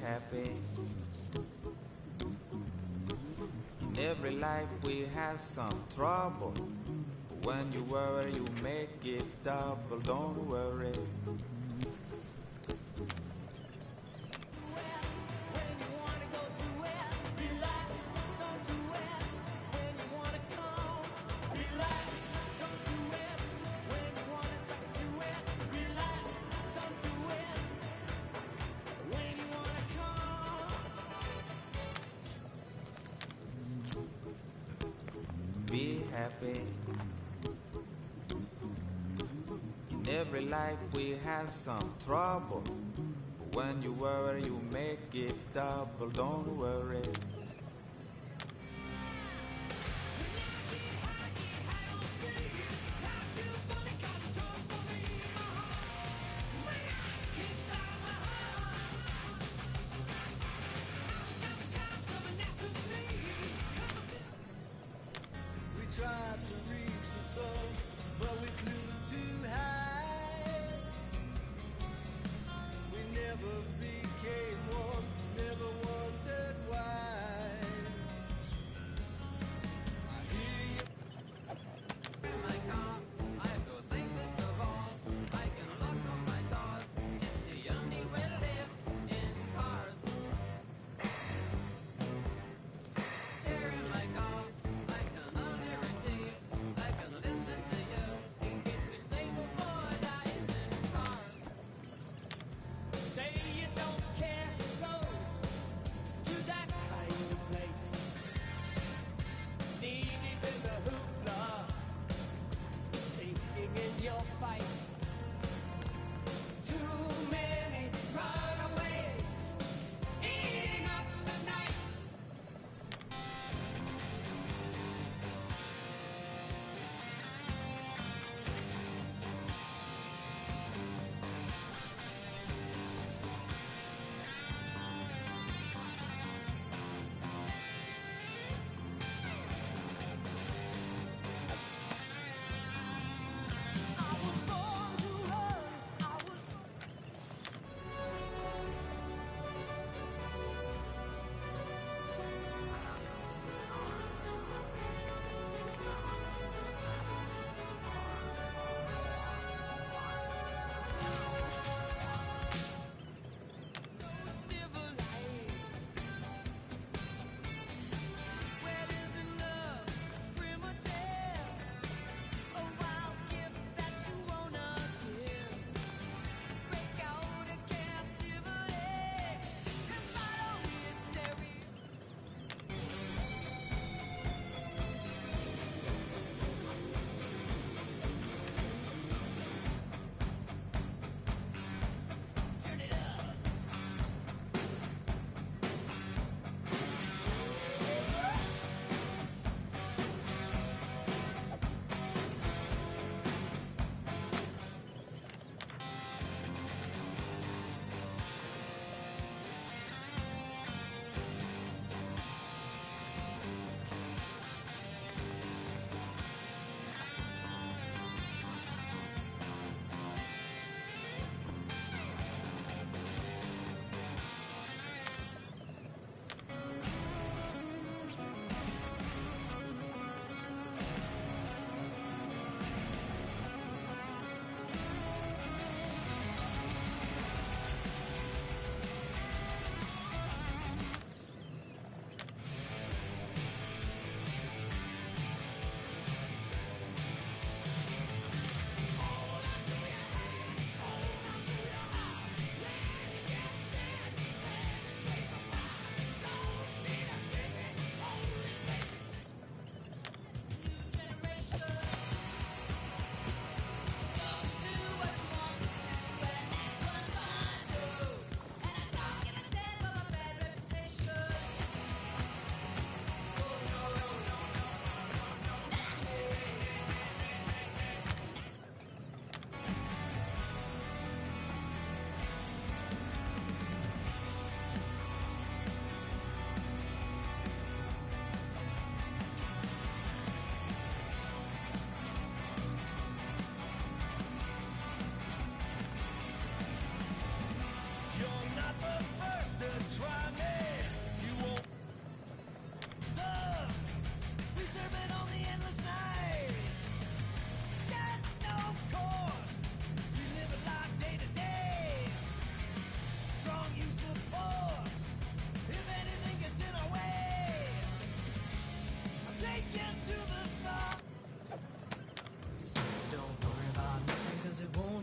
happy. In every life we have some trouble. When you worry, you make it double. Don't worry. Be happy. In every life we have some trouble. When you worry, you make it double. Don't worry. Tried to reach the sun, but we flew too high. We never became one, never wondered why.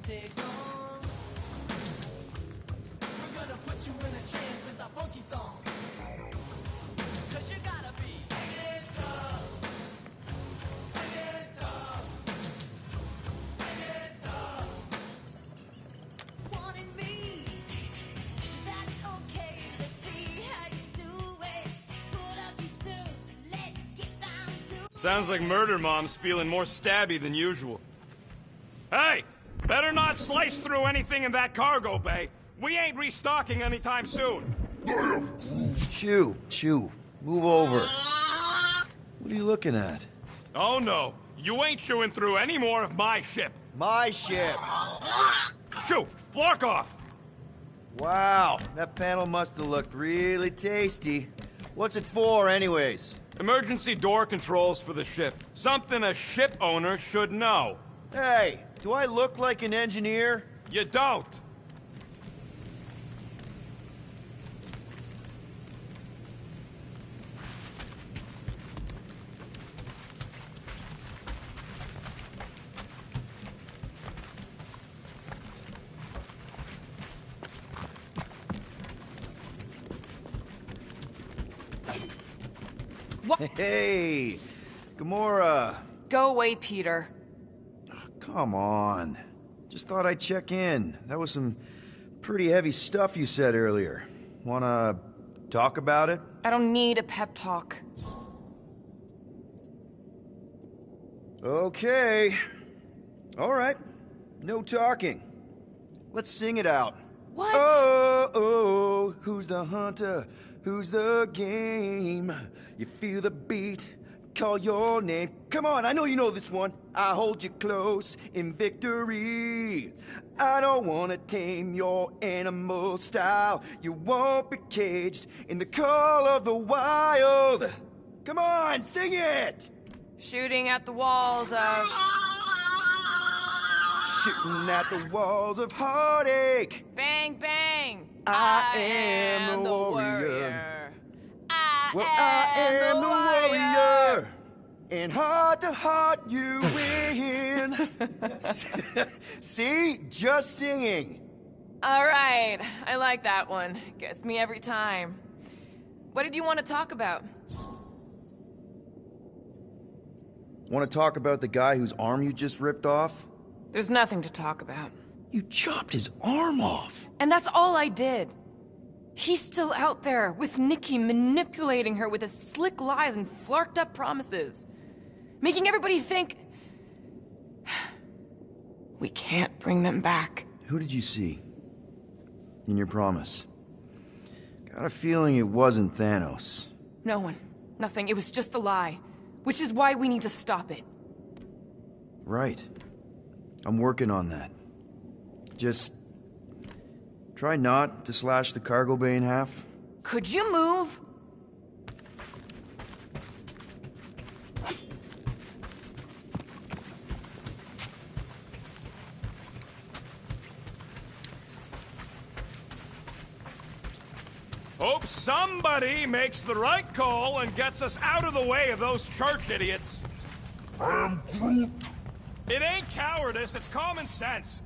take on. We're gonna put you in a trance with our funky song. 'Cause you gotta be singing tough. Singing tough. Singing tough. Wanting me, that's okay. Let's see how you do it. Put up your dukes, let's get down to. Sounds like Murder Mom's feeling more stabby than usual. Hey! Better not slice through anything in that cargo bay. We ain't restocking anytime soon. Chew. Move over. What are you looking at? Oh no, you ain't chewing through any more of my ship. My ship. Shoo! Flark off! Wow, that panel must have looked really tasty. What's it for, anyways? Emergency door controls for the ship. Something a ship owner should know. Hey, do I look like an engineer? You don't. What? Hey, Gamora. Go away, Peter. Come on. Just thought I'd check in. That was some pretty heavy stuff you said earlier. Wanna talk about it? I don't need a pep talk. Okay. All right. No talking. Let's sing it out. What? Oh, who's the hunter? Who's the game? You feel the beat, call your name. Come on, I know you know this one. I hold you close in victory. I don't wanna tame your animal style. You won't be caged in the call of the wild. Come on, sing it! Shooting at the walls of... Shooting at the walls of heartache. Bang, bang! I am the warrior. I am the warrior. And heart to heart you win. See? Just singing. All right, I like that one. Gets me every time. What did you want to talk about? Want to talk about the guy whose arm you just ripped off? There's nothing to talk about. You chopped his arm off. And that's all I did. He's still out there, with Nikki manipulating her with his slick lies and flarked up promises. Making everybody think... we can't bring them back. Who did you see? In your promise? Got a feeling it wasn't Thanos. No one. Nothing. It was just a lie. Which is why we need to stop it. Right. I'm working on that. Just... try not to slash the cargo bay in half. Could you move? Hope somebody makes the right call and gets us out of the way of those church idiots. I am Groot. It ain't cowardice, it's common sense.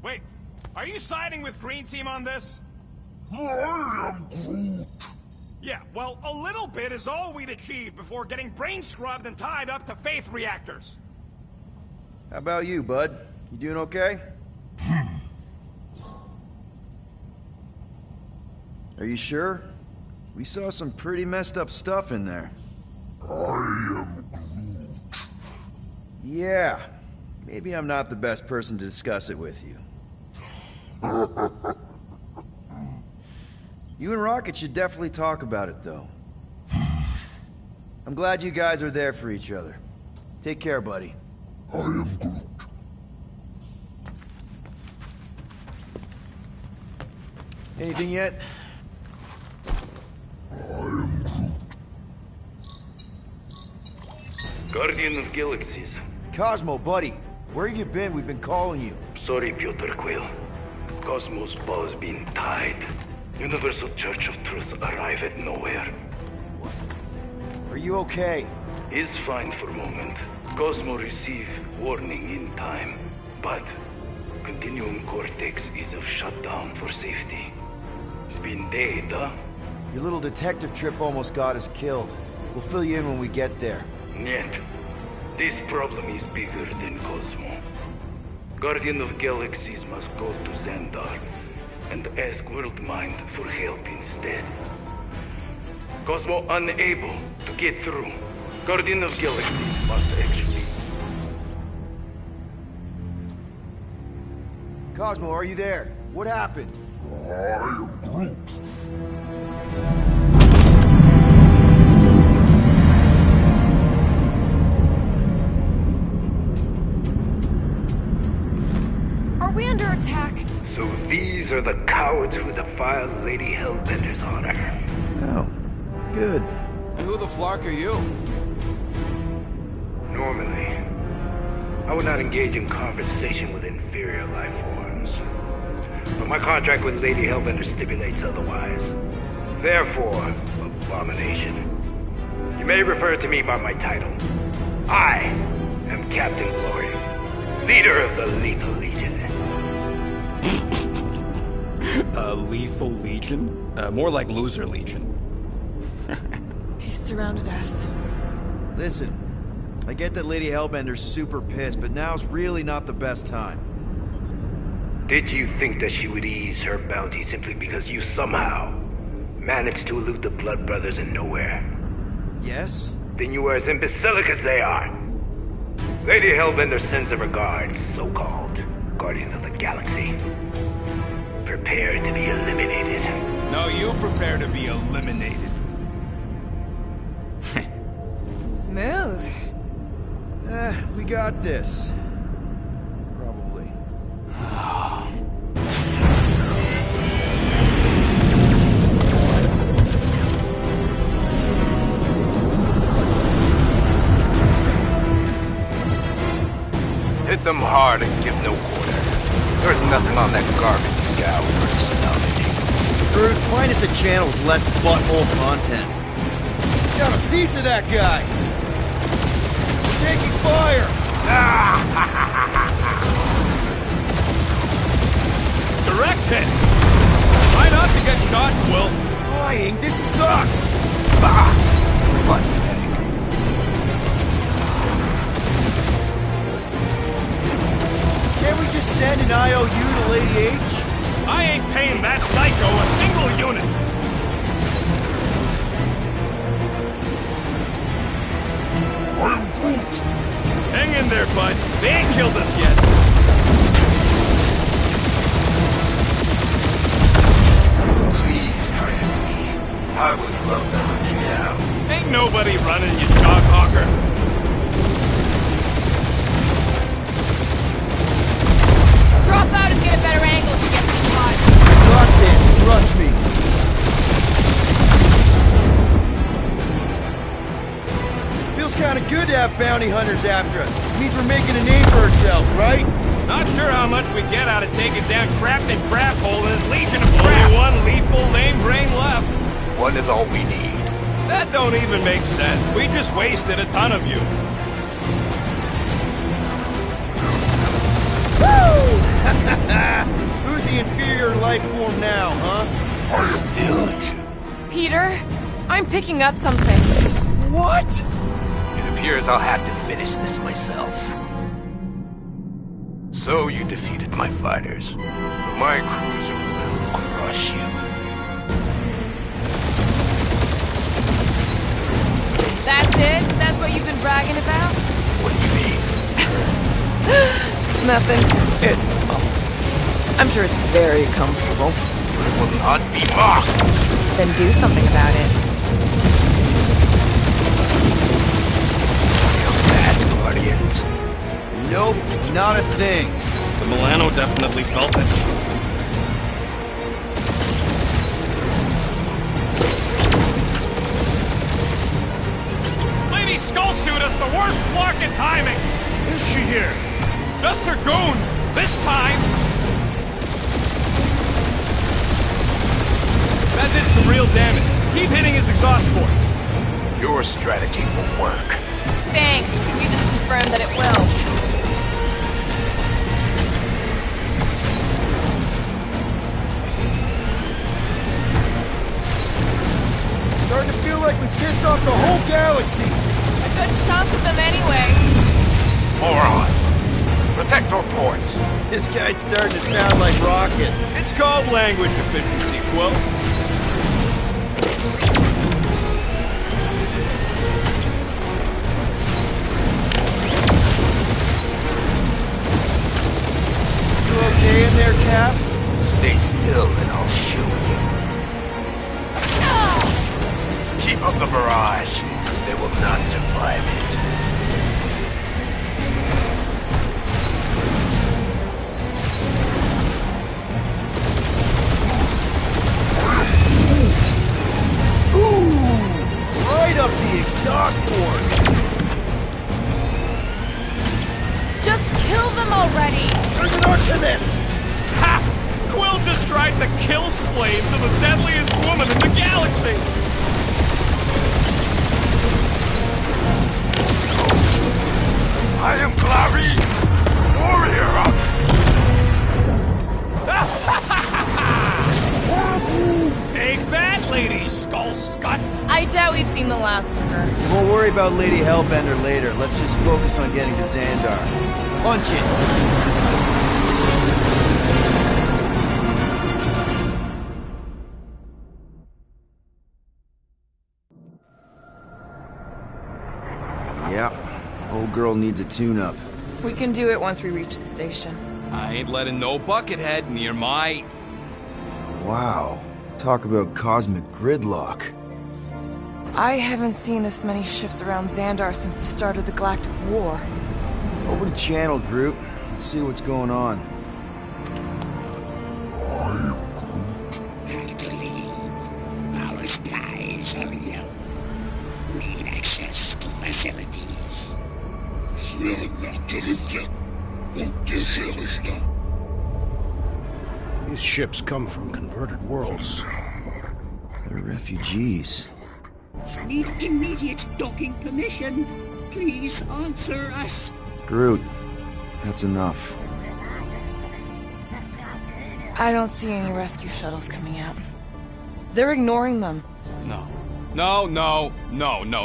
Wait, are you siding with Green Team on this? I am Groot. Yeah, well, a little bit is all we'd achieve before getting brain scrubbed and tied up to faith reactors. How about you, bud? You doing okay? Are you sure? We saw some pretty messed up stuff in there. I am Groot. Yeah. Maybe I'm not the best person to discuss it with you. You and Rocket should definitely talk about it, though. I'm glad you guys are there for each other. Take care, buddy. I am Groot. Anything yet? Guardian of Galaxies. Cosmo, buddy. Where have you been? We've been calling you. Sorry, Piotr Quill. Cosmos ball's been tied. Universal Church of Truth arrive at nowhere. Are you okay? Is fine for moment. Cosmo receive warning in time. But Continuum Cortex is of shutdown for safety. It's been dead, huh? Your little detective trip almost got us killed. We'll fill you in when we get there. Нет. This problem is bigger than Cosmo. Guardian of Galaxies must go to Xandar and ask Worldmind for help instead. Cosmo unable to get through. Guardian of Galaxies must actually... Cosmo, are you there? What happened? I am Groot. Are we under attack? So these are the cowards who defiled Lady Hellbender's honor. Oh, good. And who the flark are you? Normally, I would not engage in conversation with inferior life forms. But my contract with Lady Hellbender stipulates otherwise. Therefore, Abomination, you may refer to me by my title. I am Captain Glory, leader of the Lethal Legion. Lethal Legion? More like Loser Legion. He surrounded us. Listen, I get that Lady Hellbender's super pissed, but now's really not the best time. Did you think that she would ease her bounty simply because you somehow managed to elude the Blood Brothers in nowhere? Yes? Then you were as imbecilic as they are. Lady Hellbender sends her regards, so-called Guardians of the Galaxy. Prepare to be eliminated. No, you prepare to be eliminated. Smooth. We got this. Probably. Hit them hard and give no quarter. There's nothing on that garbage scow worth salvaging. Groot, find us a channel with less butthole content. Got a piece of that guy! We're taking fire! Direct hit! Try not to get shot, Quill. Flying, this sucks! Pathetic. Can't we just send an IOU to Lady H? I ain't paying that psycho a single unit. I am Groot. Hang in there, bud. They ain't killed us yet. Please try to flee. I would love to hunt you down. Ain't nobody running, you dog hawker. Drop out and get a better angle if you get too hot. Got this, trust me. Feels kind of good to have bounty hunters after us. Means we're making a name for ourselves, right? Not sure how much we get out of taking down Crafton Craphole and his legion of crap. Only one lethal lame brain left. One is all we need. That don't even make sense. We just wasted a ton of you. Who's the inferior life form now, huh? Still two. Peter, I'm picking up something. What? It appears I'll have to finish this myself. So you defeated my fighters, but my cruiser will crush you. That's it? That's what you've been bragging about? What do you mean? Nothing. I'm sure it's very comfortable. It will not be mocked. Then do something about it. Feel that, Guardians? Nope, not a thing. The Milano definitely felt it. Lady Skullsuit has the worst fucking timing! Is she here? Just her goons! This time! That did some real damage. Keep hitting his exhaust ports. Your strategy will work. Thanks. You just confirmed that it will. anyway. Morons! Protect our ports! This guy's starting to sound like Rocket. It's called language efficiency, Quill. You okay in there, Cap? Stay still and I'll shoot you. Keep up the barrage. They will not survive it. Right up the exhaust port! Just kill them already! There's an arc to this! Ha! Quill just tried to kill Splane to the deadliest woman in the galaxy! I am Clary, warrior Take that, Lady Skull Scut! I doubt we've seen the last of her. We'll worry about Lady Hellbender later. Let's just focus on getting to Xandar. Punch it! Yep. Old girl needs a tune-up. We can do it once we reach the station. I ain't letting no buckethead near my... Wow. Talk about cosmic gridlock. I haven't seen this many ships around Xandar since the start of the Galactic War. Open the channel, Groot. Let's see what's going on. Hard to leave. Our skies are yellow. Need access to facilities. These ships come from converted worlds. They're refugees. Need immediate docking permission. Please answer us. Groot, that's enough. I don't see any rescue shuttles coming out. They're ignoring them. No.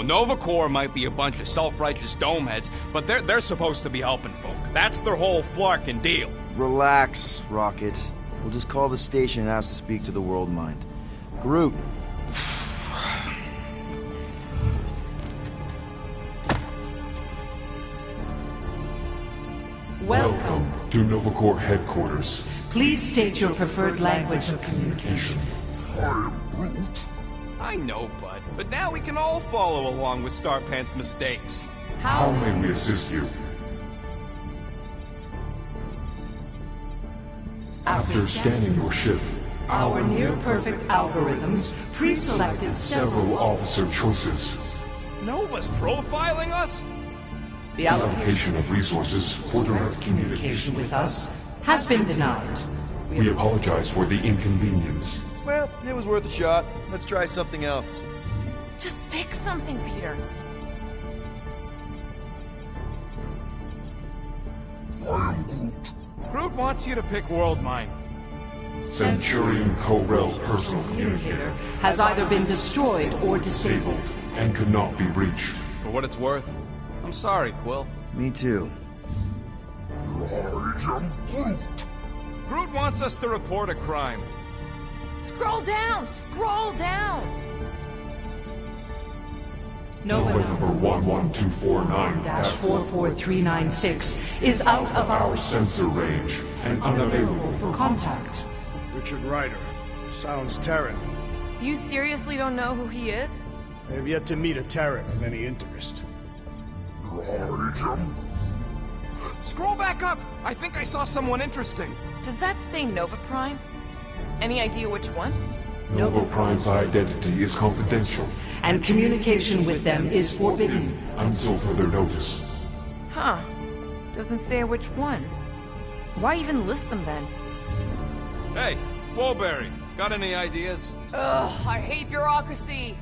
Nova Corps might be a bunch of self-righteous domeheads, but they're supposed to be helping folk. That's their whole flarkin' deal. Relax, Rocket. We'll just call the station and ask to speak to the World Mind. Groot. Welcome to Nova Corps headquarters. Please state your preferred language of communication. I am Groot. I know, Bud, but now we can all follow along with Starpant's mistakes. How may we assist you? After scanning your ship, our near-perfect algorithms pre-selected several officer choices. Nova's profiling us? The allocation of resources for direct communication with us has been denied. We apologize for the inconvenience. Well, it was worth a shot. Let's try something else. Just pick something, Peter. I am Groot. Groot wants you to pick World Mind. Centurion Co-Rel's personal communicator has either been destroyed or disabled and could not be reached. For what it's worth, I'm sorry, Quill. Me too. I am Groot. Groot wants us to report a crime. Scroll down! Scroll down! Nova number 11249-44396 is out of our sensor range and unavailable for contact. Richard Ryder. Sounds Terran. You seriously don't know who he is? I have yet to meet a Terran of any interest. Scroll back up! I think I saw someone interesting. Does that say Nova Prime? Any idea which one? Nova Prime's identity is confidential. And communication with them is forbidden. Until further notice. Huh. Doesn't say which one. Why even list them then? Hey, Woolberry, got any ideas? Ugh, I hate bureaucracy!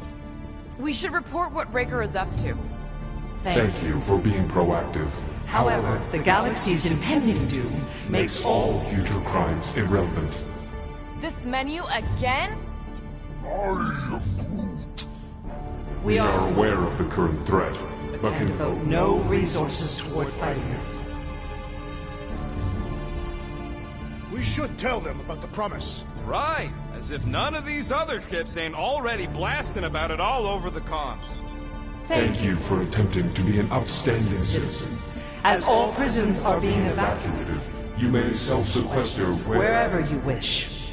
We should report what Raker is up to. Thank you for being proactive. However, the galaxy's impending doom makes all future crimes irrelevant. This menu again? We are aware of the current threat, but and can devote no resources toward fighting it. We should tell them about the promise. Right, as if none of these other ships ain't already blasting about it all over the comms. Thank you for attempting to be an upstanding citizen. As all prisons are being evacuated, Evacuated, you may self-sequester wherever you wish.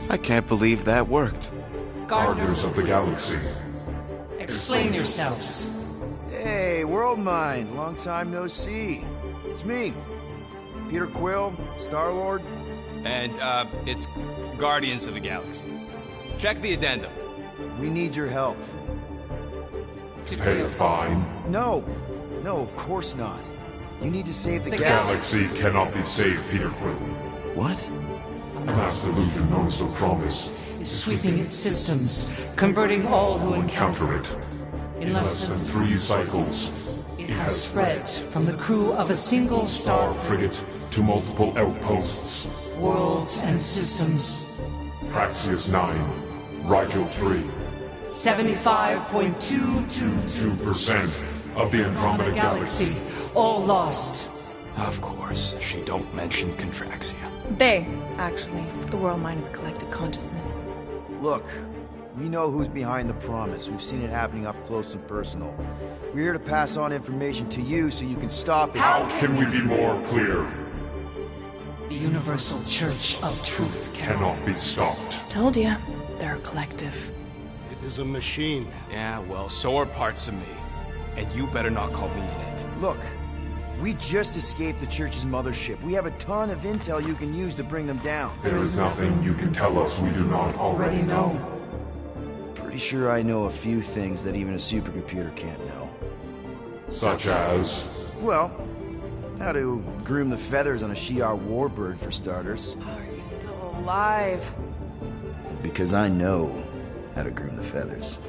I can't believe that worked. Gardeners of the Galaxy. Explain yourselves. Hey, World Mind, long time no see. It's me, Peter Quill, Star-Lord. And, it's Guardians of the Galaxy. Check the addendum. We need your help. To pay a fine. No, of course not. You need to save the The galaxy. galaxy cannot be saved, Peter Quill. What? A mass delusion known as the Promise Is sweeping its systems, converting all who encounter counter it. in less than 3 cycles, it has spread from the crew of a single star frigate to multiple outposts. worlds and systems. Praxius 9, Rigel 3, 75.222% 2% of the Andromeda Galaxy. galaxy, all lost. Of course, she don't mention Contraxia. They, actually. The World Mind is a collective consciousness. Look, we know who's behind the promise. We've seen it happening up close and personal. We're here to pass on information to you so you can stop it. How can we be more clear? The Universal Church of Truth Cannot be stopped. Told ya. They're a collective. It is a machine. Yeah, well, so are parts of me. And you better not call me in it. Look, we just escaped the Church's mothership. We have a ton of intel you can use to bring them down. There is nothing you can tell us we do not already know. Pretty sure I know a few things that even a supercomputer can't know. Such as... Well, how to groom the feathers on a Shi'ar warbird, for starters. Are you still alive? Because I know how to groom the feathers.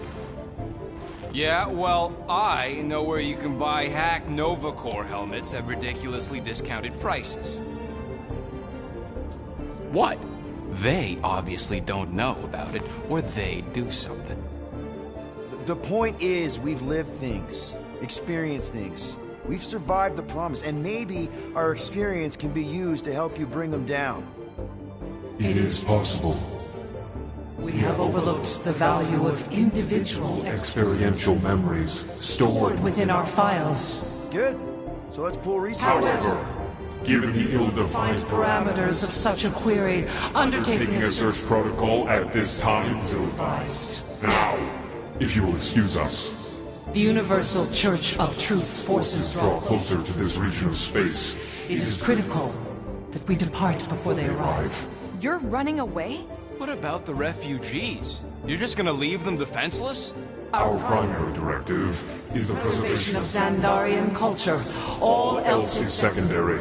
Yeah, well, I know where you can buy hack Nova Corps helmets at ridiculously discounted prices. What? They obviously don't know about it, or they do something. The point is, we've lived things, experienced things. We've survived the promise, and maybe our experience can be used to help you bring them down. It is possible. We have overlooked the value of individual Experiential memories stored within our files. Good. So let's pull resources. However, given the ill-defined Parameters of such a query, undertaking taking a search protocol at this time is advised. now. If you will excuse us, The Universal Church of Truth's forces draw draw. closer to this region of space. It is critical that we depart before they arrive. You're running away? What about the refugees? You're just gonna leave them defenseless? Our primary directive is the preservation Of Xandarian culture. All else is is secondary.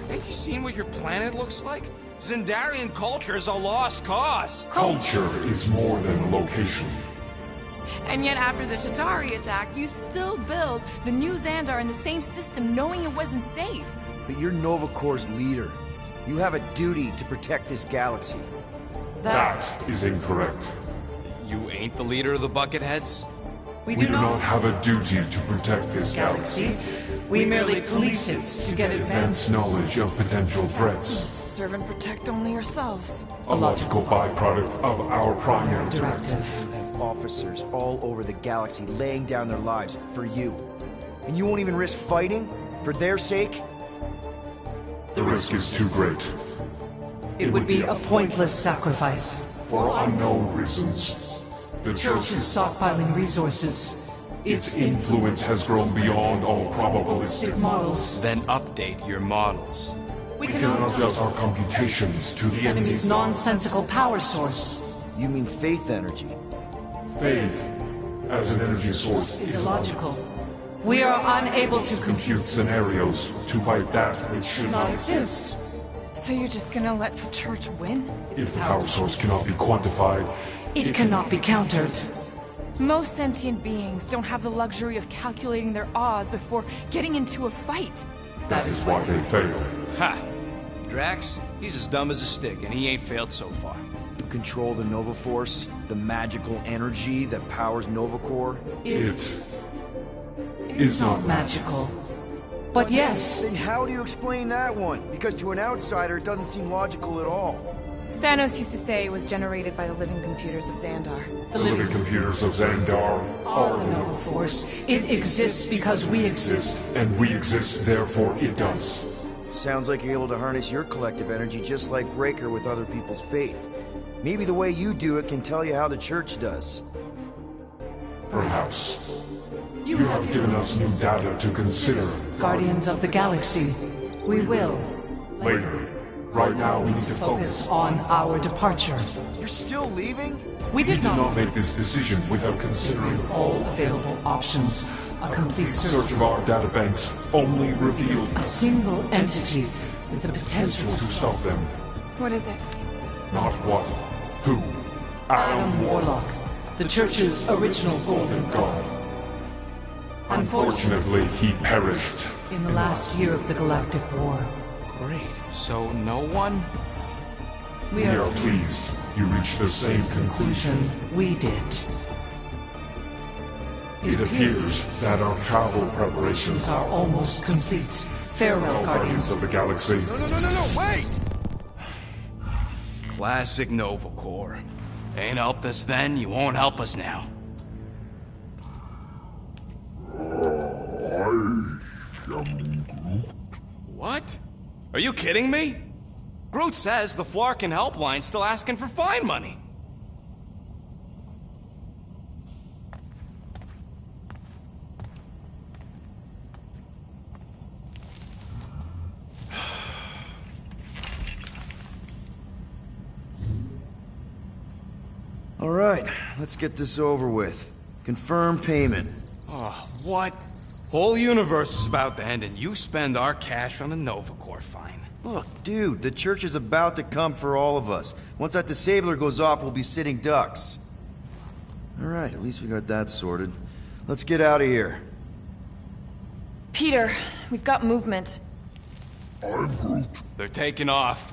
Have you seen what your planet looks like? Xandarian culture is a lost cause. Culture is more than a location. And yet after the Chitauri attack, you still build the new Xandar in the same system knowing it wasn't safe. But you're Nova Corps' leader. You have a duty to protect this galaxy. That is incorrect. You ain't the leader of the Bucketheads? We We do not have a duty to protect this galaxy. We merely police it to get advanced. Advance knowledge of potential threats. Serve and protect only yourselves. A logical byproduct of our primary directive. Directive. You have officers all over the galaxy laying down their lives for you. And you won't even risk fighting? For their sake? The risk is too great. It would be a pointless sacrifice. For unknown reasons. The Church is stockpiling resources. Its influence has grown beyond all probabilistic Models. Then update your models. We We can cannot adjust our computations to the enemy's enemy's nonsensical power source. You mean faith energy? faith as an energy source Is is illogical. We are unable to compute scenarios to fight that which should not not exist. So you're just gonna let the church win? If the power source cannot be quantified, It cannot be countered. Most sentient beings don't have the luxury of calculating their odds before getting into a fight. that is why they fail. Ha! Drax, he's as dumb as a stick, and he ain't failed so far. control the Nova Force? The magical energy that powers Nova Corps? It is not magical. But yes. Then how do you explain that one? Because to an outsider, it doesn't seem logical at all. Thanos used to say it was generated by the living computers of Xandar. The living computers of Xandar are the Nova Force. It exists because we exist. And we exist, therefore it does. Sounds like you're able to harness your collective energy just like Raker with other people's faith. Maybe the way you do it can tell you how the Church does. Perhaps. You have given us new data to consider. Guardians of the Galaxy. We will. Later. Right now we need to focus on our departure. You're still leaving? We did not make this decision without considering all available options. A complete search of our databanks only revealed a single entity with the potential to stop them. What is it? Not what. Who? Adam Warlock, the Church's original Golden God. Unfortunately, he perished in the last year of the Galactic War. Great. So no one? We are pleased you reached the same conclusion we did. It appears that our travel preparations are almost complete. Farewell, Guardians of the Galaxy. No, wait! Classic Nova Corps. Ain't helped us then, you won't help us now. What? Are you kidding me? Groot says the Flarkin helpline's still asking for fine money. All right, let's get this over with. Confirm payment. Oh, what? Whole universe is about to end and you spend our cash on a Nova Corps fine. Look, dude, the Church is about to come for all of us. Once that disabler goes off, we'll be sitting ducks. All right, at least we got that sorted. Let's get out of here. Peter, we've got movement. I'm Groot. They're taking off.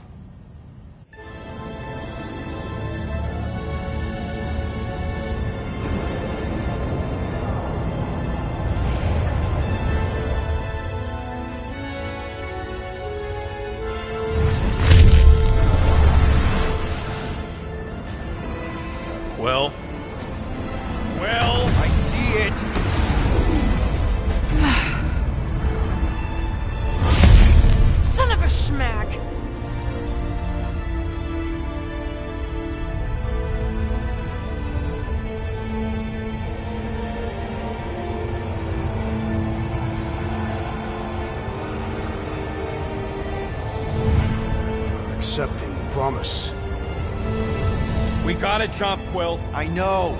Quill? Quill? I see it! Son of a schmack! You're accepting the promise. We gotta jump, Quill. I know.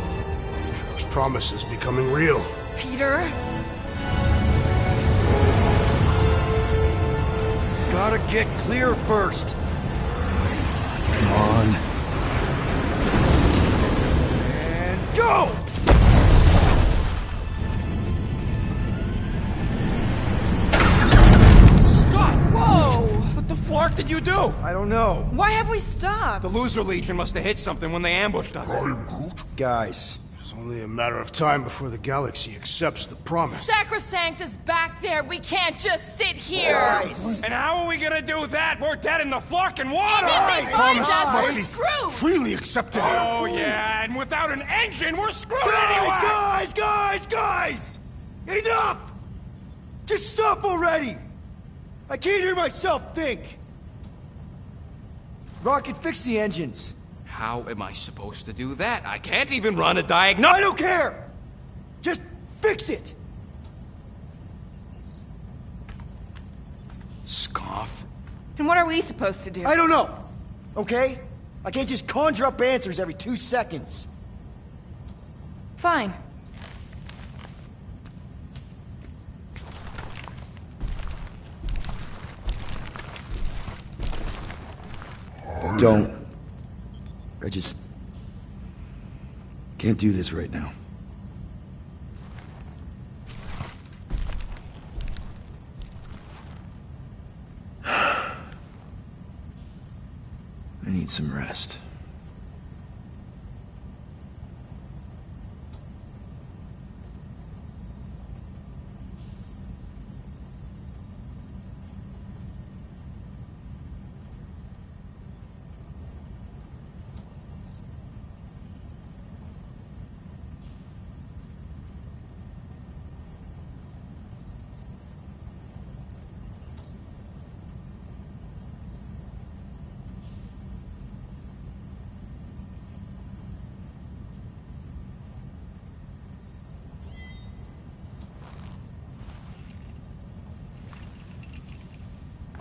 Atriox' promise is becoming real. Peter? Gotta get clear first. Come on. And go! Scott! Whoa! What the flark did you do? I don't know. Why have we stopped? The Loser Legion must have hit something when they ambushed us. Guys. It's only a matter of time before the galaxy accepts the promise. Sacrosanct is back there. We can't just sit here. Guys. And how are we gonna do that? We're dead in the flarkin' water! And if they find us, must we're be screwed! freely accepted. Oh, yeah, and without an engine, we're screwed But anyways, anyway! guys! Enough! Just stop already! I can't hear myself think! Rocket, fix the engines. How am I supposed to do that? I can't even run a diagnostic. I don't care! Just fix it! Scoff. And what are we supposed to do? I don't know, okay? I can't just conjure up answers every 2 seconds. Fine. Don't. I just can't do this right now. I need some rest.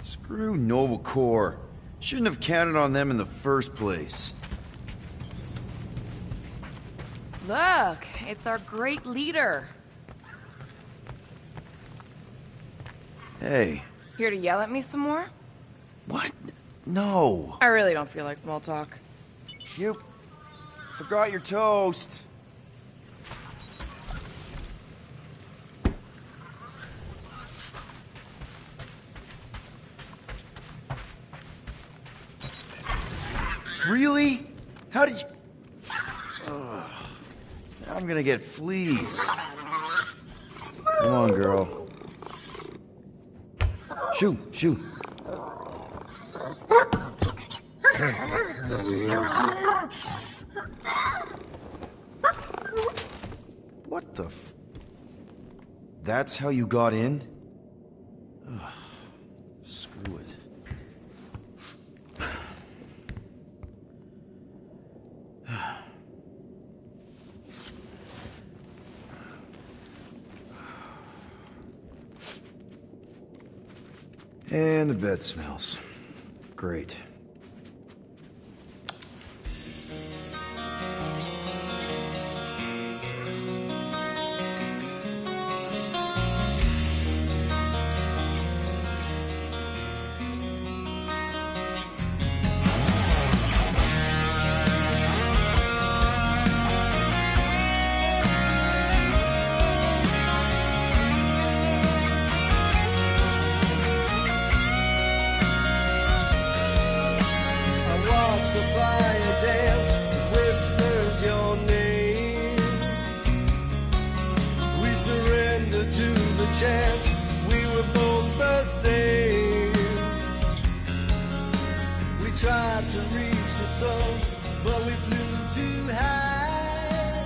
Screw Nova Corps. Shouldn't have counted on them in the first place. Look, it's our great leader. Hey. Here to yell at me some more? What? No. I really don't feel like small talk. You forgot your toast. Really? How did you... Ugh. Now I'm gonna get fleas. Come on, girl. Shoo, shoo. What the f... That's how you got in? Ugh. Screw it. And the bed smells. Great. chance we were both the same. We tried to reach the sun, but we flew too high.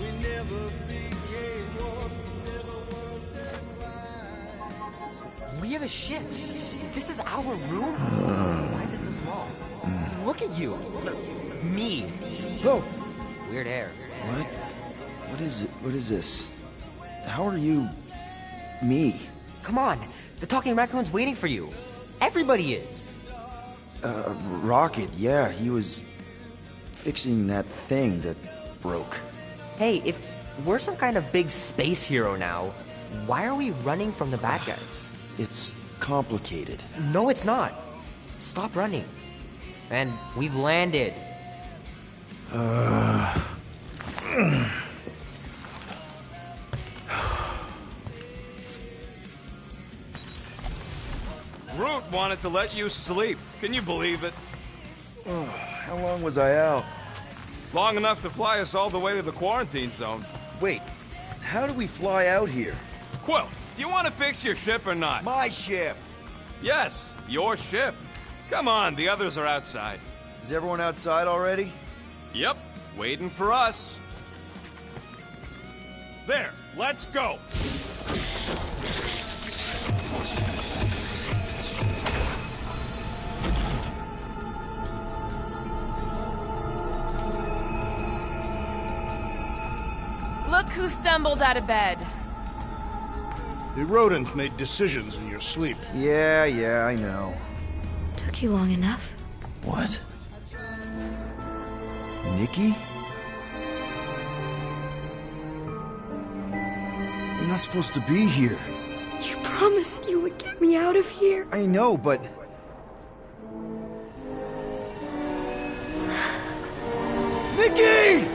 We never became one, never wondered why. We have a ship. This is our room? Why is it so small? Look at you. Me. Oh. Weird hair. What? What is it? What is this? How are you... me? Come on. The talking raccoon's waiting for you. Everybody is. Rocket, yeah, he was fixing that thing that broke. Hey, if we're some kind of big space hero now, why are we running from the bad guys? It's complicated. No, it's not. Stop running. And we've landed. Root wanted to let you sleep. Can you believe it? Oh, how long was I out? Long enough to fly us all the way to the quarantine zone. Wait, how do we fly out here? Quill, do you want to fix your ship or not? My ship! Yes, your ship. Come on, the others are outside. Is everyone outside already? Yep, waiting for us. There, let's go. Look who stumbled out of bed. The rodent made decisions in your sleep. Yeah, I know. Took you long enough. What? Nikki? You're not supposed to be here. You promised you would get me out of here. I know, but... Nikki!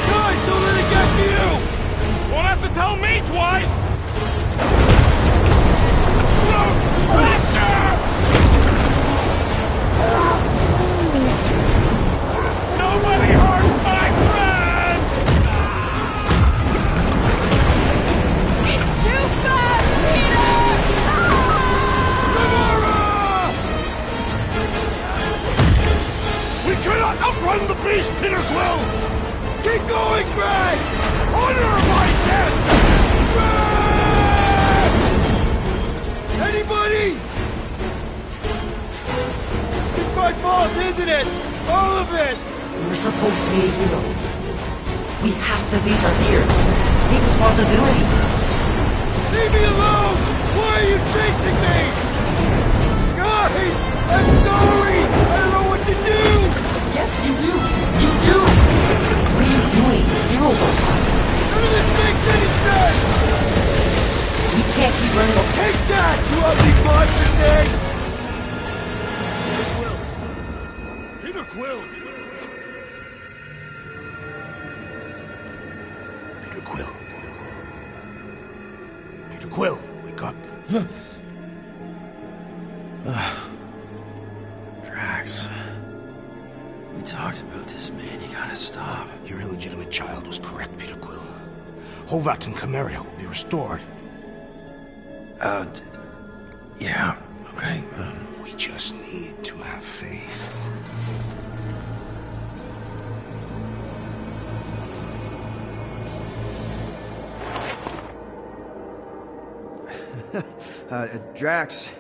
Guys, don't let it get to you! Won't have to tell me twice! Faster! Nobody harms my friend! It's too fast, Peter! We cannot outrun the beast, Peter Quill! Keep going, Drax! Honor my death! Drax! Anybody? It's my fault, isn't it? All of it! We're supposed to be a hero. We have to face our fears. Take responsibility. Leave me alone! Why are you chasing me? Guys! I'm sorry! I don't know what to do! Yes, you do! You do! What are you doing? Heroes are fine. None of this makes any sense! We can't keep running away. Take that, you ugly monster thing! Peter Quill! Peter Quill. Peter Quill, wake up. Drax. We talked about this, man. You gotta stop. Your illegitimate child was correct, Peter Quill. Hovat and Chimeria will be restored. Yeah, okay. We just need to have faith. Drax,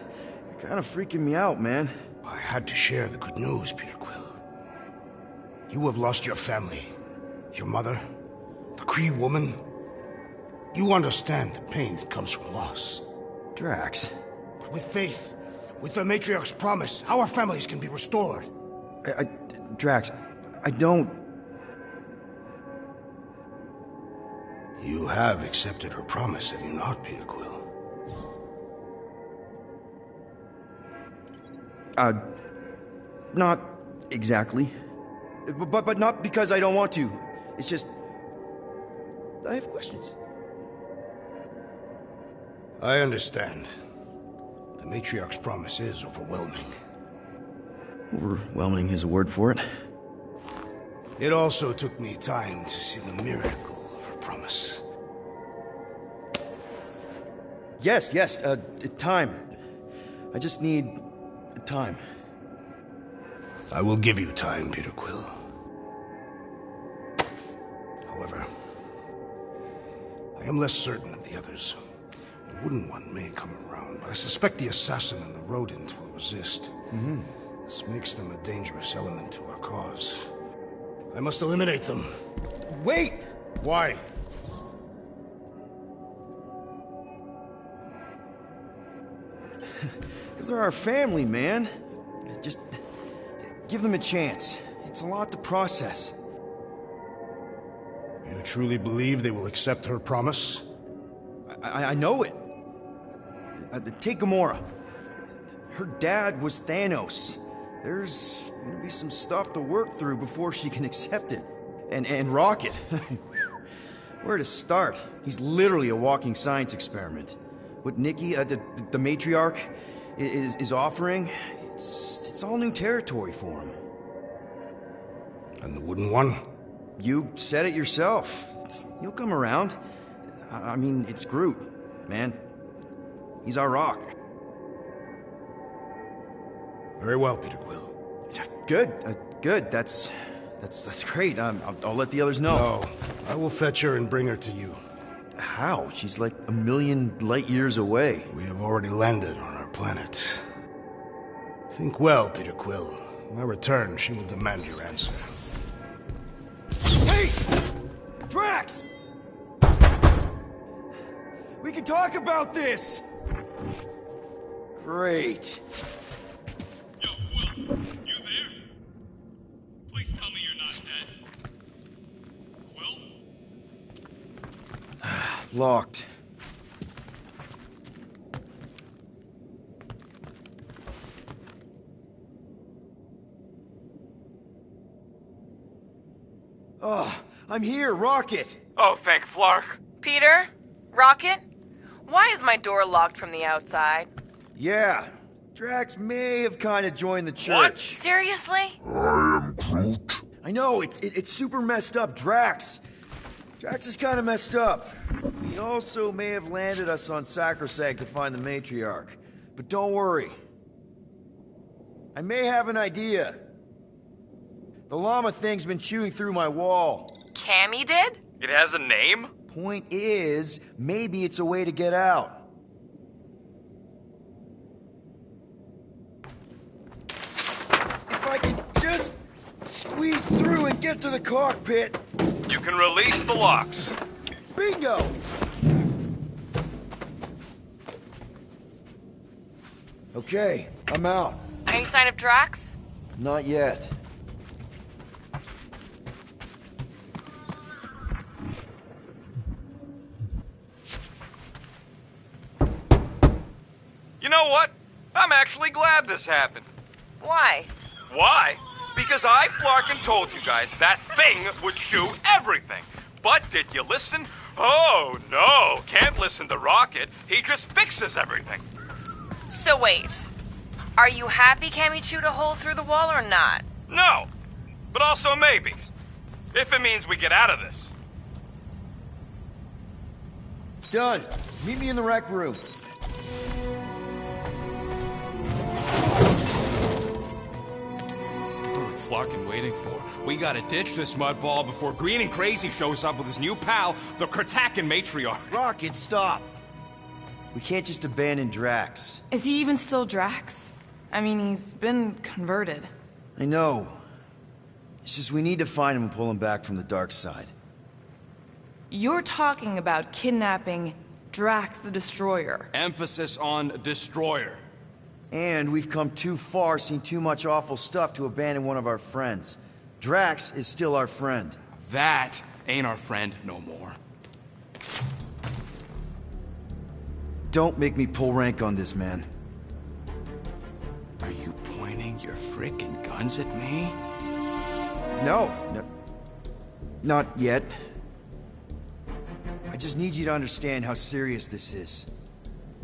you're kind of freaking me out, man. I had to share the good news, Peter Quill. You have lost your family. Your mother, the Kree woman. You understand the pain that comes from loss. Drax. But with faith, with the Matriarch's promise, our families can be restored. Drax, I don't... You have accepted her promise, have you not, Peter Quill? Not exactly. But not because I don't want to. It's just... I have questions. I understand. The Matriarch's promise is overwhelming. Overwhelming is a word for it. It also took me time to see the miracle of her promise. Yes, time. I just need time. I will give you time, Peter Quill. However, I am less certain of the others. The Wooden One may come around, but I suspect the assassin and the rodent will resist. This makes them a dangerous element to our cause. I must eliminate them. Wait! Why? Because they're our family, man. Just give them a chance. It's a lot to process. You truly believe they will accept her promise? I know it. Take Gamora. Her dad was Thanos. There's gonna be some stuff to work through before she can accept it. And Rocket. Where to start? He's literally a walking science experiment. What Nikki, the matriarch, is offering, it's all new territory for him. And the Wooden One? You said it yourself. He'll come around. I mean, it's Groot, man. He's our rock. Very well, Peter Quill. Good. That's great. I'll let the others know. No, I will fetch her and bring her to you. How? She's like 1,000,000 light years away. We have already landed on our planet. Think well, Peter Quill. When I return, she will demand your answer. Hey! Drax! We can talk about this! Great. Yo, Quill, you there? Please tell me you're not dead. Quill? Locked. Oh, I'm here, Rocket! Oh, thank Flark. Peter? Rocket? Why is my door locked from the outside? Yeah, Drax may have kind of joined the church. What? Seriously? I am Groot. I know, it's super messed up, Drax. Drax is kind of messed up. He also may have landed us on Sacrosanct to find the Matriarch. But don't worry. I may have an idea. The llama thing's been chewing through my wall. Cammy did? It has a name? Point is, maybe it's a way to get out. If I can just squeeze through and get to the cockpit. You can release the locks. Bingo! Okay, I'm out. Any sign of Drax? Not yet. You know what? I'm actually glad this happened. Why? Why? Because I, Flarkin, told you guys that thing would shoot everything. But did you listen? Oh, no. Can't listen to Rocket. He just fixes everything. So wait. Are you happy Cammy chewed a hole through the wall or not? No. But also maybe. If it means we get out of this. Done. Meet me in the rec room. What are we Flarkin waiting for? We gotta ditch this mudball before Green and Crazy shows up with his new pal, the Kratakan Matriarch. Rocket, stop! We can't just abandon Drax. Is he even still Drax? I mean, he's been converted. I know. It's just we need to find him and pull him back from the dark side. You're talking about kidnapping Drax the Destroyer. Emphasis on destroyer. And we've come too far, seen too much awful stuff to abandon one of our friends. Drax is still our friend. That ain't our friend no more. Don't make me pull rank on this, man. Are you pointing your frickin' guns at me? No. Not yet. I just need you to understand how serious this is.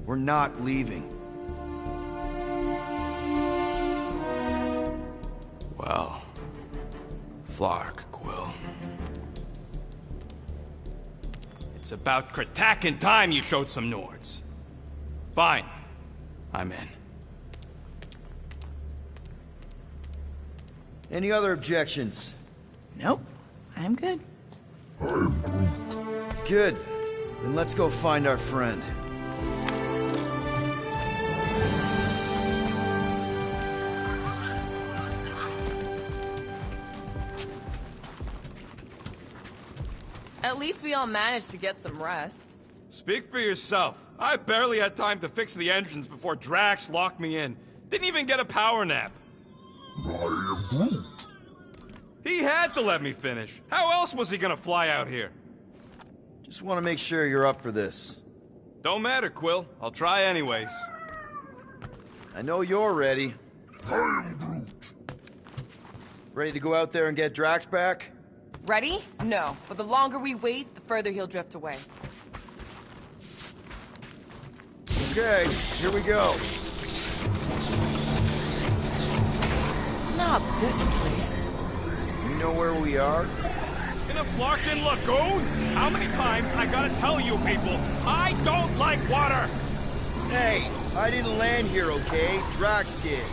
We're not leaving. Well, Flark, Quill. It's about Kratakan time you showed some Nords. Fine. I'm in. Any other objections? Nope. I'm good. Good. Then let's go find our friend. At least we all managed to get some rest. Speak for yourself. I barely had time to fix the engines before Drax locked me in. Didn't even get a power nap. I am Groot. He had to let me finish. How else was he gonna fly out here? Just want to make sure you're up for this. Don't matter, Quill. I'll try anyways. I know you're ready. I am Groot. Ready to go out there and get Drax back? Ready? No. But the longer we wait, the further he'll drift away. Okay, here we go. Not this place. You know where we are? In a Flarkin lagoon? How many times I gotta tell you people, I don't like water! Hey, I didn't land here, okay? Drax did.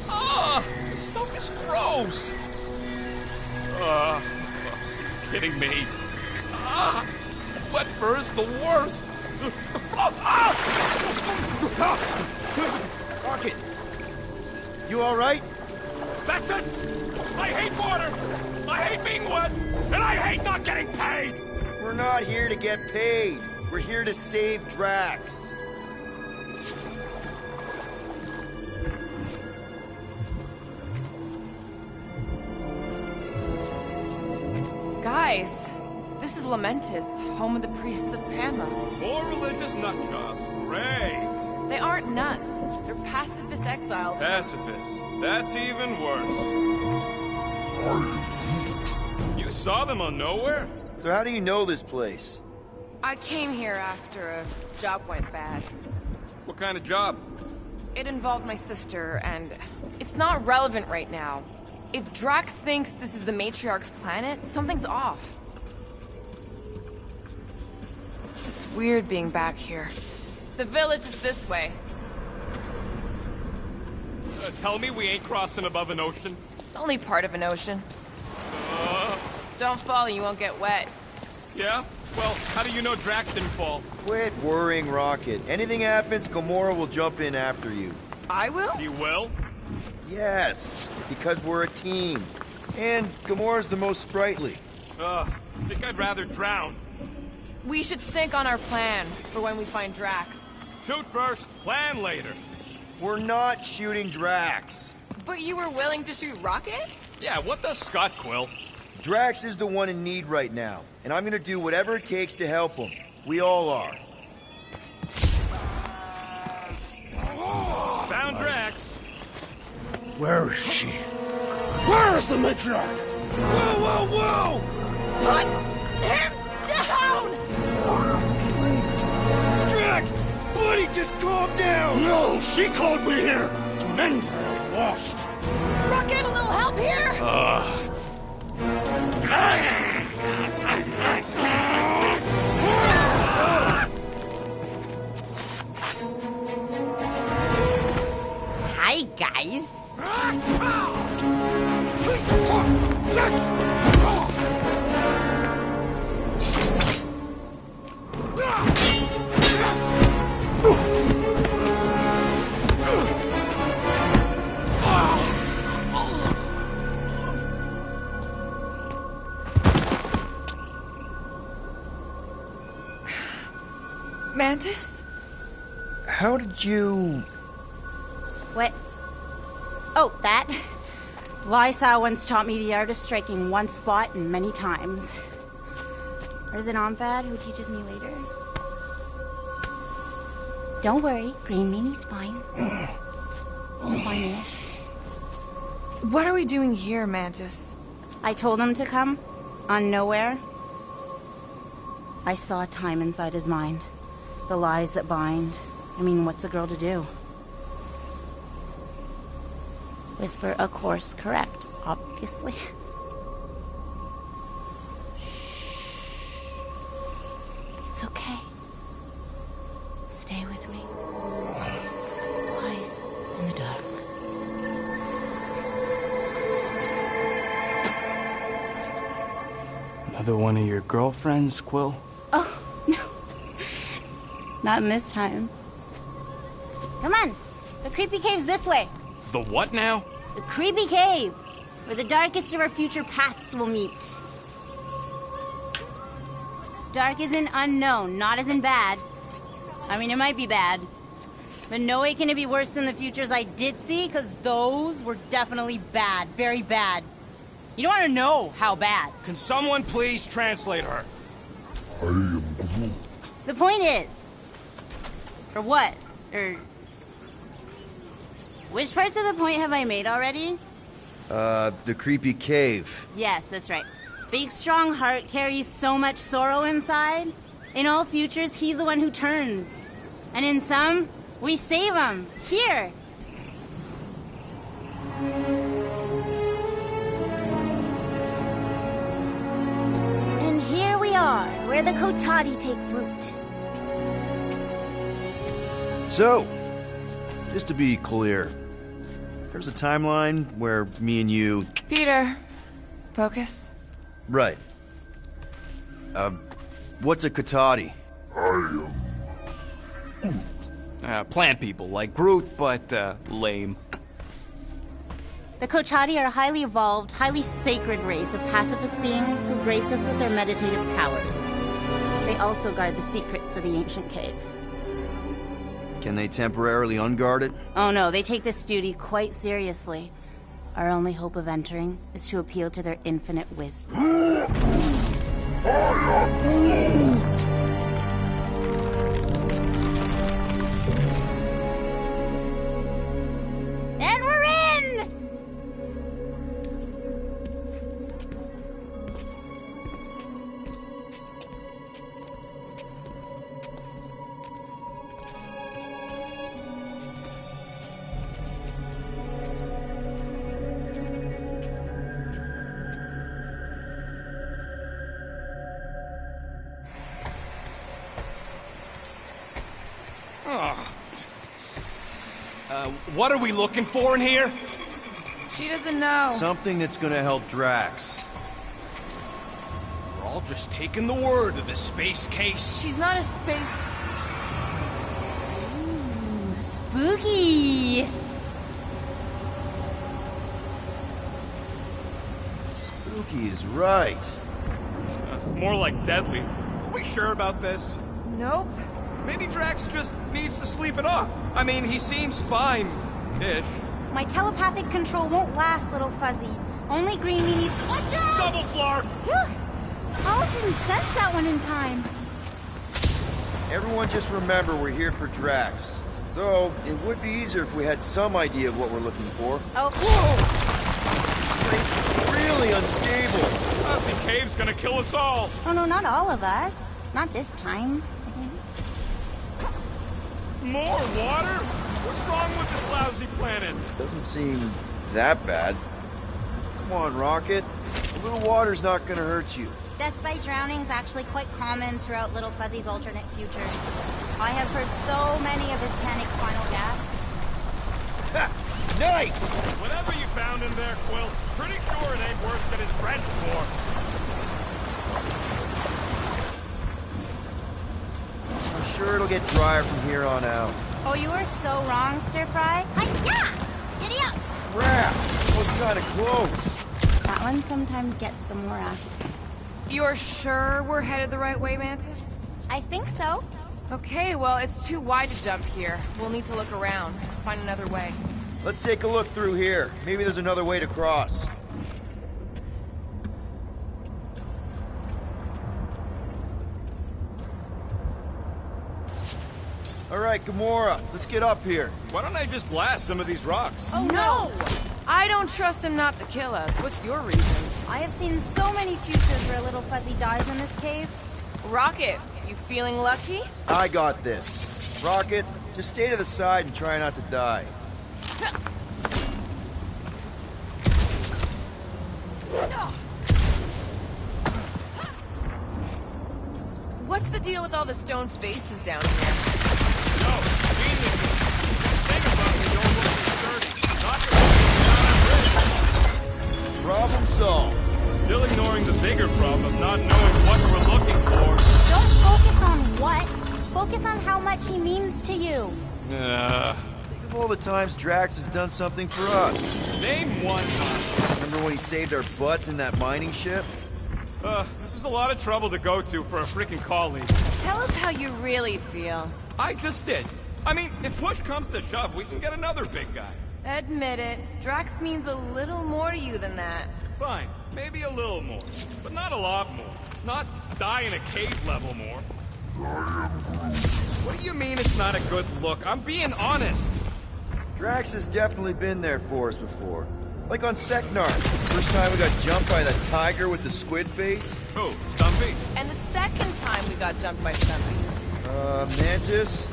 Ah, this stuff is gross! Kidding me. Wet fur is the worst! Rocket! You alright? That's it! I hate water! I hate being wet! And I hate not getting paid! We're not here to get paid. We're here to save Drax. Guys, this is Lamentis, home of the priests of Pama. More religious nutjobs. Great! They aren't nuts. They're pacifist exiles. Pacifists. That's even worse. You saw them on Nowhere? So how do you know this place? I came here after a job went bad. What kind of job? It involved my sister, and it's not relevant right now. If Drax thinks this is the Matriarch's planet, something's off. It's weird being back here. The village is this way. Tell me we ain't crossing above an ocean? Only part of an ocean. Don't fall, you won't get wet. Yeah? Well, how do you know Drax didn't fall? Quit worrying, Rocket. Anything happens, Gamora will jump in after you. I will? She will? Yes, because we're a team. And Gamora's the most sprightly. I think I'd rather drown. We should sync on our plan for when we find Drax. Shoot first, plan later. We're not shooting Drax. But you were willing to shoot Rocket? Yeah, what does Scott, Quill? Drax is the one in need right now, and I'm gonna do whatever it takes to help him. We all are. Found Drax. Where is she? Where is the matriarch? Whoa, whoa, whoa! Put him down! Drax! Buddy, just calm down! No, she called me here to mend her lost. Rocket, a little help here? Hi, guys. Mantis? How did you... What? Oh, that? Lysa once taught me the art of striking one spot and many times. There's an Omphad who teaches me later. Don't worry, Green Meanie's fine. Fine-ish. What are we doing here, Mantis? I told him to come. On nowhere. I saw time inside his mind. The lies that bind. I mean, what's a girl to do? Whisper a course correct, obviously. Shh. It's okay. Stay with me. Quiet in the dark. Another one of your girlfriends, Quill? Oh, no. Not in this time. Come on. The creepy cave's this way. The what now? The creepy cave, where the darkest of our future paths will meet. Dark as in unknown, not as in bad. I mean, it might be bad. But no way can it be worse than the futures I did see, because those were definitely bad. Very bad. You don't want to know how bad. Can someone please translate her? I am Groot. The point is, or was, or... Which parts of the point have I made already? The creepy cave. Yes, that's right. Big, strong heart carries so much sorrow inside. In all futures, he's the one who turns. And in some, we save him. Here. And here we are, where the Kotati take fruit. So, just to be clear, there's a timeline where me and you... Peter, focus. Right. What's a Kotati? Plant people, like Groot, but, lame. The Kotati are a highly evolved, highly sacred race of pacifist beings who grace us with their meditative powers. They also guard the secrets of the ancient cave. Can they temporarily unguard it? Oh no, they take this duty quite seriously. Our only hope of entering is to appeal to their infinite wisdom. And we're in! What are we looking for in here? She doesn't know. Something that's gonna help Drax. We're all just taking the word of the space case. She's not a space... Ooh, spooky! Spooky is right. More like deadly. Are we sure about this? Nope. Maybe Drax just needs to sleep it off. I mean, he seems fine-ish. My telepathic control won't last, little fuzzy. Only green meanies. Watch out! Double flark! Alice didn't sense that one in time. Everyone just remember we're here for Drax. Though, it would be easier if we had some idea of what we're looking for. Oh. Whoa! This place is really unstable. Lousy cave's gonna kill us all. Oh no, not all of us. Not this time. More water? What's wrong with this lousy planet? Doesn't seem that bad. Come on, Rocket. A little water's not gonna hurt you. Death by drowning is actually quite common throughout Little Fuzzy's alternate future. I have heard so many of his panic final gasps. Nice! Whatever you found in there, Quill, pretty sure it ain't worth getting drenched for. I'm sure it'll get drier from here on out. Oh, you were so wrong, Stir Fry. Hi-ya! Giddy up! Crap! That was kinda close. That one sometimes gets Gamora. You're sure we're headed the right way, Mantis? I think so. Okay, well, it's too wide to jump here. We'll need to look around, find another way. Let's take a look through here. Maybe there's another way to cross. All right, Gamora, let's get up here. Why don't I just blast some of these rocks? Oh, no! I don't trust him not to kill us. What's your reason? I have seen so many futures where Little Fuzzy dies in this cave. Rocket, you feeling lucky? I got this. Rocket, just stay to the side and try not to die. What's the deal with all the stone faces down here? No, genius. Think about me, don't look too sturdy. Knock your Problem solved. Still ignoring the bigger problem of not knowing what we're looking for. Don't focus on what. Focus on how much he means to you. Think of all the times Drax has done something for us. Name one time. Remember when he saved our butts in that mining ship? This is a lot of trouble to go to for a freaking colleague. Tell us how you really feel. I just did. I mean, if push comes to shove, we can get another big guy. Admit it. Drax means a little more to you than that. Fine, maybe a little more, but not a lot more. Not die in a cave level more. What do you mean it's not a good look? I'm being honest. Drax has definitely been there for us before. Like on Seknar. First time we got jumped by the tiger with the squid face. Who, Stumpy? And the second time we got jumped by Stumpy. Mantis?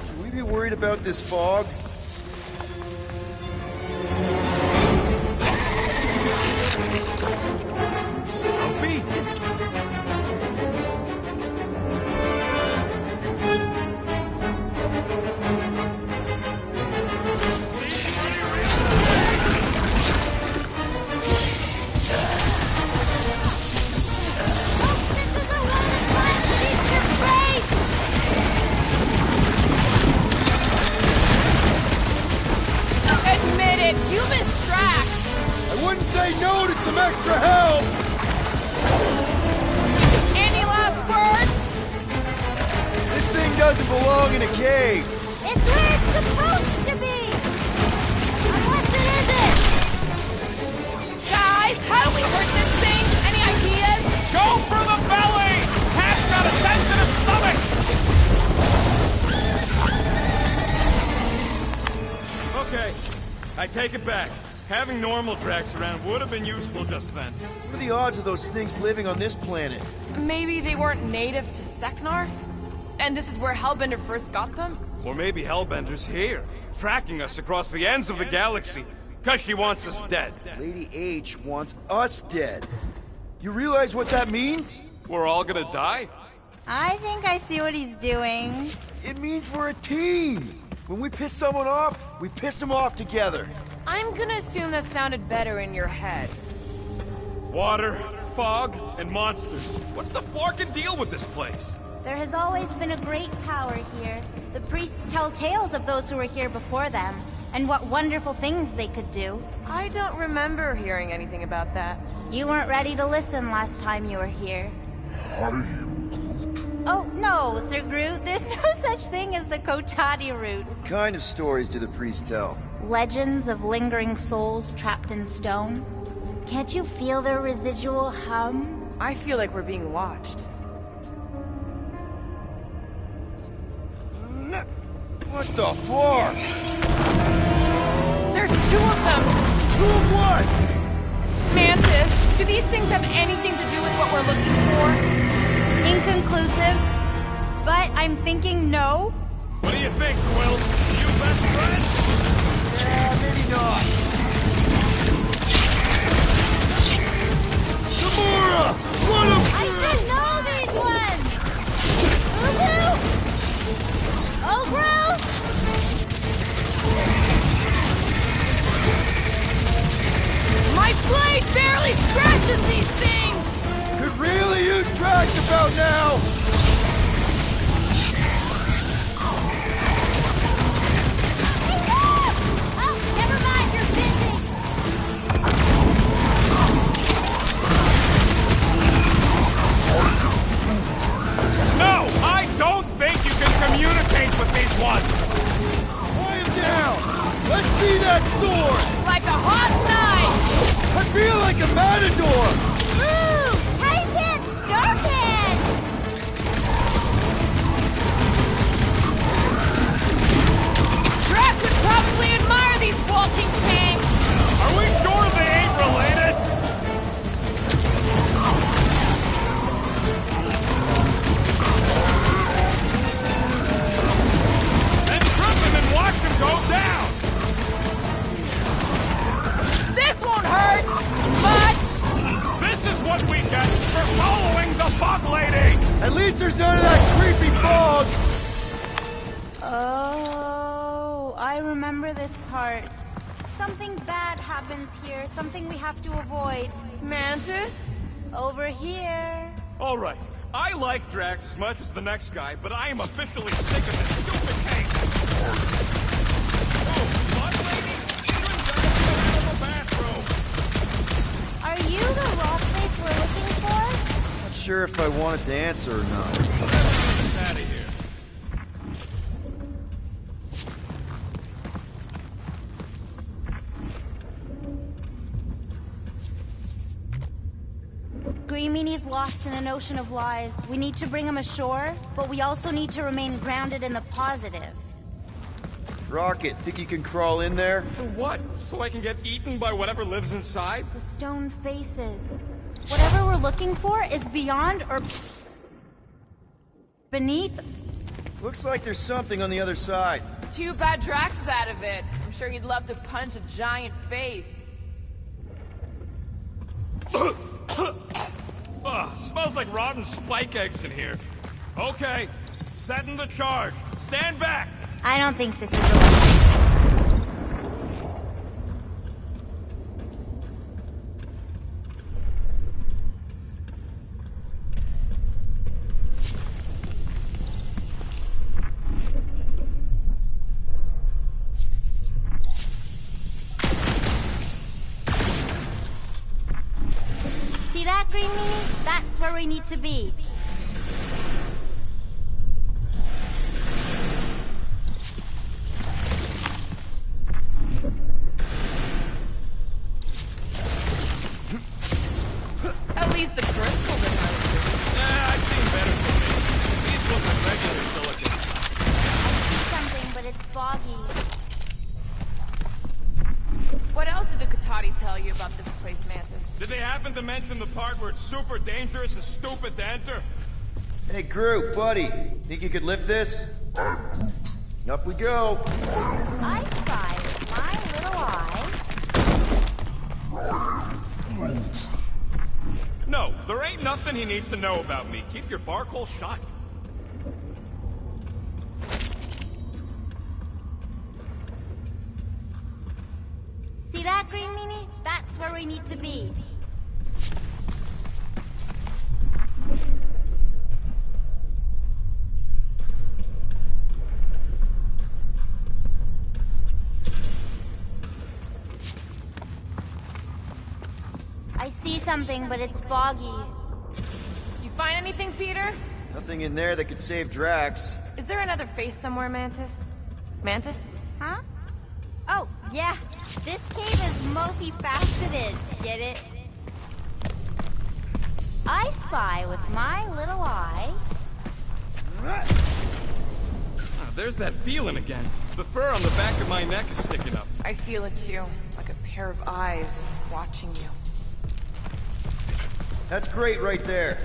Should we be worried about this fog? Stumpy? Admit it, you missed Drax! I wouldn't say no to some extra help! Any last words? This thing doesn't belong in a cave! It's where it's supposed to be! Unless it isn't! Guys, how do we hurt this thing? Any ideas? Go for the belly! Cat's got a sensitive stomach! Okay, I take it back. Having normal Drax around would have been useful just then. What are the odds of those things living on this planet? Maybe they weren't native to Seknar? And this is where Hellbender first got them? Or maybe Hellbender's here, tracking us across the ends of the galaxy, because she wants us dead. Lady H wants us dead. You realize what that means? We're all gonna die? I think I see what he's doing. It means we're a team. When we piss someone off, we piss them off together. I'm gonna assume that sounded better in your head. Water, fog, and monsters. What's the forking deal with this place? There has always been a great power here. The priests tell tales of those who were here before them, and what wonderful things they could do. I don't remember hearing anything about that. You weren't ready to listen last time you were here. Are you Groot? Oh, no, Sir Groot. There's no such thing as the Kotati route. What kind of stories do the priests tell? Legends of lingering souls trapped in stone. Can't you feel their residual hum? I feel like we're being watched. What the fuck? There's two of them! Two of what? Mantis, do these things have anything to do with what we're looking for? Inconclusive, but I'm thinking no. What do you think, Quill? You best friends? Yeah, maybe not. Gamora! What a... I should know these ones! Ubu! Oh, gross! My blade barely scratches these things! Could really use Drax about now! Oh, never mind, you're busy! No! I don't think you can communicate with these ones! Quiet down! Let's see that sword! Like a hot knife! I feel like a matador! Ooh! Titan Starpin! Drax would probably admire these walking tanks! Are we sure they ain't related? Then trip him and watch him go down! This won't hurt much! This is what we get for following the bug lady! At least there's none of that creepy fog! Oh, I remember this part. Something bad happens here, something we have to avoid. Mantis? Over here. All right, I like Drax as much as the next guy, but I am officially sick of this stupid case. Oh, bug lady? Even Drax got out of the bathroom. Are you the raw face we're looking for? Not sure if I wanted to answer or not. Get out of here. Green Meanie's lost in an ocean of lies. We need to bring him ashore, but we also need to remain grounded in the positive. Rocket, think you can crawl in there? For what? So I can get eaten by whatever lives inside? The stone faces. Whatever we're looking for is beyond or beneath. Looks like there's something on the other side. Too bad Drax is out of it. I'm sure he'd love to punch a giant face. Ugh, smells like rotten spike eggs in here. Okay, setting the charge. Stand back! I don't think this is the See that, Green Meanie? That's where we need to be. At least the crystal didn't hurt. Yeah, I've seen better from me. These look like regular silicon. I see something, but it's foggy. What else did the Kotati tell you about this place, Mantis? Did they happen to mention the part where it's super dangerous and stupid to enter? Hey, Groot, buddy, think you could lift this? Up we go. I spy with my little eye. No, there ain't nothing he needs to know about me. Keep your bark hole shut. See that, Green Meanie? That's where we need to be. I see something, but it's foggy. You find anything, Peter? Nothing in there that could save Drax. Is there another face somewhere, Mantis? Mantis? Huh? Oh, yeah. This cave is multifaceted. Get it? I spy with my little eye. There's that feeling again. The fur on the back of my neck is sticking up. I feel it too, like a pair of eyes watching you. That's great right there.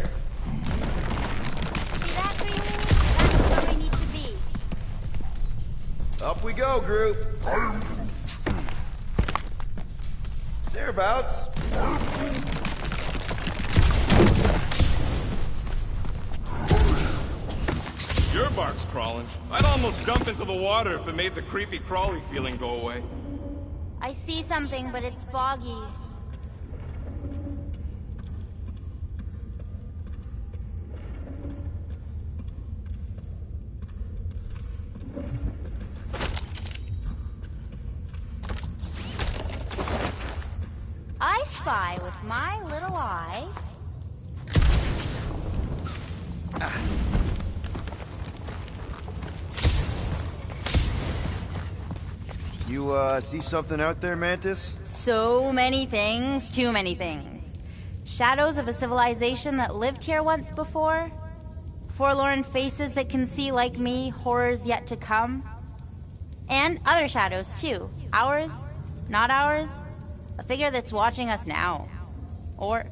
See that, Greenie? That's where we need to be. Up we go, group. Thereabouts. Your bark's crawling. I'd almost jump into the water if it made the creepy crawly feeling go away. I see something, but it's foggy. I spy with my little eye. You, see something out there, Mantis? So many things, too many things. Shadows of a civilization that lived here once before. Forlorn faces that can see, like me, horrors yet to come. And other shadows, too. Ours, not ours. A figure that's watching us now. Or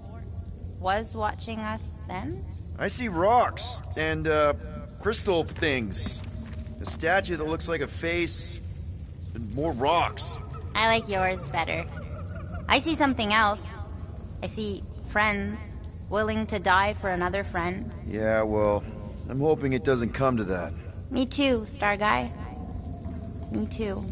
was watching us then? I see rocks and, crystal things. A statue that looks like a face, and more rocks. I like yours better. I see something else. I see friends willing to die for another friend. Yeah, well, I'm hoping it doesn't come to that. Me too, Star Guy. Me too.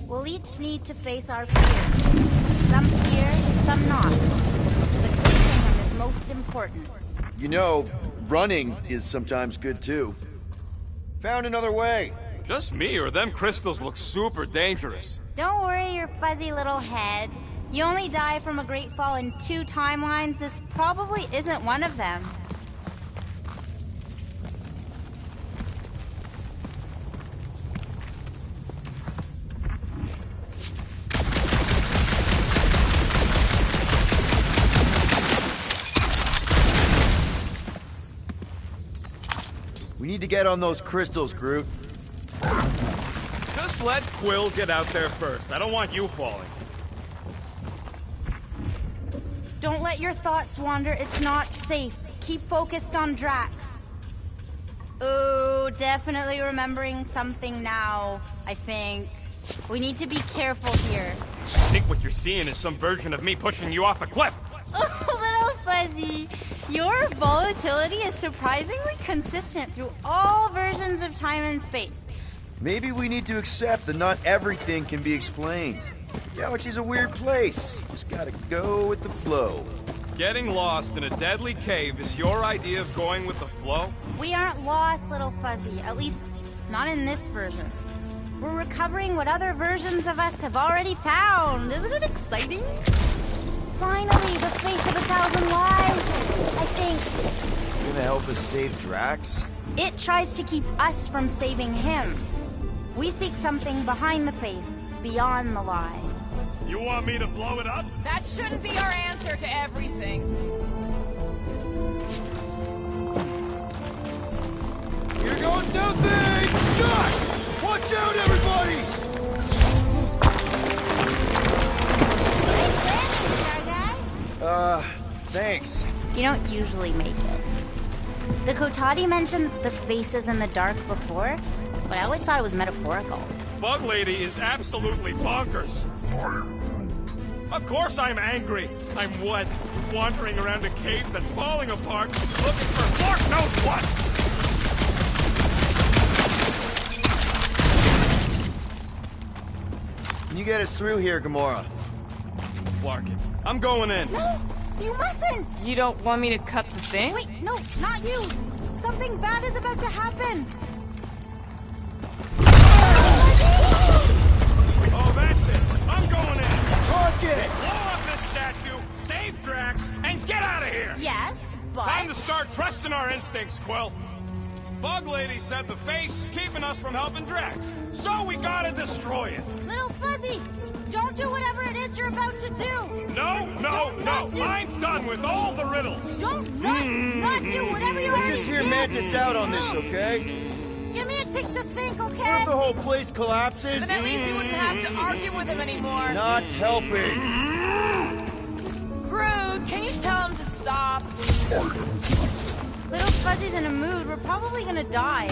We'll each need to face our fear. Some fear, some not. But facing them is most important. You know, running is sometimes good too. Found another way. Just me, or them crystals look super dangerous. Don't worry your fuzzy little head. You only die from a great fall in 2 timelines. This probably isn't one of them. We need to get on those crystals, Groot. Just let Quill get out there first. I don't want you falling. Don't let your thoughts wander. It's not safe. Keep focused on Drax. Oh, definitely remembering something now, I think. We need to be careful here. I think what you're seeing is some version of me pushing you off a cliff. Oh, little fuzzy. Your volatility is surprisingly consistent through all versions of time and space. Maybe we need to accept that not everything can be explained. Galaxy's a weird place. Just gotta go with the flow. Getting lost in a deadly cave is your idea of going with the flow? We aren't lost, little fuzzy. At least, not in this version. We're recovering what other versions of us have already found. Isn't it exciting? Finally, the face of 1,000 lives, I think. It's gonna help us save Drax? It tries to keep us from saving him. We seek something behind the face, beyond the lies. You want me to blow it up? That shouldn't be our answer to everything. Here goes nothing! Scott! Watch out, everybody! Thanks. You don't usually make it. The Kotati mentioned the faces in the dark before, but I always thought it was metaphorical. Bug Lady is absolutely bonkers. Of course I'm angry. I'm what? Wandering around a cave that's falling apart, looking for Lord knows what! get us through here, Gamora? Flarkin, I'm going in. No, you mustn't. You don't want me to cut the thing? Wait, no, not you. Something bad is about to happen. Oh, that's it. I'm going in. Rocket! Blow up this statue, save Drax, and get out of here. Yes, but... Time to start trusting our instincts, Quill. Bug Lady said the face is keeping us from helping Drax, so we gotta destroy it. Little Fuzzy, don't do whatever it is you're about to do. No. I'm done with all the riddles. Don't not do whatever you Let's already just hear did. Mantis out on this, okay? Give me a tick to think, What okay? if the whole place collapses? Then at least you wouldn't have to argue with him anymore. Not helping. Groot, can you tell him to stop? Little Fuzzy's in a mood. We're probably gonna die.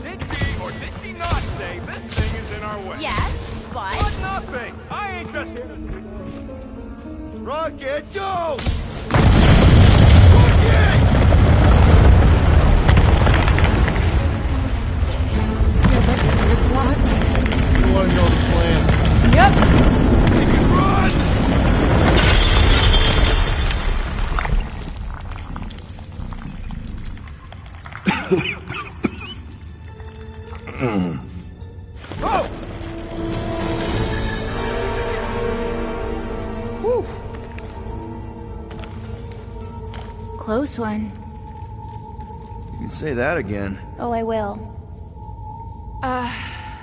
Did she or did she not say this thing is in our way? Yes, but... But nothing. I ain't just here to... Rocket, go! Feels like this is a lot. You want to know the plan? Yep. Oh! Whew. Close one. You can say that again. Oh, I will.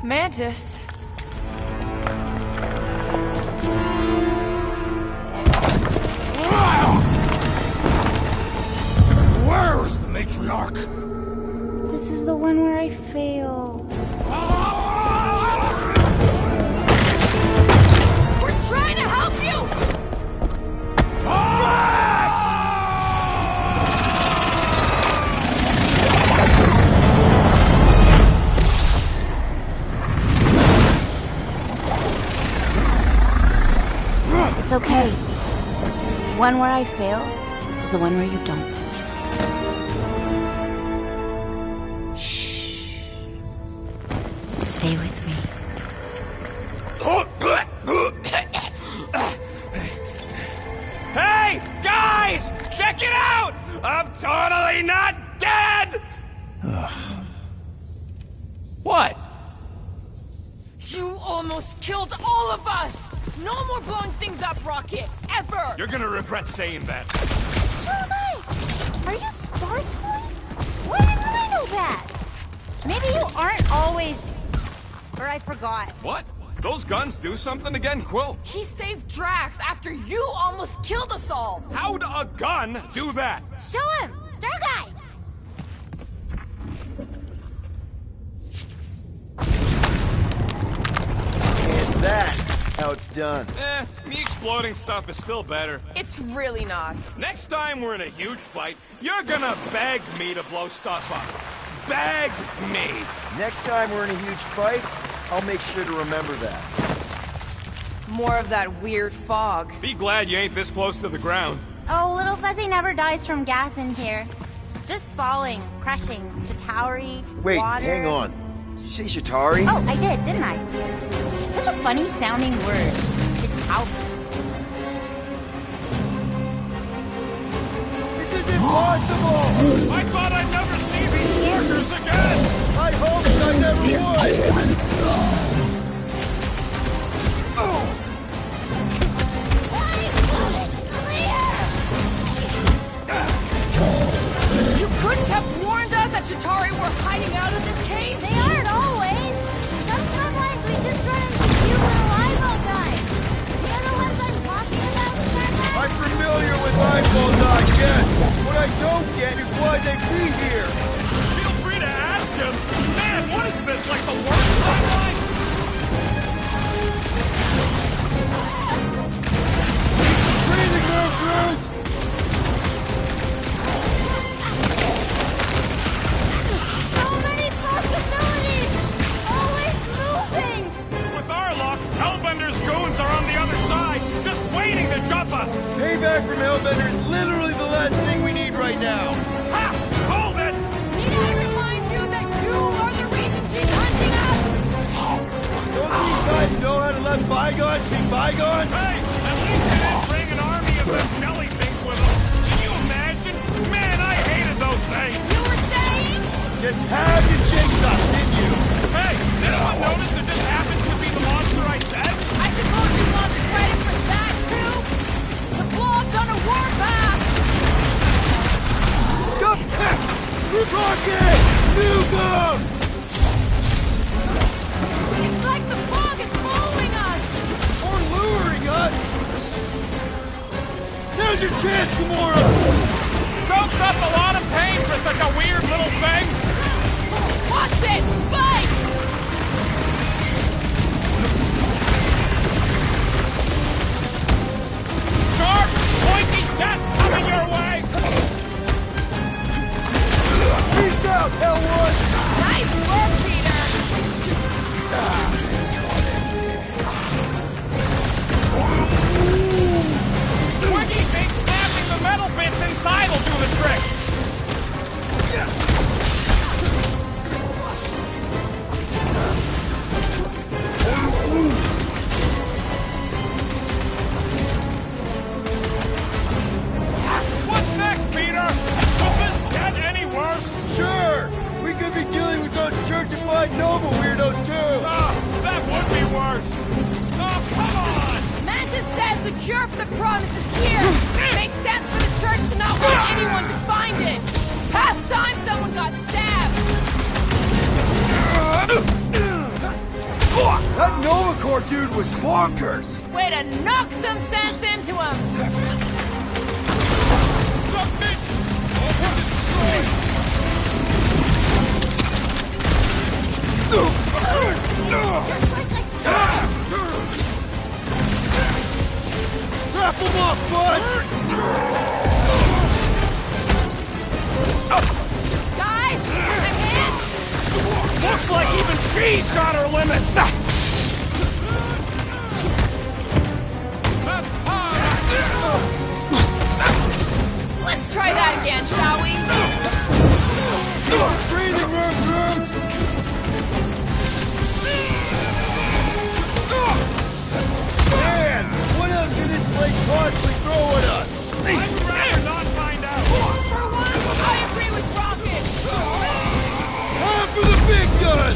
Mantis. Where is the matriarch? This is the one where I fail. We're trying to help you! It's okay. One where I fail is the one where you don't. Shh. Stay with me. Hey, guys! Check it out! I'm totally not dead! What? You almost killed all of us! No more blowing things up, Rocket! Ever! You're gonna regret saying that. So am I. Are you Star-Toy? Why didn't I know that? Maybe you aren't always... Or I forgot. What? Those guns do something again, Quill? He saved Drax after you almost killed us all! How'd a gun do that? Show him! Star Guy! And that's how it's done. Me exploding stuff is still better. It's really not. Next time we're in a huge fight, you're gonna beg me to blow stuff up. Beg me! Next time we're in a huge fight, I'll make sure to remember that. More of that weird fog. Be glad you ain't this close to the ground. Oh, Little Fuzzy never dies from gas in here. Just falling, crushing, Chitauri, Wait, water. hang on. Did you say Chitauri? Oh, I did, didn't I? Such a funny sounding word. Chitauri. This is impossible! I thought I'd never see these markers again! I hoped I never would! You couldn't have warned us that Chitauri were hiding out in this cave? They aren't always. Some timelines we just run into human Limo guys. You know the ones I'm talking about, Starman? I'm familiar with eyeball guys, yes! What I don't get is why they be here! Feel free to ask him! Man, what is this, like the worst timeline? Breathing room, Groot! So many possibilities! Always moving! With our luck, Hellbender's goons are on the other side, just waiting to jump us! Payback from Hellbender is literally the last thing we need right now! Ha! Hold it! Need I remind you that you are the reason she's hunting us? Don't these guys know how to gonna let bygones be bygones? Hey, at least they didn't bring an army of them jelly things with them. Can you imagine? Man, I hated those things. You were saying? Just have your jigs up, didn't you? Hey, did anyone notice it just happened to be the monster I said? I suppose you want the credit for that, too? The blob's on a warpath! Go back! Rocket! Move up! It's like the fog is following us! Or luring us! Now's your chance, Gamora! Soaks up a lot of pain for such a weird little thing. Watch it! Spike! Sharp! Pointy death coming your way! Peace out, Hellwood! Nice work, Peter! What do you think snapping the metal bits inside will do the trick? What's next, Peter? Will this get any worse? Sure! We could be dealing with those churchified Nova weirdos, too! That would be worse. Oh, come on! Mantis says the cure for the promise is here! It makes sense for the church to not want anyone to find it! It's past time someone got stabbed! That Nova Corps dude was bonkers! Way to knock some sense into him! Submit! Over destroy! Just like I said! Wrap him up, bud! Guys, I'm hit! Looks like even she's got her limits! Let's try that again, shall we? Breathing room, Groot! Man, what else can this place possibly throw at us? I'd rather not find out! For one, I agree with Rocket! Time for the big gun!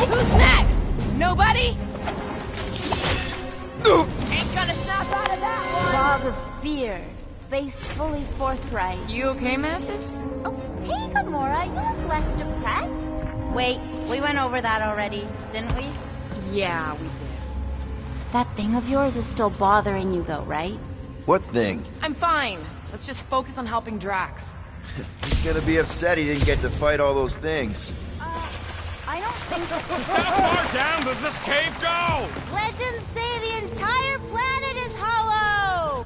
Who's next? Nobody? Ain't gonna snap out of that one! Fog of fear, faced fully forthright. You okay, Mantis? Oh, hey, Gamora, you look less depressed. Wait, we went over that already, didn't we? Yeah, we did. That thing of yours is still bothering you, though, right? What thing? I'm fine. Let's just focus on helping Drax. He's gonna be upset he didn't get to fight all those things. I don't think... How far down does this cave go? Legends say the entire planet is hollow!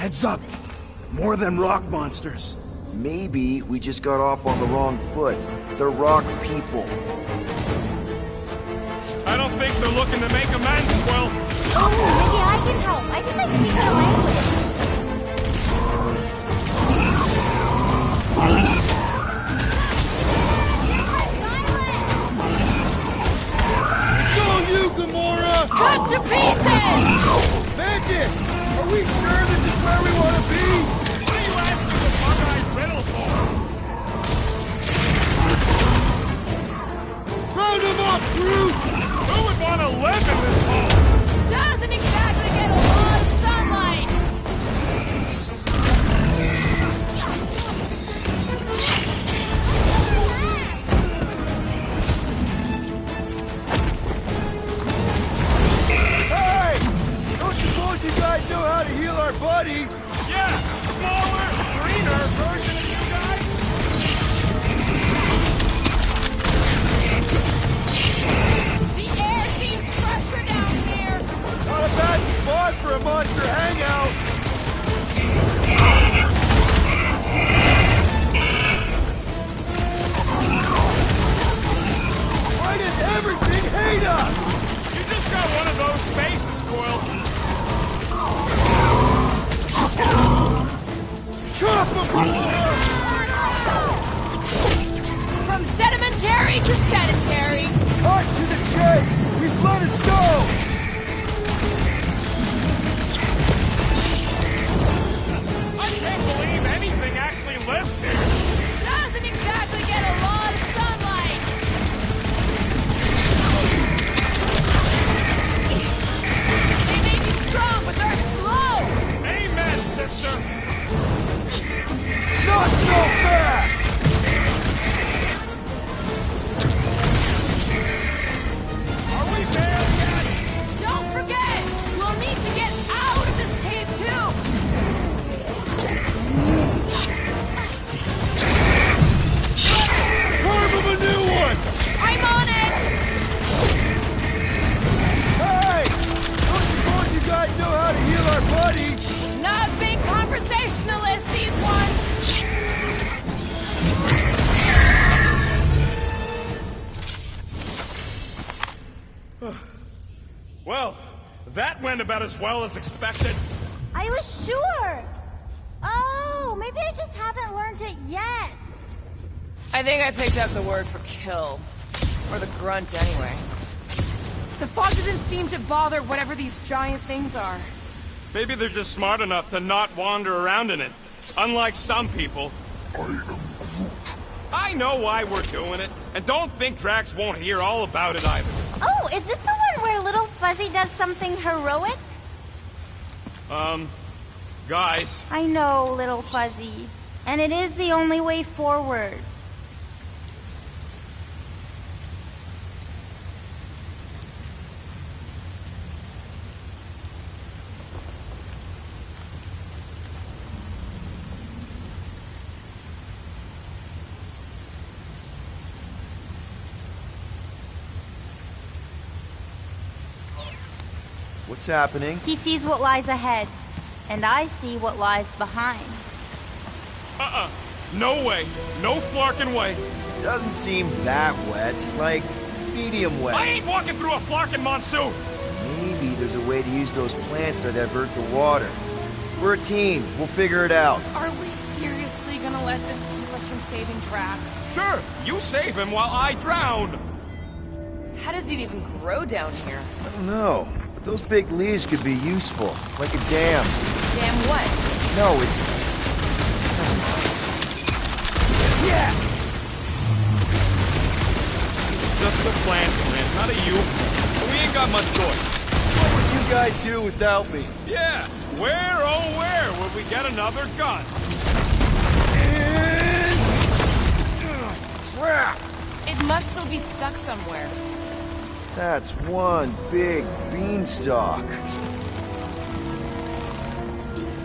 Heads up! More than rock monsters. Maybe we just got off on the wrong foot. They're rock people. I don't think they're looking to make amends, Quill. Oh, maybe I can help. I think I speak their language. It's all you, Gamora! Cut to pieces! Mantis! Are we sure this is where we want to be? What are you asking the bug-eyed riddle for? Round them up, Groot! Who would want to live in this hole? Doesn't exactly get a lot of sunlight! Hey! Don't suppose you guys know how to heal our buddy? Yeah, smaller, greener version of you guys. The air seems fresher down here! Not a bad spot for a monster hangout! Why does everything hate us? You just got one of those faces, Quill. Chop him! From sedimentary to sedentary! Cut to the chase! We've let us go! I can't believe anything actually lives here. Doesn't exactly get a lot of sunlight! They may be strong, but they're slow! Amen, sister. Not so fast! Are we there yet? Don't forget! We'll need to get out of this cave, too! Carve him a new one! I'm on it! Hey! Don't suppose you guys know how to heal our buddy? Not big conversationalists, these ones! Well, that went about as well as expected. I was sure. Oh, maybe I just haven't learned it yet. I think I picked up the word for kill. Or the grunt, anyway. The fog doesn't seem to bother whatever these giant things are. Maybe they're just smart enough to not wander around in it. Unlike some people. I know why we're doing it, and don't think Drax won't hear all about it either. Oh, is this the one where Little Fuzzy does something heroic? Guys. I know, Little Fuzzy. And it is the only way forward. What's happening? He sees what lies ahead, and I see what lies behind. No way. No flarkin' way. Doesn't seem that wet. Like, medium wet. I ain't walking through a flarkin' monsoon. Maybe there's a way to use those plants to divert the water. We're a team. We'll figure it out. Are we seriously gonna let this keep us from saving Drax? Sure, you save him while I drown. How does it even grow down here? I don't know. But those big leaves could be useful. Like a dam. Damn what? No, it's... Yes! Just a plant, not a you. We ain't got much choice. What would you guys do without me? Yeah, where, oh where would we get another gun? Crap! It must still be stuck somewhere. That's one big beanstalk.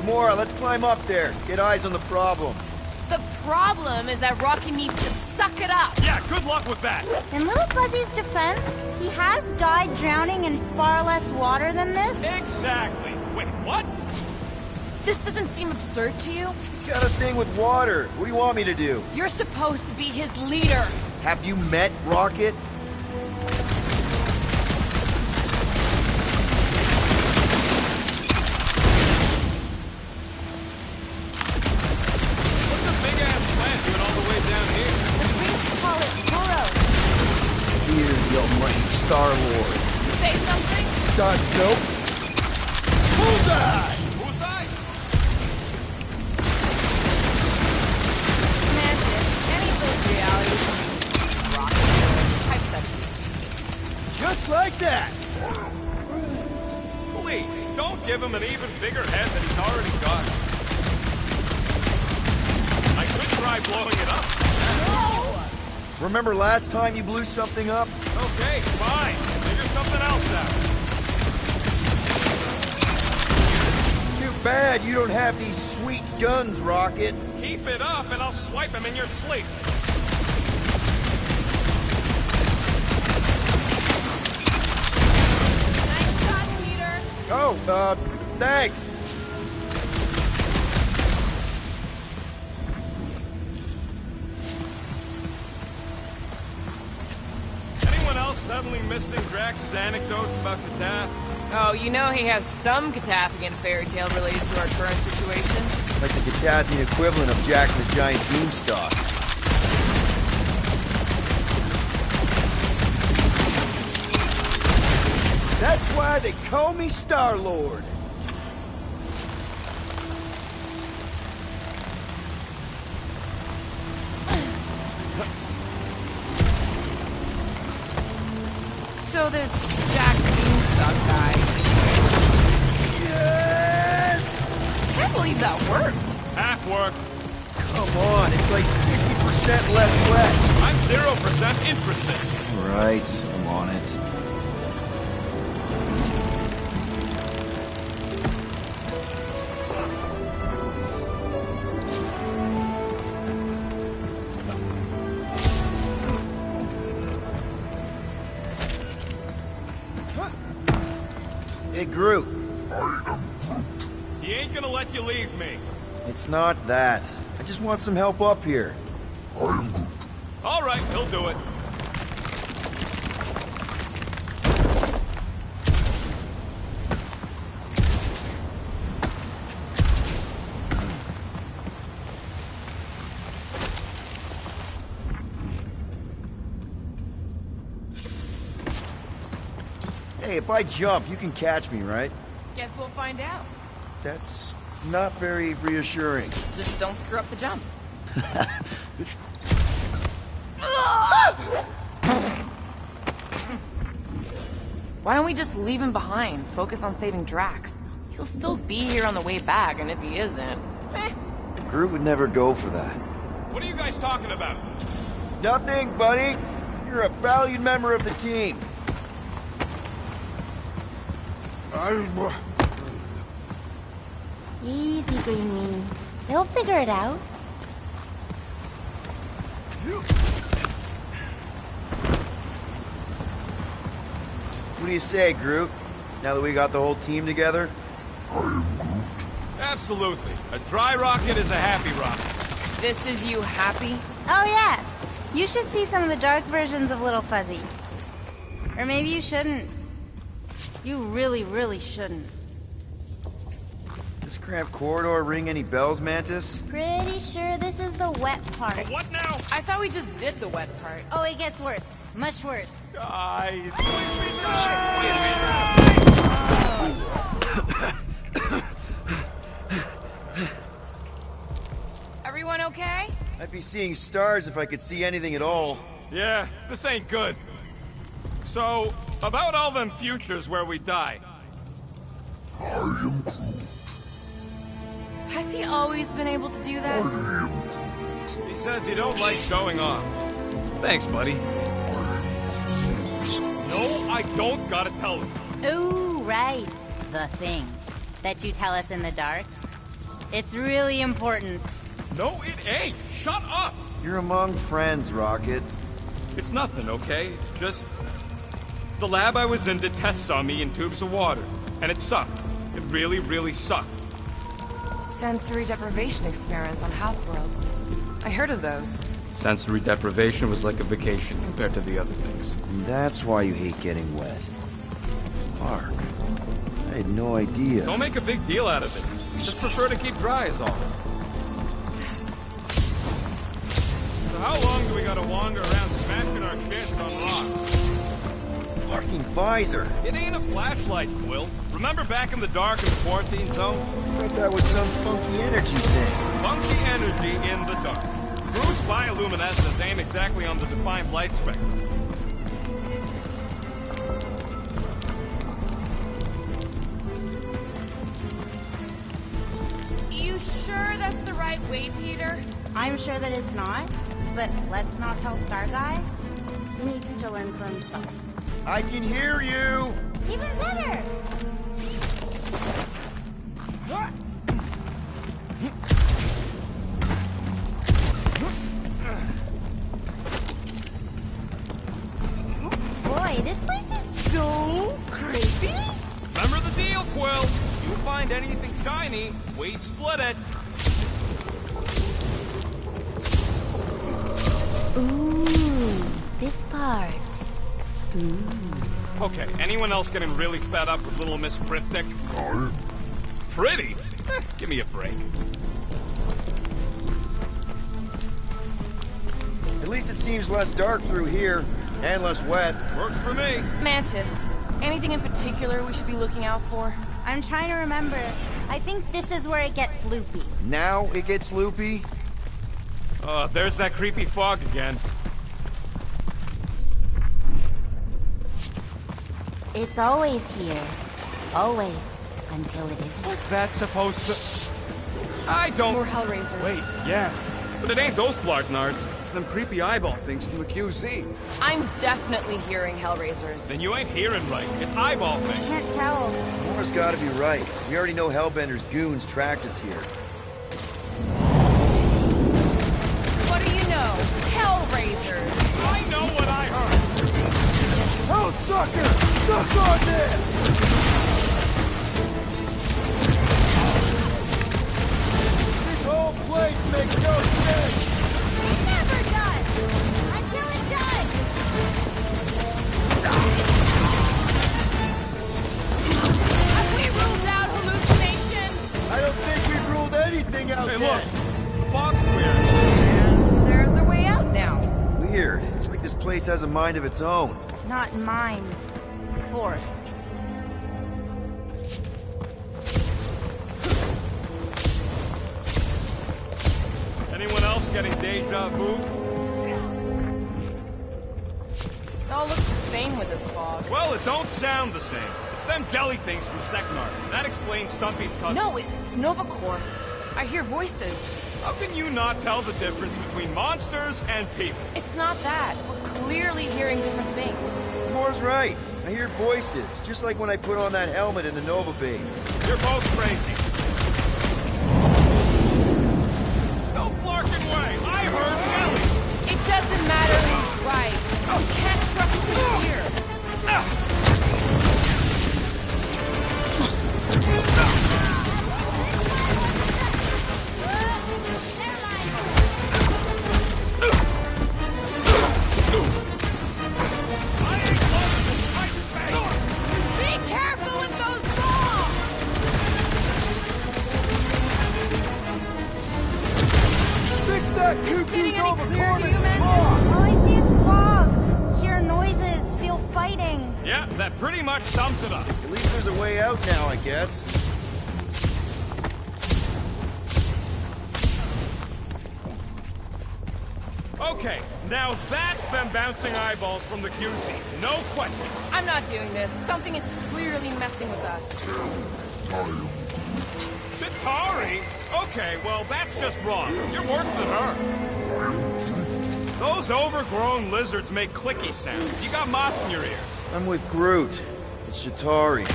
Gamora, let's climb up there. Get eyes on the problem. The problem is that Rocky needs to suck it up. Yeah, good luck with that. In Little Fuzzy's defense, he has died drowning in far less water than this. Exactly. Wait, what? This doesn't seem absurd to you? He's got a thing with water. What do you want me to do? You're supposed to be his leader. Have you met Rocket? What's a big-ass plant doing all the way down here? The priests call it Boros. Here, you mighty Star-Lord. Say something? Nope. Bullseye! Bullseye? Mantis, any of those realities rocket, hypothetically speaking. Just like that! Please, don't give him an even bigger head than he's already got. I could try blowing it up. Remember last time you blew something up? Okay, fine. Figure something else out. Too bad you don't have these sweet guns, Rocket. Keep it up and I'll swipe him in your sleep. Nice shot, Peter. Oh, thanks. Anyone else suddenly missing Drax's anecdotes about Katath? Oh, you know he has some Catathian fairy tale related to our current situation. Like the Catathian equivalent of Jack the Giant Beanstalk. That's why they call me Star-Lord. So this Jack Beanstalk guy. Yes! Can't believe that worked. Half work. Come on, it's like 50% less wet. I'm 0% interested. Right, I'm on it. Hey, Groot. He ain't gonna let you leave me. It's not that. I just want some help up here. All right, he'll do it. Hey, if I jump, you can catch me, right? Guess we'll find out. That's not very reassuring. Just don't screw up the jump. Why don't we just leave him behind? Focus on saving Drax. He'll still be here on the way back, and if he isn't, Groot would never go for that. What are you guys talking about? Nothing, buddy. You're a valued member of the team. Easy, Green Meanie. They'll figure it out. What do you say, Groot? Now that we got the whole team together? Absolutely. A dry rocket is a happy rocket. this is you happy? Oh, yes. You should see some of the dark versions of Little Fuzzy. Or maybe you shouldn't. You really, really shouldn't. This cramped corridor ring any bells, Mantis? Pretty sure this is the wet part. What now? I thought we just did the wet part. Oh, it gets worse. Much worse. Guys. Everyone okay? I'd be seeing stars if I could see anything at all. Yeah, this ain't good. So, about all them futures where we die. Has he always been able to do that? He says you don't like going off. Thanks, buddy. No, I don't gotta tell him. Ooh, right. The thing that you tell us in the dark. It's really important. No, it ain't. Shut up. You're among friends, Rocket. It's nothing, okay? Just... the lab I was in did tests on me in tubes of water. And it sucked. It really, really sucked. Sensory deprivation experiments on Half-World. I heard of those. Sensory deprivation was like a vacation compared to the other things. And that's why you hate getting wet. Flark. I had no idea. Don't make a big deal out of it. Just prefer to keep dry is all. So how long do we gotta wander around smashing our shit on rocks? Fucking visor! It ain't a flashlight, Quill. Remember back in the dark in the quarantine zone? I thought that was some funky energy thing. Funky energy in the dark. Groot's bioluminescence ain't exactly on the defined light spectrum. You sure that's the right way, Peter? I'm sure that it's not, but let's not tell Star Guy. He needs to learn for himself. I can hear you! Even better! Boy, this place is so creepy! Remember the deal, Quill. You find anything shiny, we split it. Ooh, this part. Ooh. Okay, anyone else getting really fed up with Little Miss Cryptic? Pretty? Give me a break. At least it seems less dark through here, and less wet. Works for me. Mantis, anything in particular we should be looking out for? I'm trying to remember. I think this is where it gets loopy. Now it gets loopy? There's that creepy fog again. It's always here. Always. Until it isn't. What's that supposed to... I don't... More Hellraisers. Wait, yeah. But it ain't those Flarknards. It's them creepy eyeball things from the QZ. I'm definitely hearing Hellraisers. Then you ain't hearing right. It's eyeball things. Can't tell. Moore's gotta be right. We already know Hellbender's goons tracked us here. What do you know? Hellraisers! I know what I heard! Oh, sucker! Suck on this! This whole place makes no sense! It never does! Until it does! Have we ruled out hallucination? I don't think we've ruled anything out Hey, yet. look! The fog's clear. And there's a way out now. Weird. It's like this place has a mind of its own. Not mine. Fourth. Anyone else getting deja vu? It all looks the same with this fog. Well, it don't sound the same. It's them jelly things from Seknar. That explains Stumpy's cousin. No, it's Nova Corps. I hear voices. How can you not tell the difference between monsters and people? It's not that. We're clearly hearing different things. Moore's right. I hear voices, just like when I put on that helmet in the Nova base. You're both crazy. No flarking way. I heard jelly. It doesn't matter who's right. You can't trust who's here. Be careful with those bombs! Fix that cuckoo Getting any Nova clearer to Corps you, Mantis? All I see is fog. Hear noises. Feel fighting. Yeah, that pretty much sums it up. At least there's a way out now, I guess. Okay, now that's them bouncing eyeballs from the QC. No question. I'm not doing this. Something is clearly messing with us. Chitauri? Okay, well, that's just wrong. You're worse than her. Those overgrown lizards make clicky sounds. You got moss in your ears. I'm with Groot. It's Chitauri. I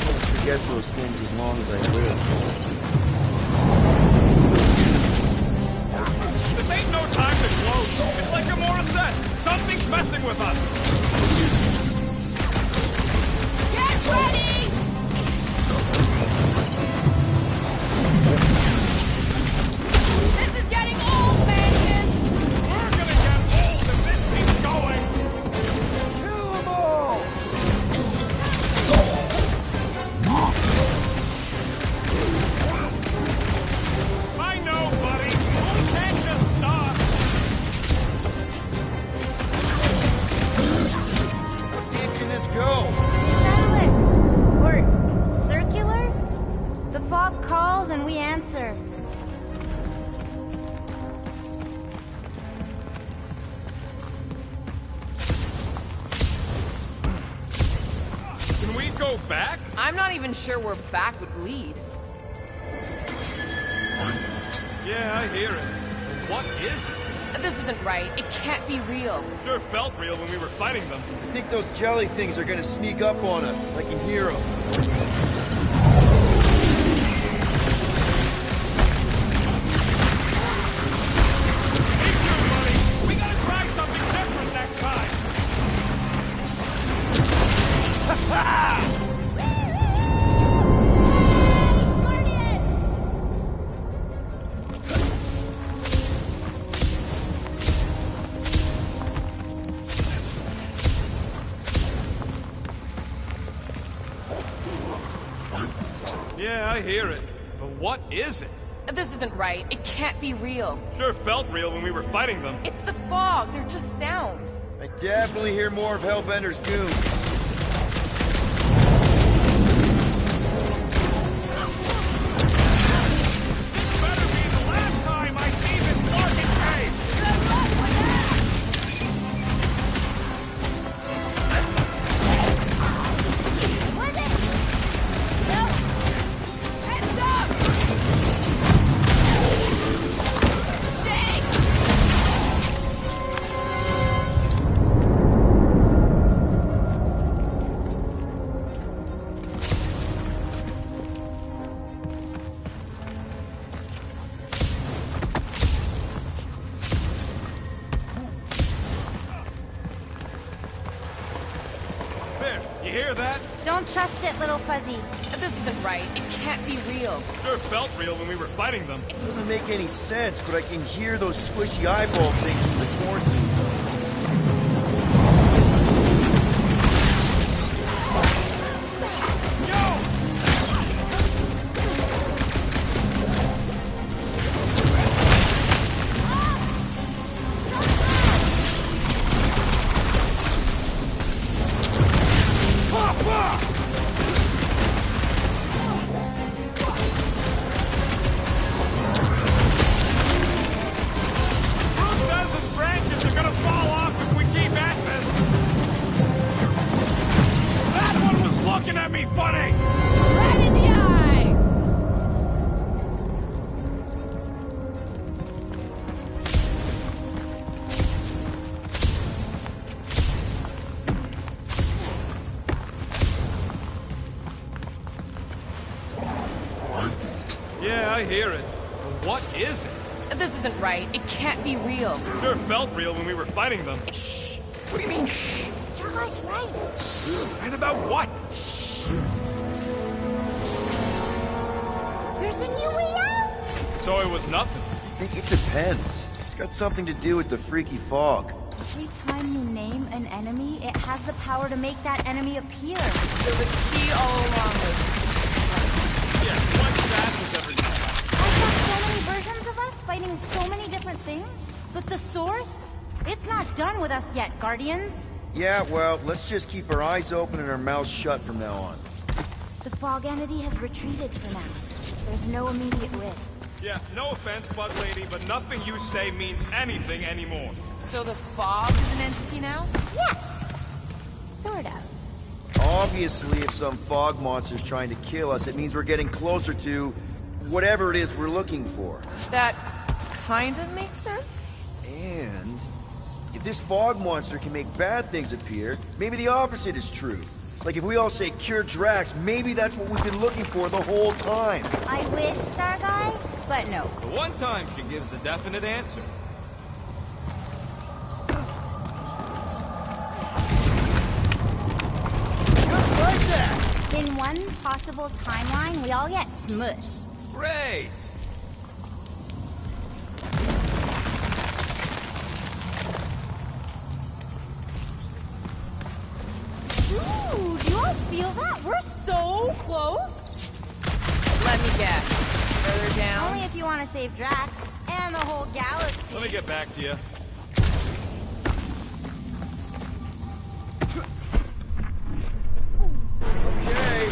won't forget those things as long as I live. This ain't no time to gloat. It's like Gamora said. Something's messing with us. Get ready! go back? I'm not even sure where back would lead. Yeah, I hear it. But what is it? This isn't right. It can't be real. Sure felt real when we were fighting them. I think those jelly things are gonna sneak up on us. I can hear them. We gotta try something different next time! Yeah, I hear it. But what is it? This isn't right. It can't be real. Sure felt real when we were fighting them. It's the fog. They're just sounds. I definitely hear more of Hellbender's goons. Don't trust it, little fuzzy. This isn't right. It can't be real. Sure felt real when we were fighting them. It doesn't make any sense, but I can hear those squishy eyeball things from the quarantine zone. Yeah, I hear it. But what is it? This isn't right. It can't be real. Sure felt real when we were fighting them. Shh. What do you mean, shh? Starguy's right. Shh. And about what? Shh. There's a new way out. So it was nothing. I think it depends. It's got something to do with the freaky fog. Every time you name an enemy, it has the power to make that enemy appear. So the key all along was... Yeah, once that was everything. I saw so many versions of us fighting so many different things, but the source? It's not done with us yet, Guardians. Yeah, well, let's just keep our eyes open and our mouths shut from now on. The fog entity has retreated for now. There's no immediate risk. Yeah, no offense, Bug Lady, but nothing you say means anything anymore. So the fog is an entity now? Yes. Sort of. Obviously, if some fog monster's trying to kill us, it means we're getting closer to whatever it is we're looking for. That kind of makes sense. And if this fog monster can make bad things appear, maybe the opposite is true. Like if we all say cure Drax, maybe that's what we've been looking for the whole time. I wish, Starguy, but no. The one time she gives a definite answer. Just like that! In one possible timeline, we all get smushed. Great! Ooh, do you all feel that? We're so close. Let me guess. Further down? Only if you want to save Drax and the whole galaxy. Let me get back to you. Okay,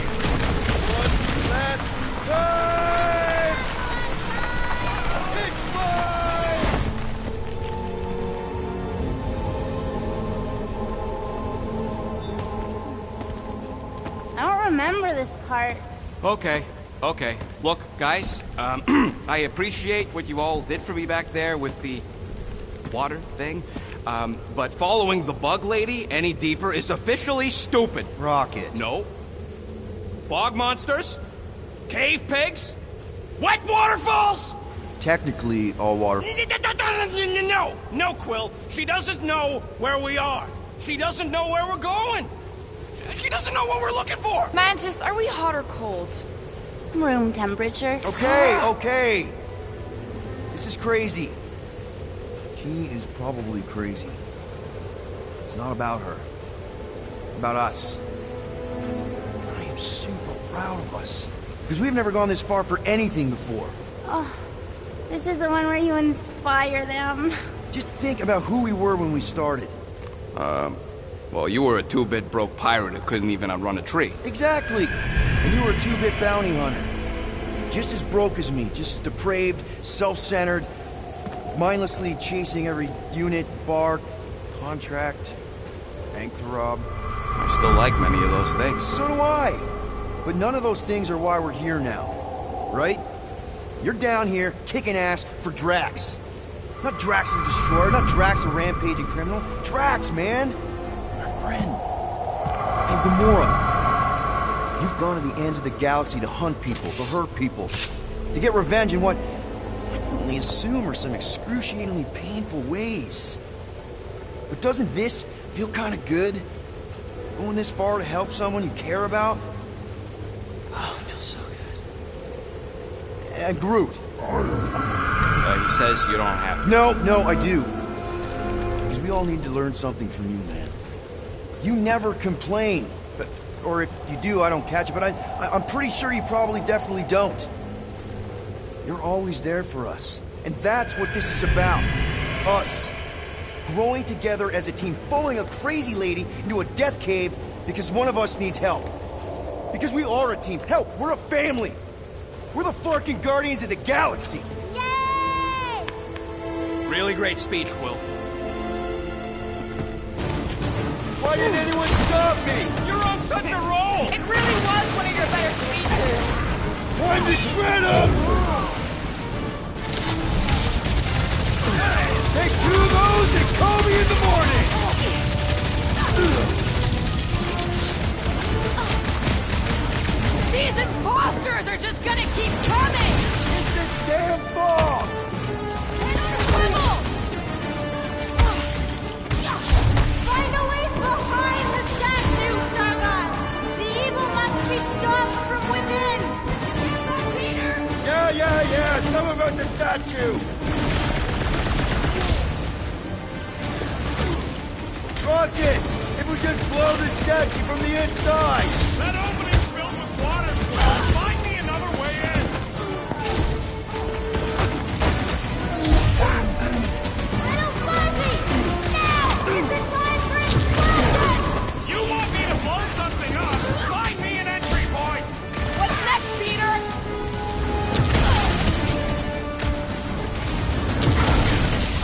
one last time! It's mine! I don't remember this part. Okay. Look, guys, I appreciate what you all did for me back there with the water thing, but following the bug lady any deeper is officially stupid. Rocket. No. Fog monsters? Cave pigs? Wet waterfalls? Technically, all water... No, Quill. She doesn't know where we are. She doesn't know where we're going. She doesn't know what we're looking for. Mantis, are we hot or cold? Room temperature. Okay. This is crazy. Key is probably crazy. It's not about her. It's about us. I am super proud of us. Because we've never gone this far for anything before. Oh, this is the one where you inspire them. Just think about who we were when we started. Well, you were a 2-bit broke pirate who couldn't even outrun a tree. Exactly. And you were a 2-bit bounty hunter. Just as broke as me, just as depraved, self-centered, mindlessly chasing every unit, bar, contract, bank to rob. I still like many of those things. So do I. But none of those things are why we're here now. Right? You're down here kicking ass for Drax. Not Drax the Destroyer, not Drax the rampaging criminal. Drax, man! Our friend. And Gamora. You've gone to the ends of the galaxy to hunt people, to hurt people, to get revenge in what I can only assume are some excruciatingly painful ways. But doesn't this feel kind of good? Going this far to help someone you care about? Oh, it feels so good. And Groot. He says you don't have to. No, I do. Because we all need to learn something from you, man. You never complain. Or if you do, I don't catch it, but I'm pretty sure you probably definitely don't. You're always there for us. And that's what this is about. Us. Growing together as a team, following a crazy lady into a death cave because one of us needs help. Because we are a team. Hell, we're a family. We're the fucking Guardians of the Galaxy. Yay! Really great speech, Quill. Why didn't anyone stop me? You're on such a roll! It really was one of your better speeches. Time to shred him! Take 2 of those and call me in the morning! These imposters are just gonna keep coming! It's this damn fog! Find a way behind the statue, Sargon! The evil must be stopped from within! Yeah, some about the statue! Rocket! If we just blow the statue from the inside! That opening's filled with water. Find me another way in. Little Fuzzy! Now is the time for explosion! You want me to blow something up? Find me an entry point. What's next, Peter?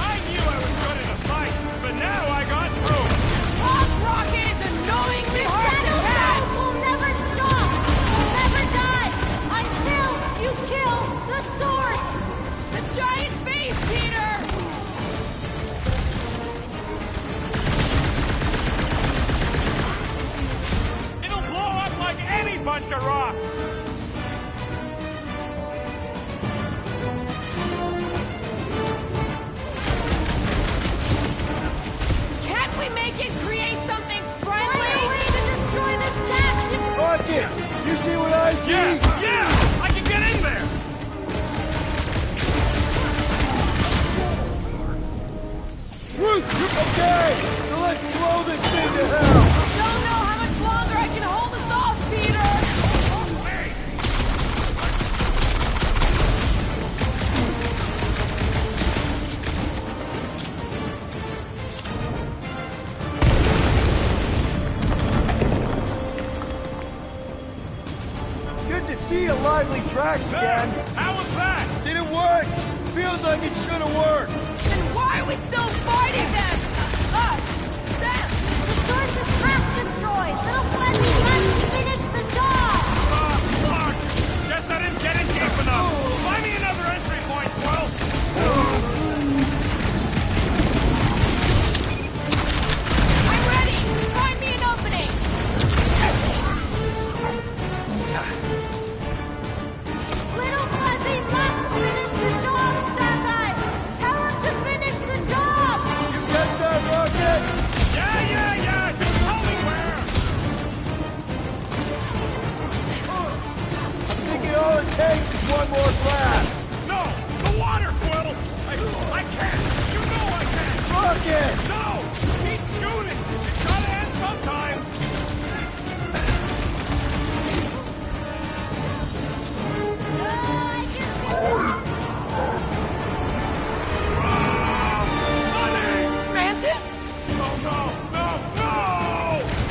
I knew I was good in a fight, but now I got through. Rock Rocket is annoyingly hard to Shadow catch! Dance will never stop! Will never die! Until you kill the source! The giant face, Peter! It'll blow up like any bunch of rocks. Can't we make it create something Find a friendly? way to destroy the statue! Rocket! You see what I see? Yeah! I can get in there. Okay, so let's blow this thing to hell! Don't know how much longer I can hold us off, Peter! Good to see a lively Drax again. How was that? Did it work? Feels like it should have worked. Then why are we still fighting them? Us! Them! The source is half destroyed! Little Fuzzy must finish the job! one more blast! No! The water, Quill! I can't! You know I can't! Rocket! No! Keep shooting! It's gotta end sometime! Mantis? No!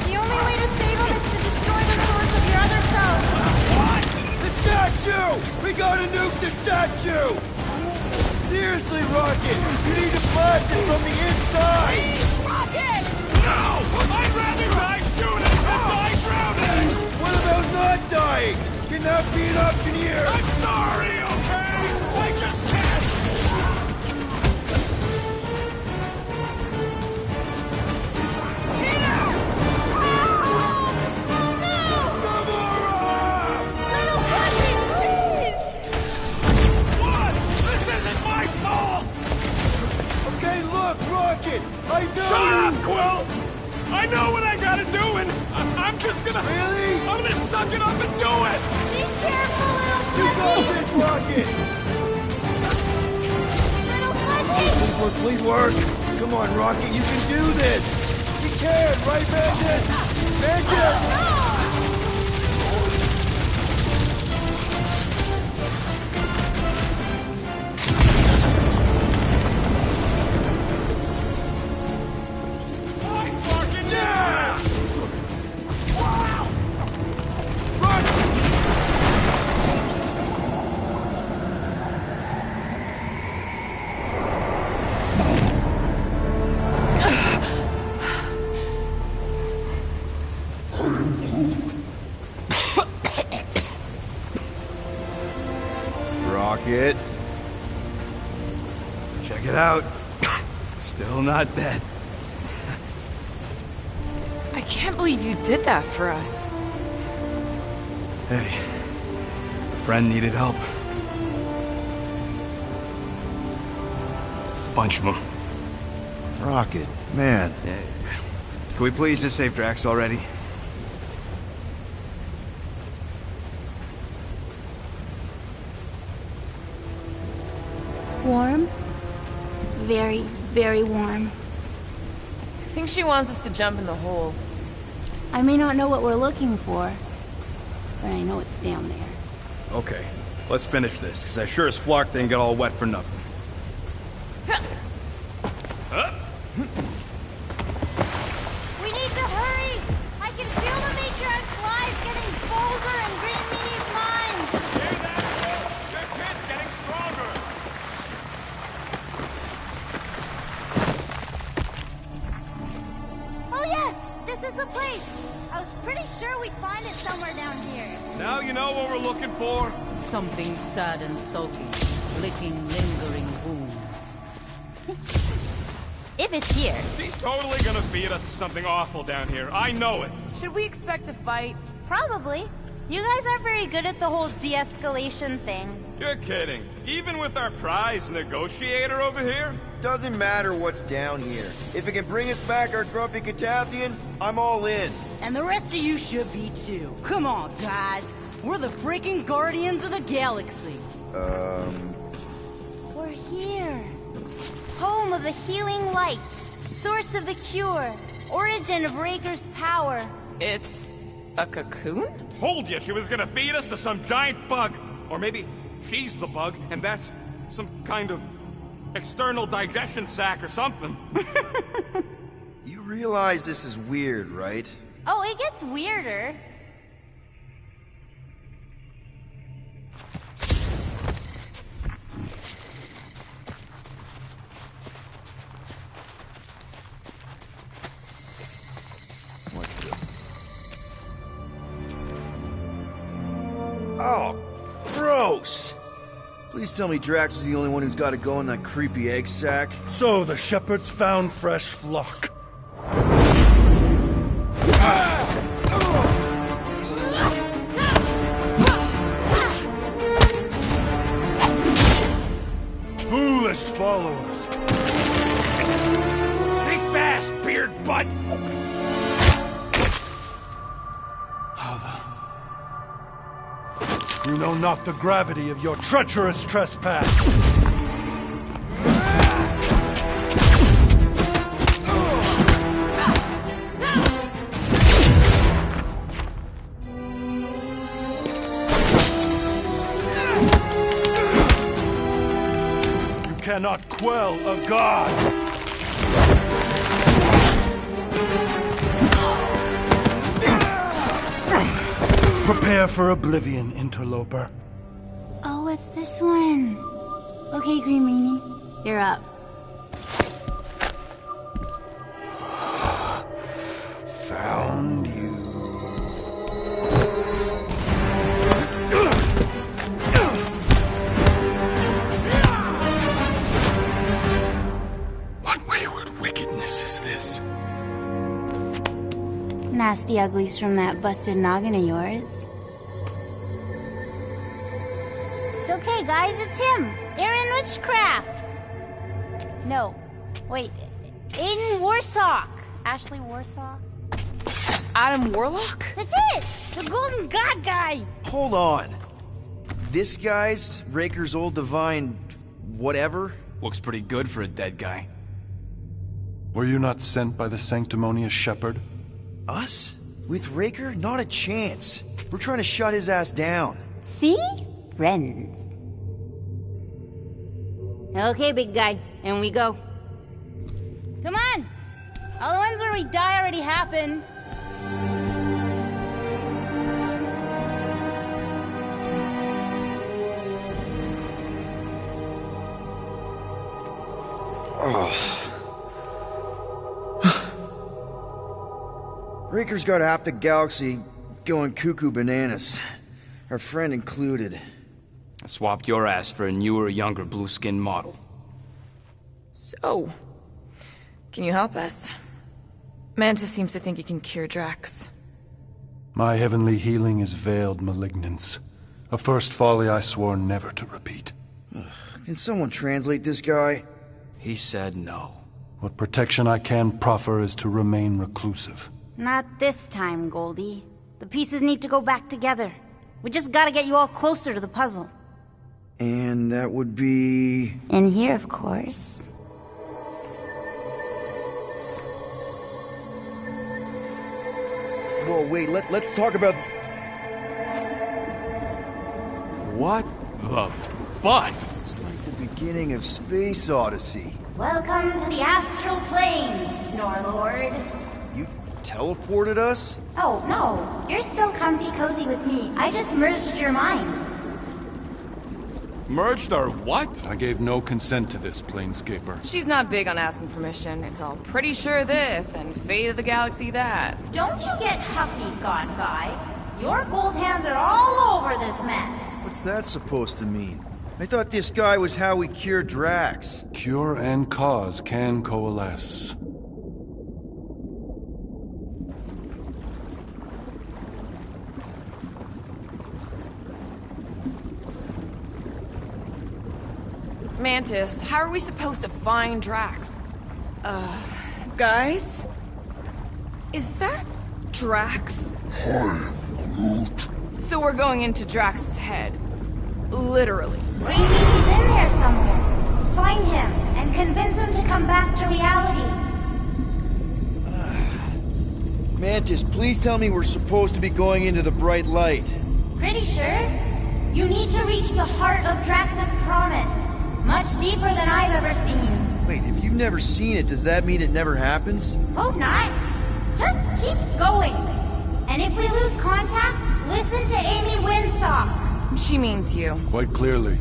The only way to save him is to destroy the source of your other self. What? The statue! We gotta nuke the statue! Seriously, Rocket! You need to blast it from the inside! Rocket! No! I'd rather die shooting than die drowning! What about not dying? Can that be an option here? I'm sorry, okay? I just can't! Hey, look, Rocket! I know! Shut up, Quill! I know what I gotta do, and I'm just gonna... Really? I'm gonna suck it up and do it! Be careful, little You Fuzzy! got this, Rocket! Little Fuzzy! Please work, please work! Come on, Rocket, you can do this! You can, right, Mantis? Mantis! Rocket. Check it out. Still not dead. I can't believe you did that for us. Hey, a friend needed help. Bunch of them. Rocket, man. Can we please just save Drax already? Warm? Very, very warm. I think she wants us to jump in the hole. I may not know what we're looking for, but I know it's down there. Okay, let's finish this, because I sure as Flark didn't get all wet for nothing. We need to hurry! I can feel the Matriarch's lies getting bolder in Green Meanie's mind! Hear that? Your kid's getting stronger! Oh yes! This is the place! I was pretty sure we'd find it somewhere down here. Now you know what we're looking for? Something sad and sulky, licking lingering wounds. If it's here. He's totally gonna feed us to something awful down here. I know it. Should we expect a fight? Probably. You guys aren't very good at the whole de-escalation thing. You're kidding. Even with our prize negotiator over here? Doesn't matter what's down here. If it can bring us back our grumpy Catathian, I'm all in. And the rest of you should be too. Come on, guys. We're the freaking Guardians of the Galaxy. We're here. Home of the healing light. Source of the cure. Origin of Raker's power. It's a cocoon? Told you she was gonna feed us to some giant bug. Or maybe she's the bug, and that's some kind of external digestion sac or something. You realize this is weird, right? Oh, it gets weirder. Oh, gross! Please tell me Drax is the only one who's got to go in that creepy egg sack. So the shepherds found fresh flock. Foolish followers. Think fast, beard butt! You know not the gravity of your treacherous trespass. You cannot quell a god. Prepare for oblivion, interloper. Oh, it's this one. Okay, Green Meanie, you're up. Found you. What wayward wickedness is this? Nasty uglies from that busted noggin of yours. It's okay, guys, it's him! Aaron Witchcraft! No, wait, Aiden Warsock! Ashley Warsock? Adam Warlock? That's it! The Golden God guy! Hold on. This guy's Raker's old divine whatever? Looks pretty good for a dead guy. Were you not sent by the sanctimonious shepherd? Us? With Raker? Not a chance. We're trying to shut his ass down. See? Friends. Okay, big guy, and we go. Come on! All the ones where we die already happened. Raker's got half the galaxy going cuckoo bananas. Our friend included. I swapped your ass for a newer, younger blue-skinned model. So, can you help us? Mantis seems to think he can cure Drax. My heavenly healing is veiled malignance. A first folly I swore never to repeat. Can someone translate this guy? He said no. What protection I can proffer is to remain reclusive. Not this time, Goldie. The pieces need to go back together. We just gotta get you all closer to the puzzle. And that would be... In here, of course. Whoa, wait, let's talk about... What the butt? It's like the beginning of Space Odyssey. Welcome to the astral plane, Snorlord. You teleported us? Oh, no. You're still comfy cozy with me. I just merged your minds. Merged our what? I gave no consent to this, Planescaper. She's not big on asking permission. It's all pretty sure this and fate of the galaxy that. Don't you get huffy, God Guy. Your gold hands are all over this mess. What's that supposed to mean? I thought this guy was how we cure Drax. Cure and cause can coalesce. Mantis, how are we supposed to find Drax? Guys? Is that Drax? Hi, Groot. So we're going into Drax's head. Literally. Green Meanie's in there somewhere. Find him and convince him to come back to reality. Mantis, please tell me we're supposed to be going into the bright light. Pretty sure. You need to reach the heart of Drax's promise. Much deeper than I've ever seen. Wait, if you've never seen it, does that mean it never happens? Hope not. Just keep going. And if we lose contact, listen to Amy Winsock. She means you. Quite clearly.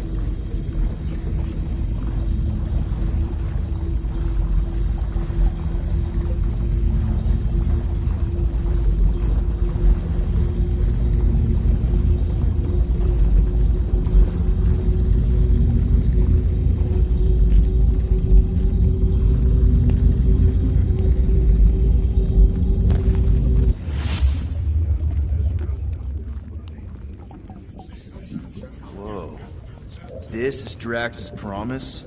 This is Drax's promise?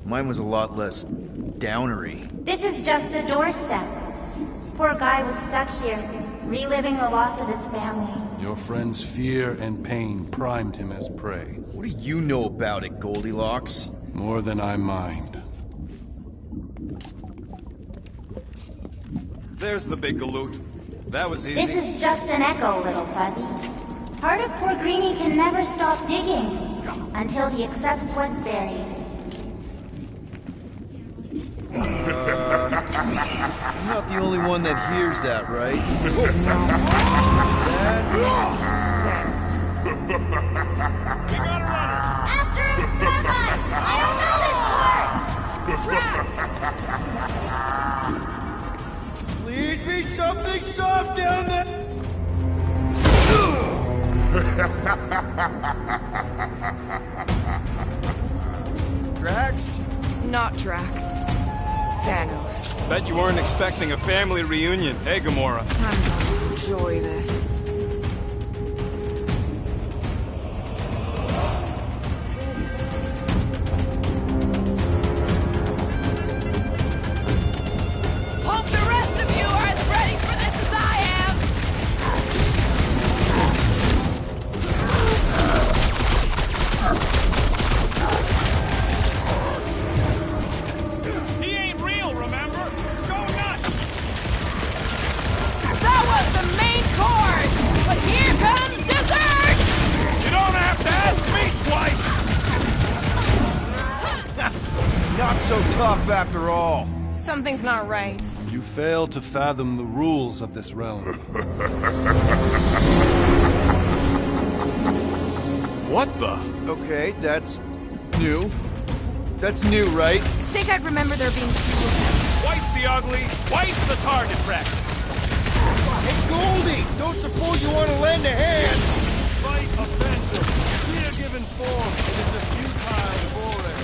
Mine was a lot less downery. This is just the doorstep. Poor guy was stuck here, reliving the loss of his family. Your friend's fear and pain primed him as prey. What do you know about it, Goldilocks? More than I mind. There's the big galoot. That was easy. This is just an echo, little fuzzy. Part of poor Greenie can never stop digging until he accepts what's buried. I'm not the only one that hears that, right? Thanks. We got a runner! After him, Starbuck! I don't know this part! Tracks! Please be something soft down there! Drax? Not Drax. Thanos. Bet you weren't expecting a family reunion, eh, Gamora? I'm gonna enjoy this. Hope the rest of you are as ready for this as I am! He ain't real, remember? Go nuts! That was the main course! But here comes dessert! You don't have to ask me twice! Not so tough after all. Something's not right. You fail to fathom the rules of this realm. What the? Okay, that's new. That's new, right? Think I'd remember there being two of them. Twice the ugly, twice the target practice. Hey, Goldie! Don't suppose you want to lend a hand? Fight offensive. Clear given form. It is a futile foray.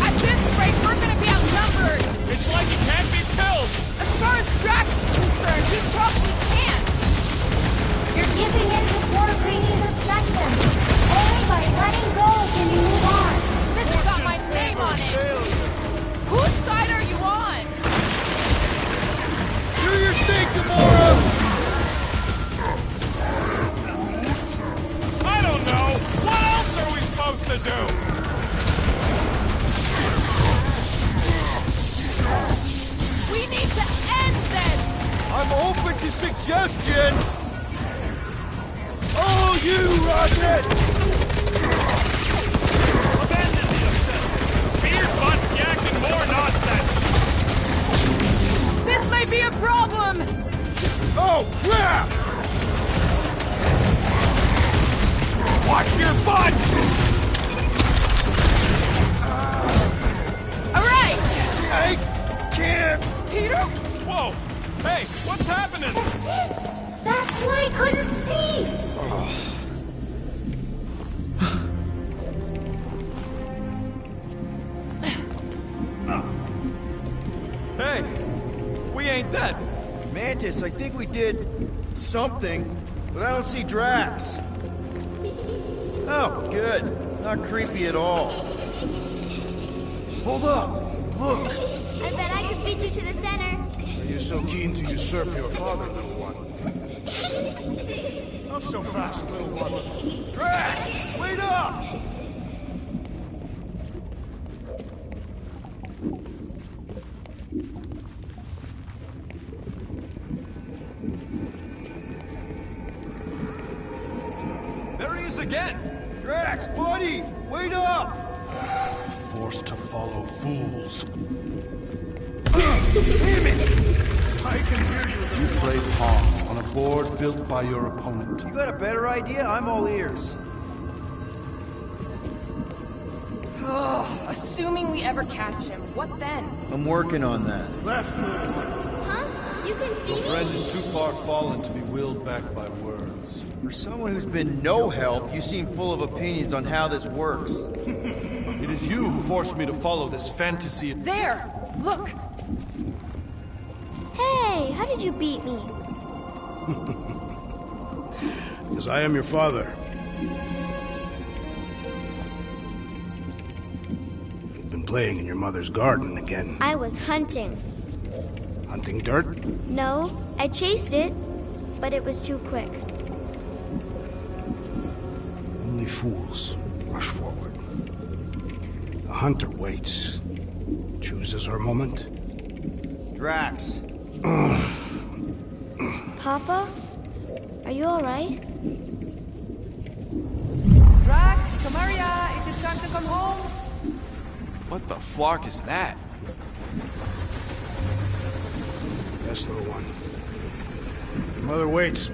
At this rate, we're gonna be outnumbered! It's like he can't be killed! As far as Drax is concerned, he probably can't! You're giving in to poor Greenie's obsession. Only by letting go can you move on. This has got my name on it! Whose side are you on? Do your thing, Gamora! I don't know! What else are we supposed to do? We need to end this! I'm open to suggestions! Oh, you, Rocket! Abandon the obsession. Beard butts yakking more nonsense. This may be a problem! Oh, crap! Watch your butts! Alright! I can't! Peter? Whoa! Hey, what's happening? That's it! That's why I couldn't see! Hey, we ain't dead. Mantis, I think we did something, but I don't see Drax. Oh, good. Not creepy at all. Hold up! Look! I bet I could beat you to the center. Are you so keen to usurp your father, little one? Not so fast, little one. Drax! Wait up! There he is again! Drax, buddy! Wait up! Forced to follow fools. Damn it! I can hear you. You played Pong on a board built by your opponent. You got a better idea? I'm all ears. Ugh, assuming we ever catch him, what then? I'm working on that. Left move. Huh? You can see Your me? friend is too far fallen to be willed back by words. For someone who's been no help, you seem full of opinions on how this works. It is you who forced me to follow this fantasy. There! Look! Hey, how did you beat me? Because I am your father. You've been playing in your mother's garden again. I was hunting. Hunting dirt? No, I chased it, but it was too quick. fools rush forward. The hunter waits, chooses her moment. Drax. Papa? Are you alright? Drax, Kamaria, it is time to come home. What the flark is that? Yes, little one. Your mother waits.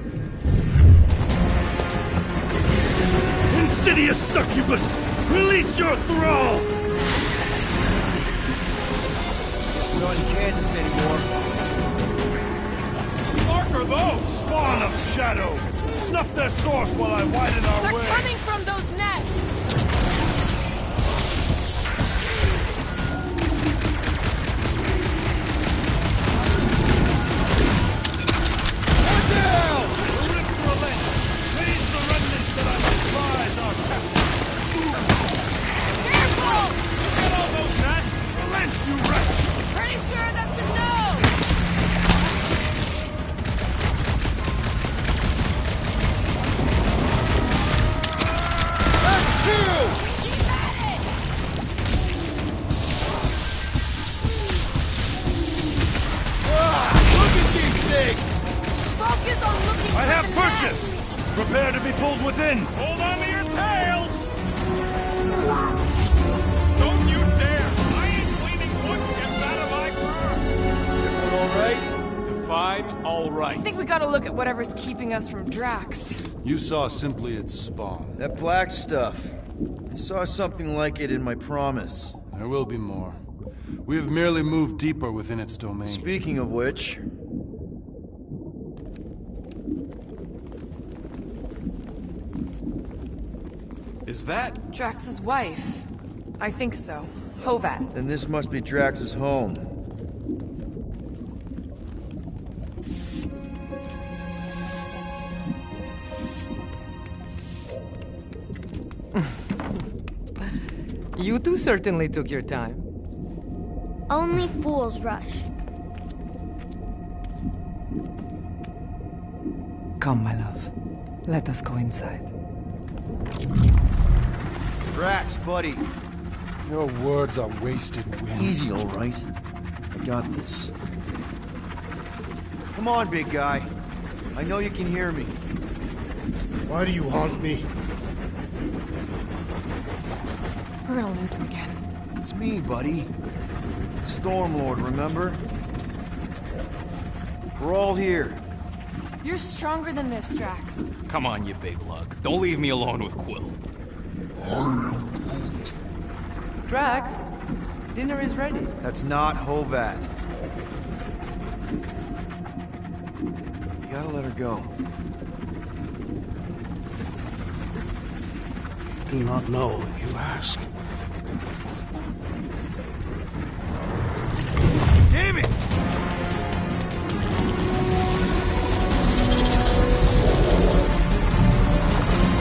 Insidious succubus! Release your thrall! We're not in Kansas anymore. What are those? Spawn of shadow! Snuff their source while I widen our way! They're coming from those nests! Pretty sure that's a no! That's two! Keep at it! Look at these things! Focus on looking I for have the purchase! Prepare to be pulled within! Hold on to your tails! Don't you dare! I ain't cleaning wood chips out of my car! Everyone all right? Define all right. I think we gotta look at whatever's keeping us from Drax. You saw simply its spawn. That black stuff. I saw something like it in my promise. There will be more. We have merely moved deeper within its domain. Speaking of which... Is that... Drax's wife. I think so. Hovat. Then this must be Drax's home. You two certainly took your time. Only fools rush. Come, my love. Let us go inside. Drax, buddy. Your words are wasted wind. Easy, all right. I got this. Come on, big guy. I know you can hear me. Why do you haunt me? We're gonna lose him again. It's me, buddy. Stormlord, remember? We're all here. You're stronger than this, Drax. Come on, you big lug. Don't leave me alone with Quill. Drax, dinner is ready. That's not Hovat. You gotta let her go. Do not know what you ask. Damn it!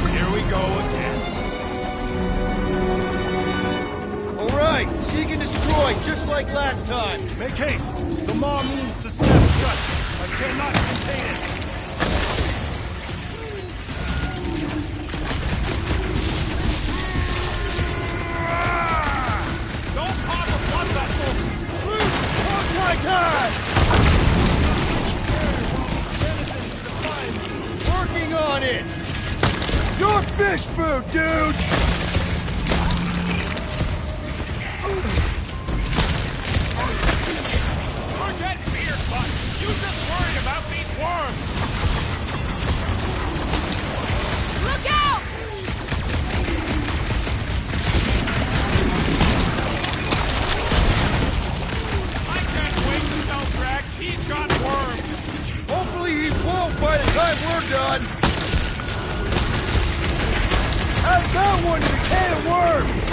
Here we go again. All right, seek and destroy, just like last time. Make haste! The maw means to snap shut. I cannot contain it. Don't pop a blood vessel! My time! Working on it! Your fish food, dude! Forget beer butt! You just worried about these worms! Look out! I can't wait to tell Drax he's got worms! Hopefully he won't by the time we're done! How's that one in a can of worms?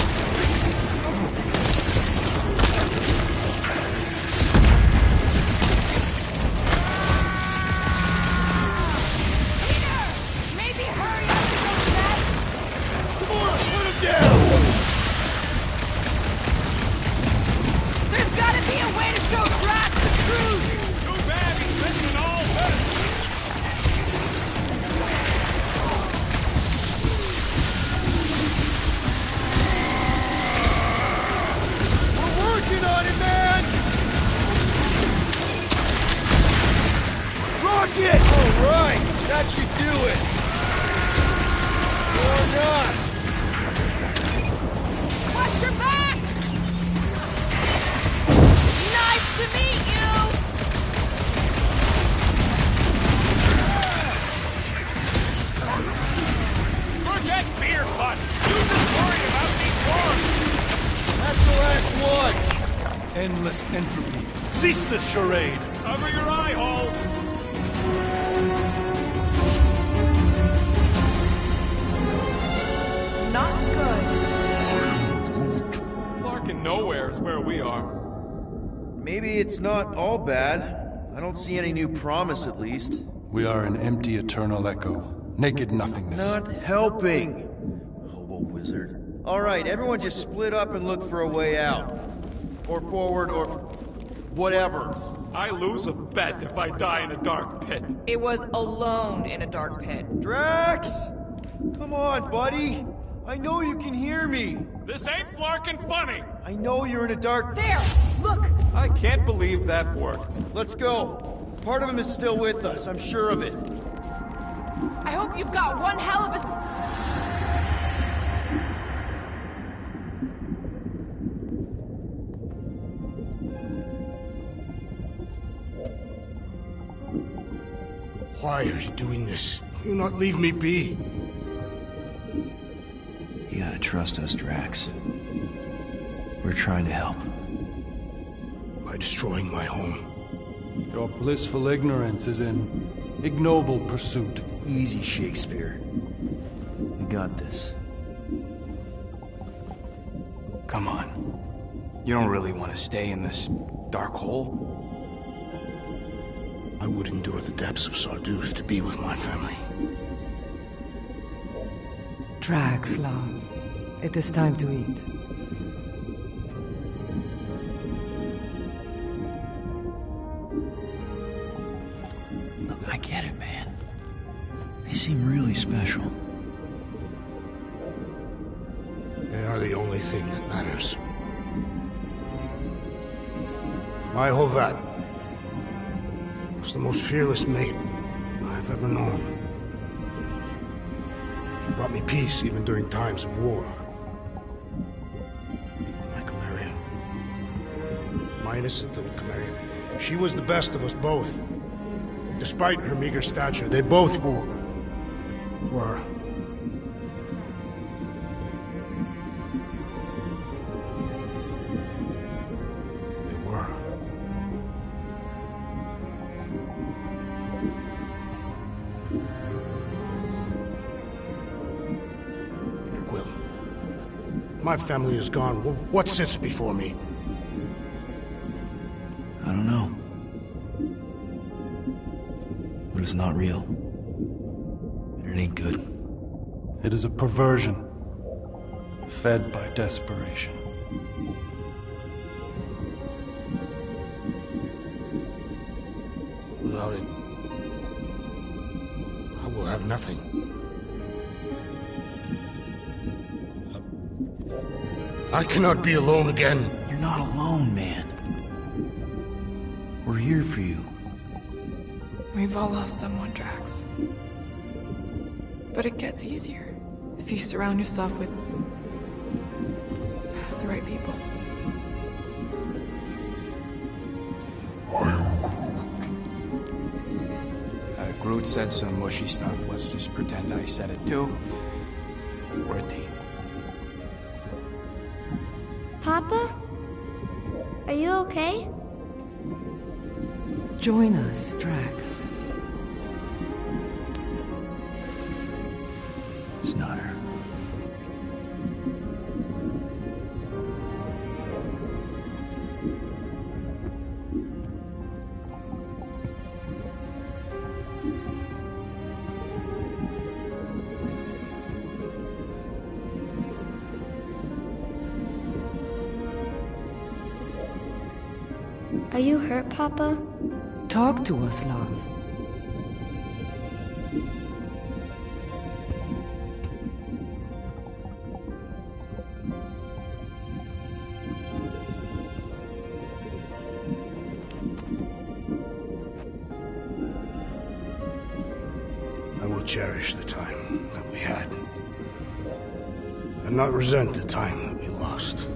Maybe hurry up and go back. Come on, put him down! There's gotta be a way to show Drax the truth! Too bad he's missing all this! that beer butt! You just worry about these wars! That's the last one! Endless entropy. Cease this charade! Cover your eye holes! Not good. Flarkin' nowhere is where we are. Maybe it's not all bad. I don't see any new promise, at least. We are an empty eternal echo. Naked nothingness. Not helping. Hobo wizard. Alright, everyone just split up and look for a way out. Or forward, or whatever. I lose a bet if I die in a dark pit. It was alone in a dark pit. Drax! Come on, buddy! I know you can hear me! This ain't Flarkin' funny! I know you're in a dark... There! Look! I can't believe that worked. Let's go. Part of him is still with us, I'm sure of it. I hope you've got one hell of a... Why are you doing this? Will you not leave me be? You gotta trust us, Drax. We're trying to help. By destroying my home. Your blissful ignorance is an ignoble pursuit. Easy, Shakespeare. We got this. Come on. You don't really want to stay in this dark hole? I would endure the depths of Sarduth to be with my family. Drax, love. It is time to eat. Look, I get it, man. They seem really special. They are the only thing that matters. My Hovat was the most fearless mate I've ever known. She brought me peace even during times of war. My Camarilla. My innocent little Camarilla. She was the best of us both. Despite her meager stature, they both were. My family is gone. What sits before me? I don't know. But it's not real. It ain't good. It is a perversion, fed by desperation. Without it, I will have nothing. I cannot be alone again. You're not alone, man. We're here for you. We've all lost someone, Drax. But it gets easier if you surround yourself with the right people. I am Groot. Groot said some mushy stuff. Let's just pretend I said it too. We're a team. Papa? Are you okay? Join us, Drax. It's not her. Are you hurt, Papa? Talk to us, love. I will cherish the time that we had, and not resent the time that we lost.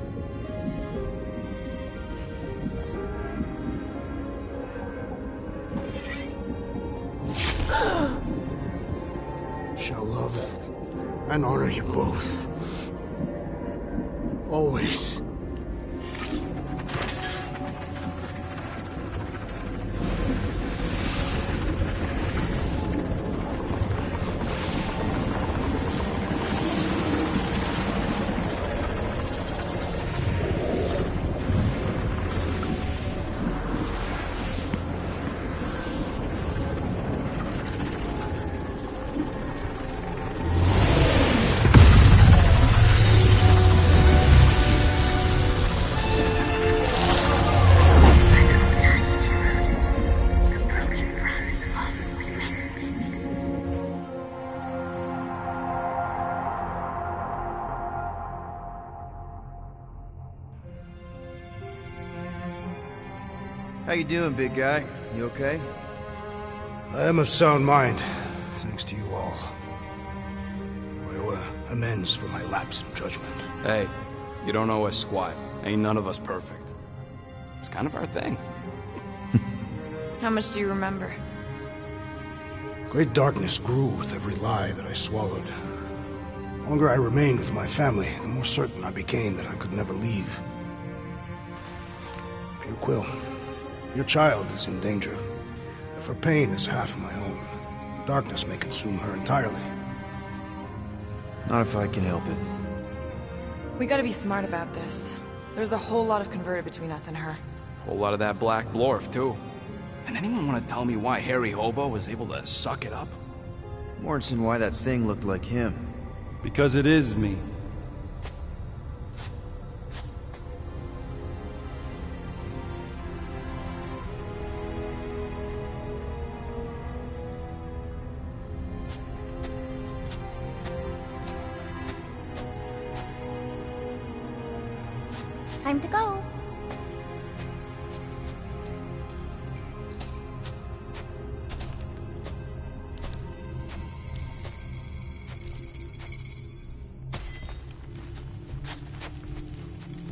and honor you both. Always. How you doing, big guy? You okay? I am of sound mind, thanks to you all. I owe amends for my lapse in judgment. Hey, you don't owe us squat. Ain't none of us perfect. It's kind of our thing. How much do you remember? Great darkness grew with every lie that I swallowed. The longer I remained with my family, the more certain I became that I could never leave. Your Quill, your child is in danger. If her pain is half my own, the darkness may consume her entirely. Not if I can help it. We gotta be smart about this. There's a whole lot of converted between us and her. Whole lot of that black blorf, too. And anyone want to tell me why Harry Hobo was able to suck it up? Morrison, why that thing looked like him. Because it is me. Time to go.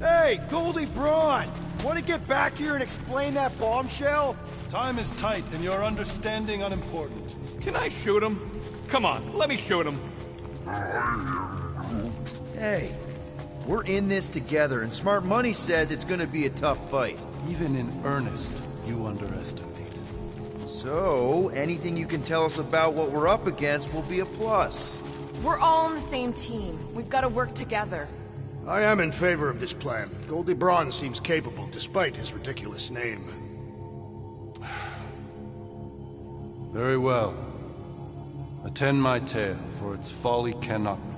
Hey, Goldie Braun! Want to get back here and explain that bombshell? Time is tight and your understanding unimportant. Can I shoot him? Come on, let me shoot him. Hey, we're in this together, and Smart Money says it's gonna be a tough fight. Even in earnest, you underestimate. So, anything you can tell us about what we're up against will be a plus. We're all on the same team. We've gotta work together. I am in favor of this plan. Goldie Braun seems capable, despite his ridiculous name. Very well. Attend my tale, for its folly cannot recur.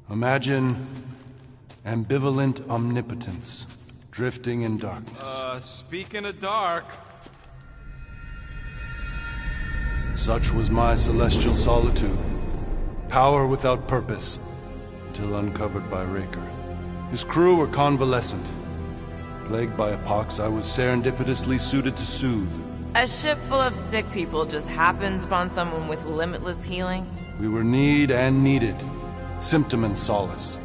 Imagine ambivalent omnipotence, drifting in darkness. Speaking of dark... Such was my celestial solitude. Power without purpose, till uncovered by Raker. His crew were convalescent. Plagued by a pox, I was serendipitously suited to soothe. A ship full of sick people just happens upon someone with limitless healing? We were need and needed, symptom and solace.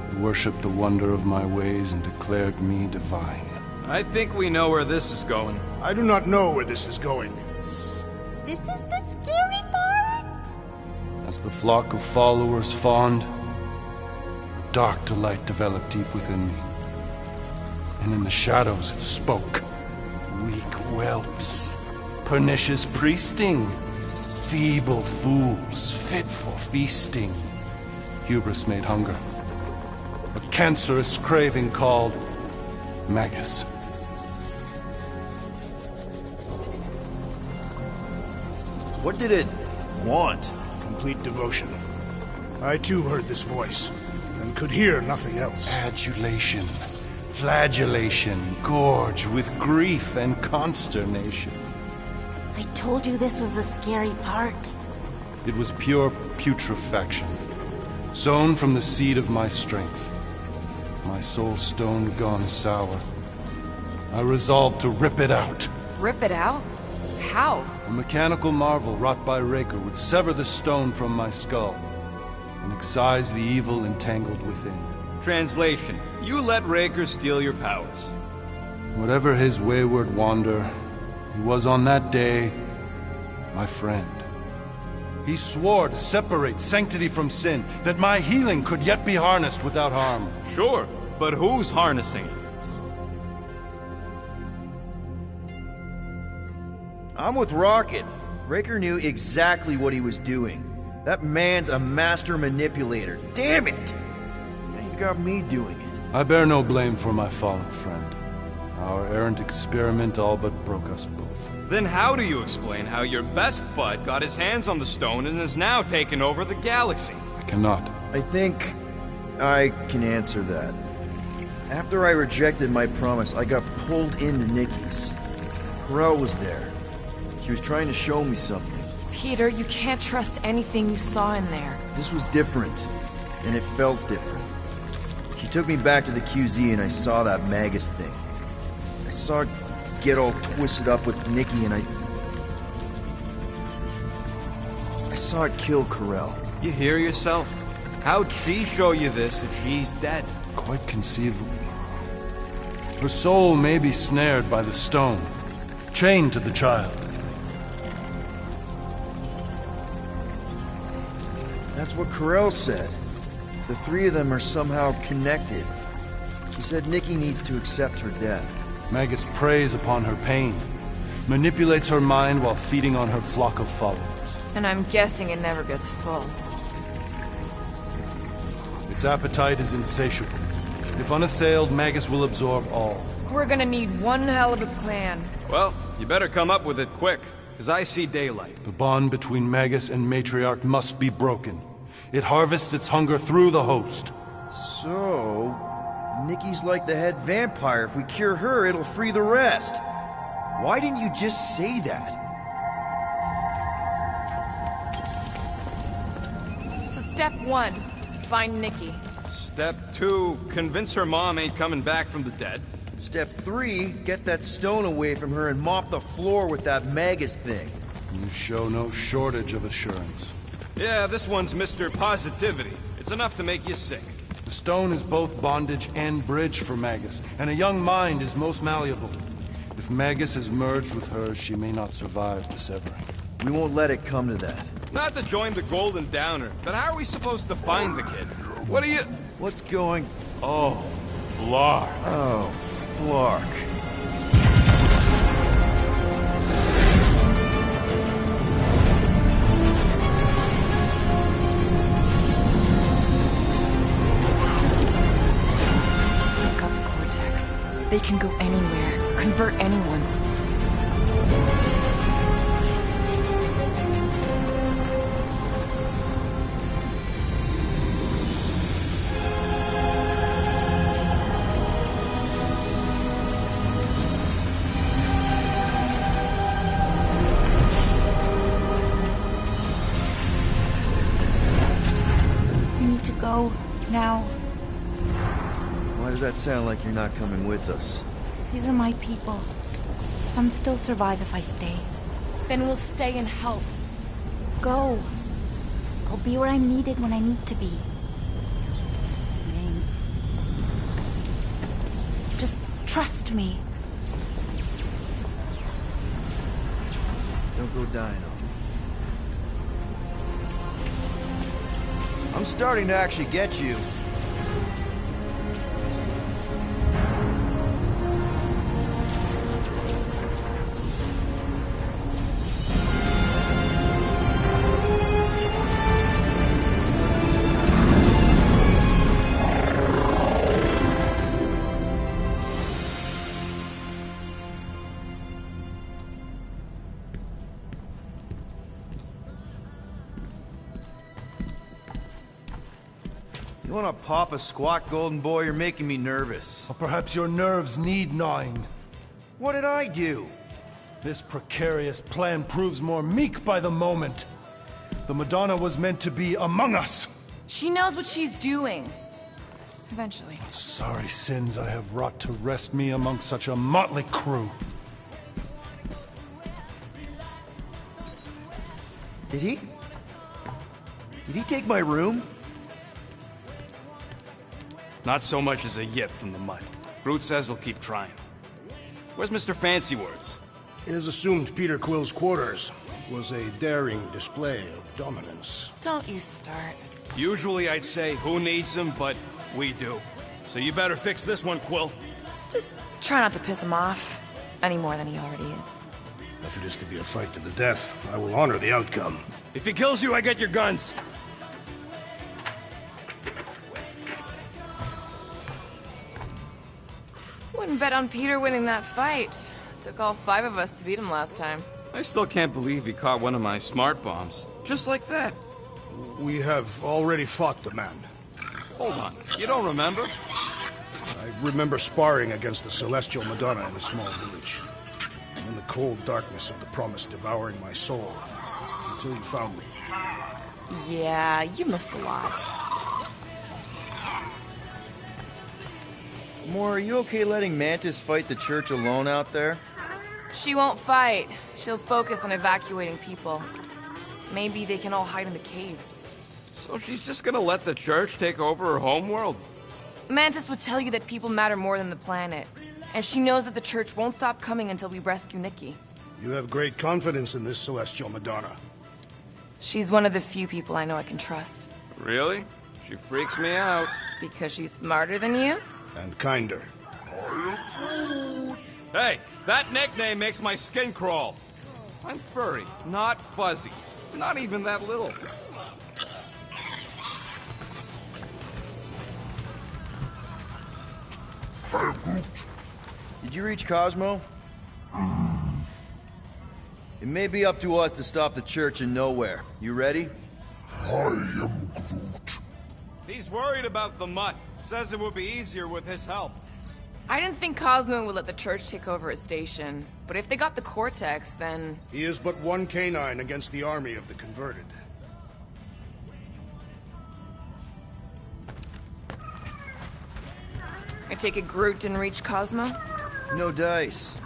They worshipped the wonder of my ways and declared me divine. I think we know where this is going. I do not know where this is going. This is the scary part! As the flock of followers fawned, a dark delight developed deep within me. And in the shadows it spoke. Weak whelps, pernicious priesting, feeble fools, fit for feasting. Hubris made hunger. A cancerous craving called Magus. What did it want? Complete devotion. I too heard this voice, and could hear nothing else. Adulation, flagellation, gorged with grief and consternation. I told you this was the scary part. It was pure putrefaction, sown from the seed of my strength. My soul stone gone sour. I resolved to rip it out. Rip it out? How? A mechanical marvel wrought by Raker would sever the stone from my skull and excise the evil entangled within. Translation: you let Raker steal your powers. Whatever his wayward wander, he was on that day my friend. He swore to separate sanctity from sin, that my healing could yet be harnessed without harm. Sure, but who's harnessing it? I'm with Rocket. Raker knew exactly what he was doing. That man's a master manipulator. Damn it! Now you've got me doing it. I bear no blame for my fallen friend. Our errant experiment all but broke us both. Then how do you explain how your best bud got his hands on the stone and is now taking over the galaxy? I cannot. I think I can answer that. After I rejected my promise, I got pulled into Nikki's. Corel was there. She was trying to show me something. Peter, you can't trust anything you saw in there. This was different, and it felt different. She took me back to the QZ and I saw that Magus thing. I saw it get all twisted up with Nikki and I saw it kill Corel. You hear yourself? How'd she show you this if she's dead? Quite conceivable. Her soul may be snared by the stone, chained to the child. That's what Corel said. The three of them are somehow connected. She said Nikki needs to accept her death. Magus preys upon her pain, manipulates her mind while feeding on her flock of followers. And I'm guessing it never gets full. Its appetite is insatiable. If unassailed, Magus will absorb all. We're gonna need one hell of a plan. Well, you better come up with it quick, because I see daylight. The bond between Magus and Matriarch must be broken. It harvests its hunger through the host. So, Nikki's like the head vampire. If we cure her, it'll free the rest. Why didn't you just say that? So step 1, find Nikki. Step 2, convince her mom ain't coming back from the dead. Step 3, get that stone away from her and mop the floor with that Magus thing. You show no shortage of assurance. Yeah, this one's Mr. Positivity. It's enough to make you sick. The stone is both bondage and bridge for Magus, and a young mind is most malleable. If Magus is merged with hers, she may not survive the severing. We won't let it come to that. Not to join the Golden Downer, but how are we supposed to find the kid? What are you... What's going... Oh, Flark. Oh, Flark. We've got the Cortex. They can go anywhere, convert anyone. to go now. Why does that sound like you're not coming with us? These are my people. Some still survive if I stay. Then we'll stay and help. Go. I'll be where I'm needed when I need to be. Just trust me. Don't go dying on me. I'm starting to actually get you. You wanna pop a squat, golden boy? You're making me nervous. Or perhaps your nerves need gnawing. What did I do? This precarious plan proves more meek by the moment. The Madonna was meant to be among us. She knows what she's doing. Eventually. Sorry sins I have wrought to wrest me among such a motley crew. Did he? Did he take my room? Not so much as a yip from the mud. Groot says he'll keep trying. Where's Mr. Fancy Words? It is assumed Peter Quill's quarters was a daring display of dominance. Don't you start. Usually I'd say, who needs him, but we do. So you better fix this one, Quill. Just try not to piss him off any more than he already is. If it is to be a fight to the death, I will honor the outcome. If he kills you, I get your guns. Wouldn't bet on Peter winning that fight. Took all 5 of us to beat him last time. I still can't believe he caught one of my smart bombs. Just like that. We have already fought the man. Hold on. You don't remember? I remember sparring against the Celestial Madonna in a small village. And in the cold darkness of the promise devouring my soul. Until you found me. Yeah, you missed a lot. Moore, are you okay letting Mantis fight the church alone out there? She won't fight. She'll focus on evacuating people. Maybe they can all hide in the caves. So she's just gonna let the church take over her homeworld? Mantis would tell you that people matter more than the planet. And she knows that the church won't stop coming until we rescue Nikki. You have great confidence in this Celestial Madonna. She's one of the few people I know I can trust. Really? She freaks me out. Because she's smarter than you? And kinder. Hey, that nickname makes my skin crawl. I'm furry, not fuzzy. Not even that little. Did you reach Cosmo? It may be up to us to stop the church in nowhere. You ready? I am Groot. He's worried about the mutt. Says it would be easier with his help. I didn't think Cosmo would let the church take over his station. But if they got the Cortex, then... He is but one canine against the army of the converted. I take it Groot didn't reach Cosmo? No dice.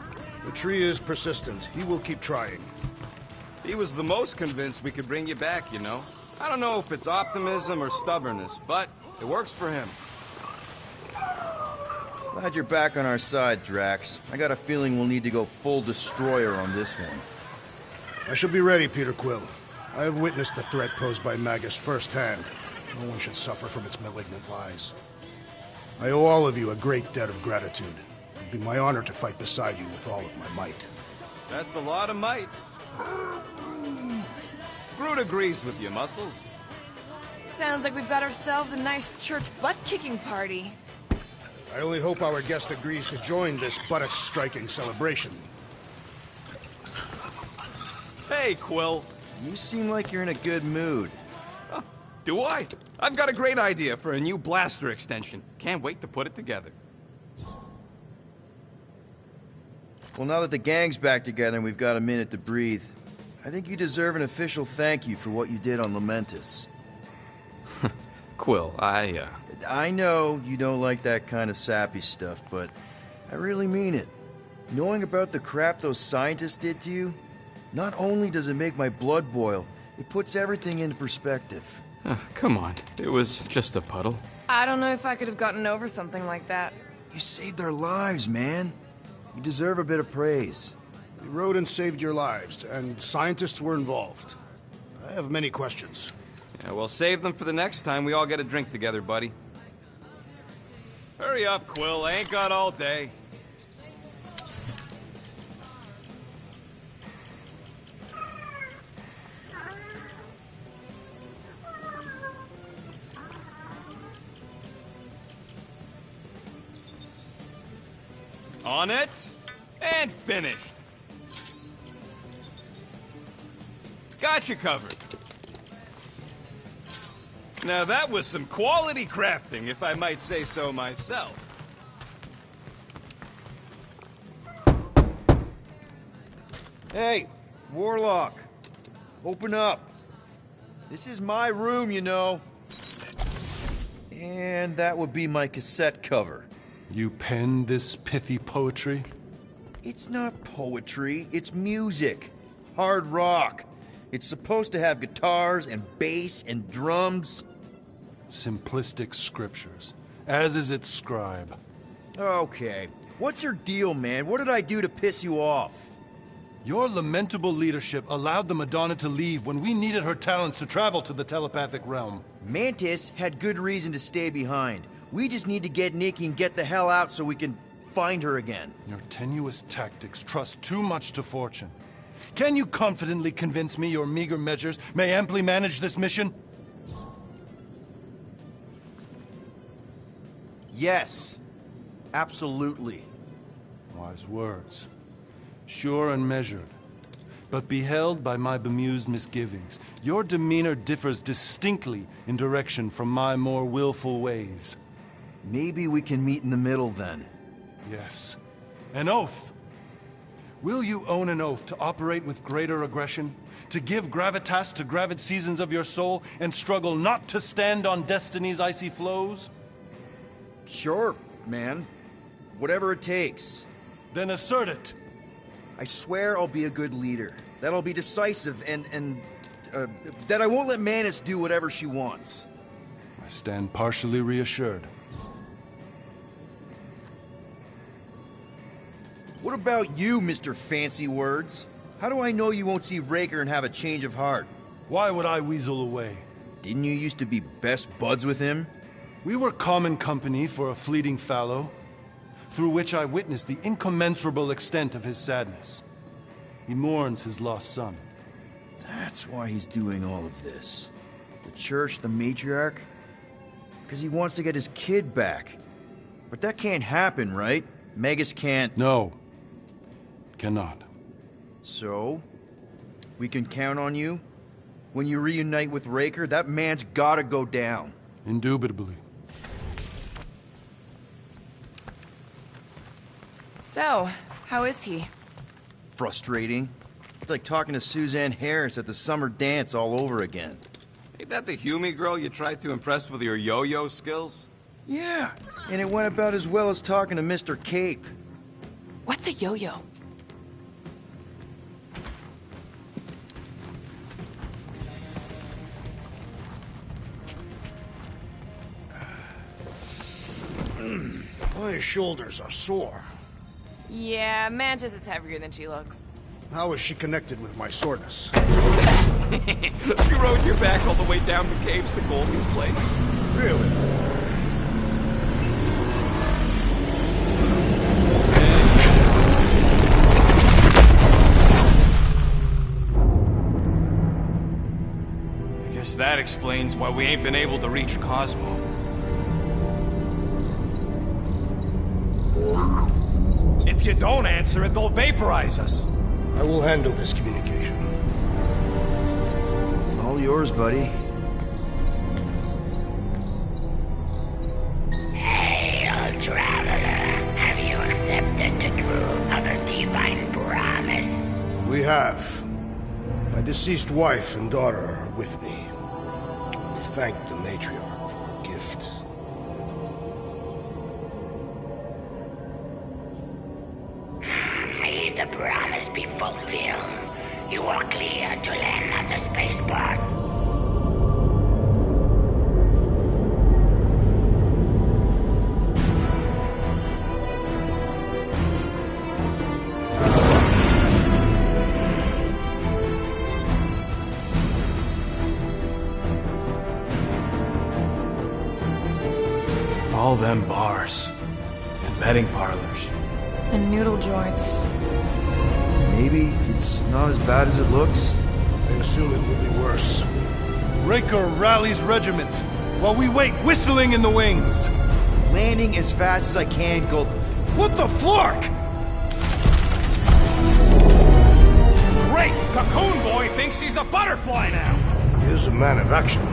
The tree is persistent. He will keep trying. He was the most convinced we could bring you back, you know. I don't know if it's optimism or stubbornness, but it works for him. Glad you're back on our side, Drax. I got a feeling we'll need to go full destroyer on this one. I shall be ready, Peter Quill. I have witnessed the threat posed by Magus firsthand. No one should suffer from its malignant lies. I owe all of you a great debt of gratitude. It would be my honor to fight beside you with all of my might. That's a lot of might. Groot agrees with you, Muscles. Sounds like we've got ourselves a nice church butt-kicking party. I only hope our guest agrees to join this buttock-striking celebration. Hey, Quill. You seem like you're in a good mood. Huh, do I? I've got a great idea for a new blaster extension. Can't wait to put it together. Well, now that the gang's back together and we've got a minute to breathe, I think you deserve an official thank you for what you did on Lamentus. Quill, I know you don't like that kind of sappy stuff, but I really mean it. Knowing about the crap those scientists did to you, not only does it make my blood boil, it puts everything into perspective. Come on. It was just a puddle. I don't know if I could have gotten over something like that. You saved their lives, man. You deserve a bit of praise. The rodents saved your lives, and scientists were involved. I have many questions. Yeah, well, save them for the next time we all get a drink together, buddy. Hurry up, Quill. I ain't got all day. On it, and finished. Got you covered. Now that was some quality crafting, if I might say so myself. Hey, Warlock, open up. This is my room, you know. And that would be my cassette cover. You penned this pithy poetry? It's not poetry, it's music. Hard rock. It's supposed to have guitars and bass and drums. Simplistic scriptures, as is its scribe. Okay, what's your deal, man? What did I do to piss you off? Your lamentable leadership allowed the Madonna to leave when we needed her talents to travel to the telepathic realm. Mantis had good reason to stay behind. We just need to get Nikki and get the hell out so we can find her again. Your tenuous tactics trust too much to fortune. Can you confidently convince me your meager measures may amply manage this mission? Yes. Absolutely. Wise words. Sure and measured. But beheld by my bemused misgivings, your demeanor differs distinctly in direction from my more willful ways. Maybe we can meet in the middle then. Yes. An oath. Will you own an oath to operate with greater aggression? To give gravitas to gravid seasons of your soul and struggle not to stand on destiny's icy flows? Sure, man. Whatever it takes. Then assert it. I swear I'll be a good leader. That I'll be decisive and that I won't let Mantis do whatever she wants. I stand partially reassured. What about you, Mr. Fancy Words? How do I know you won't see Raker and have a change of heart? Why would I weasel away? Didn't you used to be best buds with him? We were common company for a fleeting fallow, through which I witnessed the incommensurable extent of his sadness. He mourns his lost son. That's why he's doing all of this. The church, the matriarch? Because he wants to get his kid back. But that can't happen, right? Magus can't... No. Cannot. So? We can count on you? When you reunite with Raker, that man's gotta go down. Indubitably. So, how is he? Frustrating. It's like talking to Suzanne Harris at the summer dance all over again. Ain't that the Hume girl you tried to impress with your yo-yo skills? Yeah, and it went about as well as talking to Mr. Cape. What's a yo-yo? My shoulders are sore. Yeah, Mantis is heavier than she looks. How is she connected with my soreness? She rode your back all the way down the caves to Goldie's place. Really? I guess that explains why we ain't been able to reach Cosmo. If you don't answer it, they'll vaporize us. I will handle this communication. All yours, buddy. Hail, traveler. Have you accepted the true of a divine promise? We have. My deceased wife and daughter are with me. To thank the matriarch for her gift. May the promise be fulfilled. You are clear to land at the spaceport. All them bars and betting parlors. And noodle joints. Maybe it's not as bad as it looks. I assume it will be worse. Raker rallies regiments while we wait whistling in the wings. Landing as fast as I can, Gold. What the flark? Great! Cocoon Boy thinks he's a butterfly now! He is a man of action.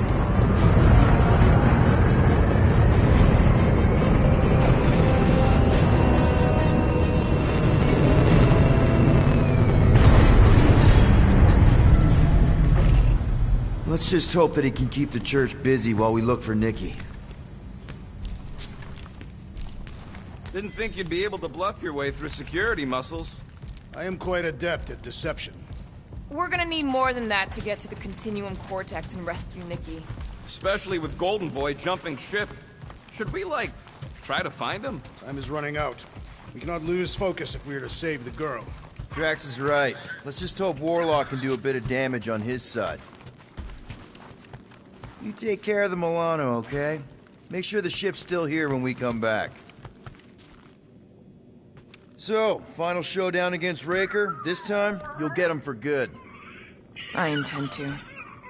Let's just hope that he can keep the church busy while we look for Nikki. Didn't think you'd be able to bluff your way through security muscles. I am quite adept at deception. We're gonna need more than that to get to the Continuum Cortex and rescue Nikki. Especially with Golden Boy jumping ship. Should we, like, try to find him? Time is running out. We cannot lose focus if we are to save the girl. Drax is right. Let's just hope Warlock can do a bit of damage on his side. You take care of the Milano, okay? Make sure the ship's still here when we come back. So, final showdown against Raker. This time, you'll get him for good. I intend to.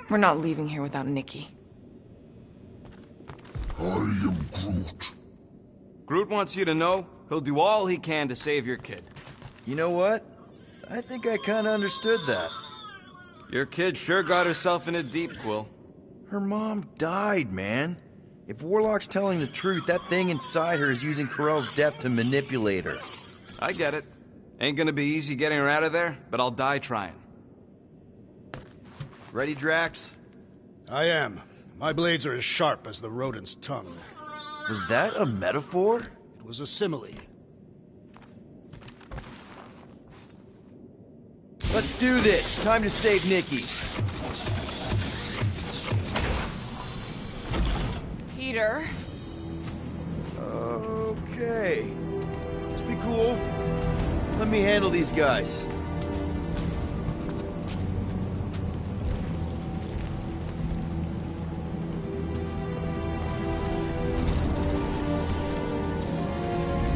We're not leaving here without Nikki. I am Groot. Groot wants you to know he'll do all he can to save your kid. You know what? I think I kinda understood that. Your kid sure got herself in a deep, Quill. Her mom died, man. If Warlock's telling the truth, that thing inside her is using Corell's death to manipulate her. I get it. Ain't gonna be easy getting her out of there, but I'll die trying. Ready, Drax? I am. My blades are as sharp as the rodent's tongue. Was that a metaphor? It was a simile. Let's do this. Time to save Nikki. Peter. Okay. Just be cool. Let me handle these guys.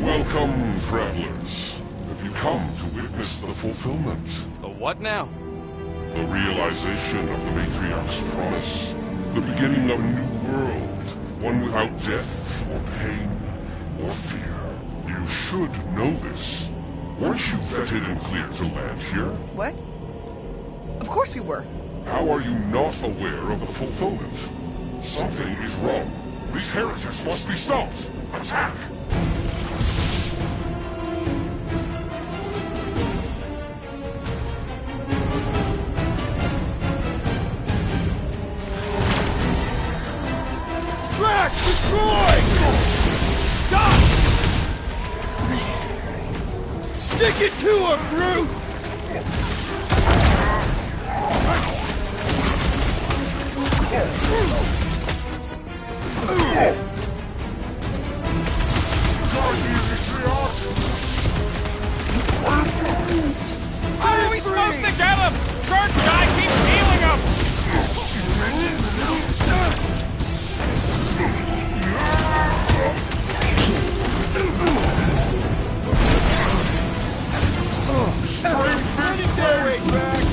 Welcome, travelers. Have you come to witness the fulfillment? The what now? The realization of the Matriarch's promise. The beginning of a new world. One without death, or pain, or fear. You should know this. Weren't you vetted and cleared to land here? What? Of course we were. How are you not aware of the fulfillment? Something is wrong. These heretics must be stopped. Attack! Drax, destroy! Stop! Stick it to him, Groot! How are we supposed to get him? Church guy keeps healing him! Sending doorway, Drax!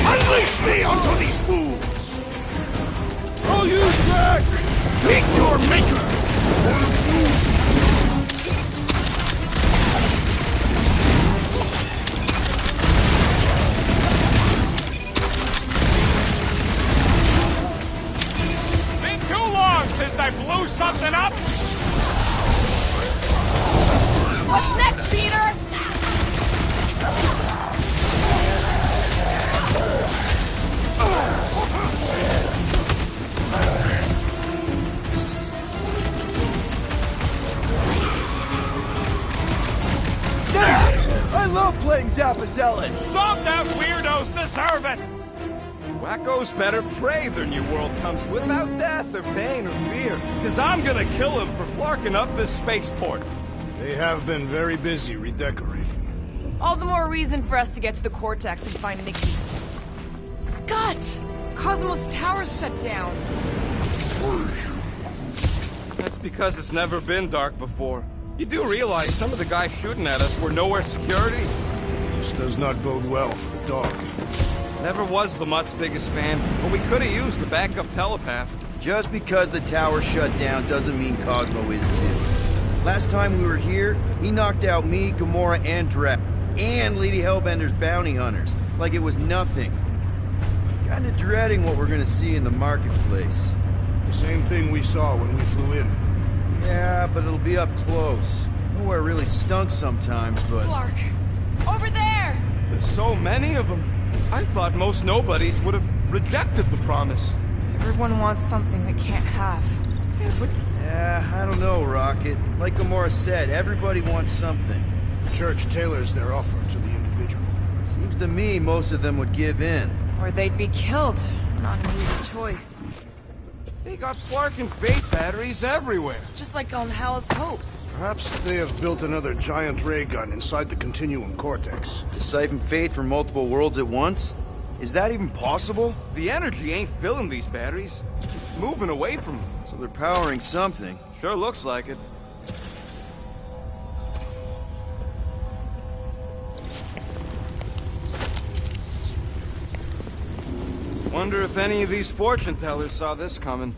Unleash me onto these fools! I'll use Drax! Meet your maker! Been too long since I blew something up! What's next, Peter? I love playing Zappazellin! Some that weirdos deserve it! Wackos better pray their new world comes without death or pain or fear, because I'm gonna kill him for flarking up this spaceport. They have been very busy redecorating. All the more reason for us to get to the Cortex and find Nikki. Scott! Cosmos Tower's shut down. That's because it's never been dark before. You do realize some of the guys shooting at us were nowhere security? This does not bode well for the dog. Never was the Mutt's biggest fan, but we could have used a backup telepath. Just because the tower shut down doesn't mean Cosmo is too. Last time we were here, he knocked out me, Gamora, and Drek, and Lady Hellbender's bounty hunters, like it was nothing. Kinda dreading what we're gonna see in the marketplace. The same thing we saw when we flew in. Yeah, but it'll be up close. Nowhere really stunk sometimes, but... Clark! Over there! There's so many of them. I thought most nobodies would have rejected the promise. Everyone wants something they can't have. Yeah, I don't know, Rocket. Like Gamora said, everybody wants something. The church tailors their offer to the individual. Seems to me most of them would give in. Or they'd be killed. Not an easy choice. They got Flark and Fate batteries everywhere. Just like on Hell's Hope. Perhaps they have built another giant ray gun inside the Continuum Cortex. To siphon Fate from multiple worlds at once? Is that even possible? The energy ain't filling these batteries. It's moving away from them. So they're powering something. Sure looks like it. Wonder if any of these fortune tellers saw this coming.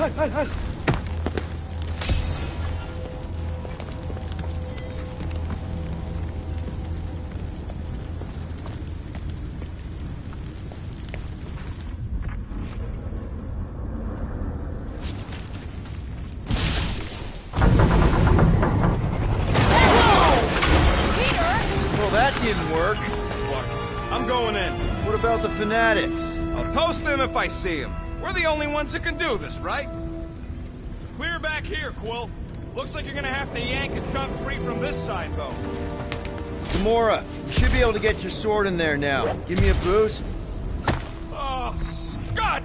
Halt! Well, that didn't work. I'm going in. What about the fanatics? I'll toast them if I see them. We're the only ones that can do this, right? Clear back here, Quill. Looks like you're gonna have to yank a chunk free from this side, though. Gamora, you should be able to get your sword in there now. Give me a boost. Oh, Scott!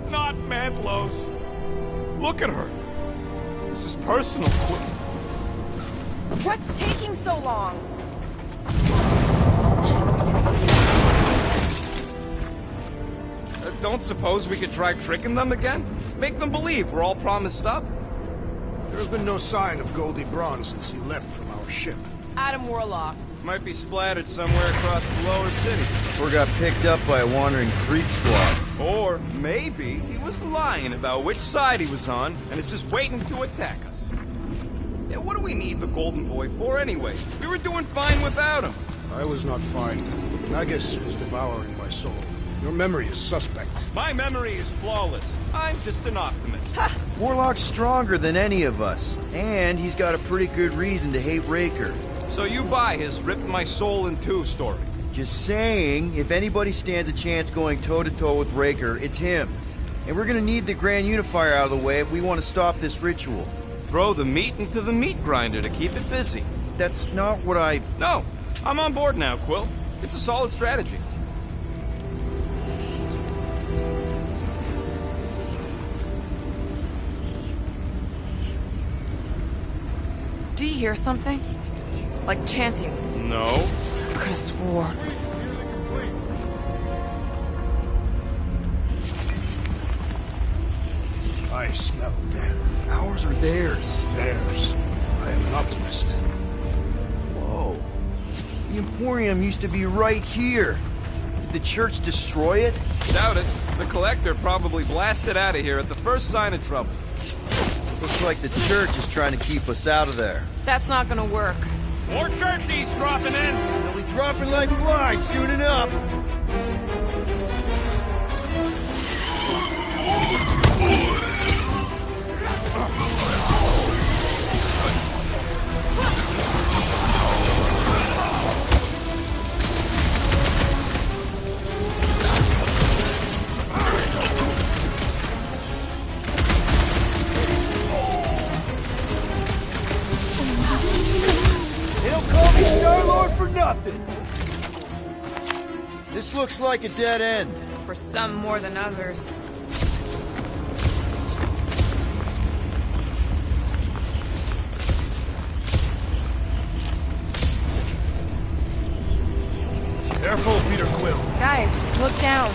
Not Mantlos. Look at her. This is personal, Quill. What's taking so long? don't suppose we could try tricking them again? Make them believe we're all promised up? There's been no sign of Goldie Braun since he left from our ship. Adam Warlock. Might be splattered somewhere across the lower city. Or got picked up by a wandering creep squad. Or maybe he was lying about which side he was on and is just waiting to attack us. Yeah, what do we need the Golden Boy for anyways? We were doing fine without him. I was not fine. Nagus was devouring my soul. Your memory is suspect. My memory is flawless. I'm just an optimist. Warlock's stronger than any of us, and he's got a pretty good reason to hate Raker. So you buy his ripped my soul in two story? Just saying, if anybody stands a chance going toe-to-toe with Raker, it's him. And we're gonna need the Grand Unifier out of the way if we want to stop this ritual. Throw the meat into the meat grinder to keep it busy. That's not what I... No, I'm on board now, Quill. It's a solid strategy. Do you hear something? Like chanting. No. I could have swore. I smell death. Ours or theirs? Theirs. I am an optimist. Whoa. The Emporium used to be right here. Did the church destroy it? Doubt it. The Collector probably blasted out of here at the first sign of trouble. Looks like the church is trying to keep us out of there. That's not gonna work. More churchies dropping in! They'll be dropping like flies soon enough! Star-Lord for nothing! This looks like a dead end. For some more than others. Careful, Peter Quill. Guys, look down.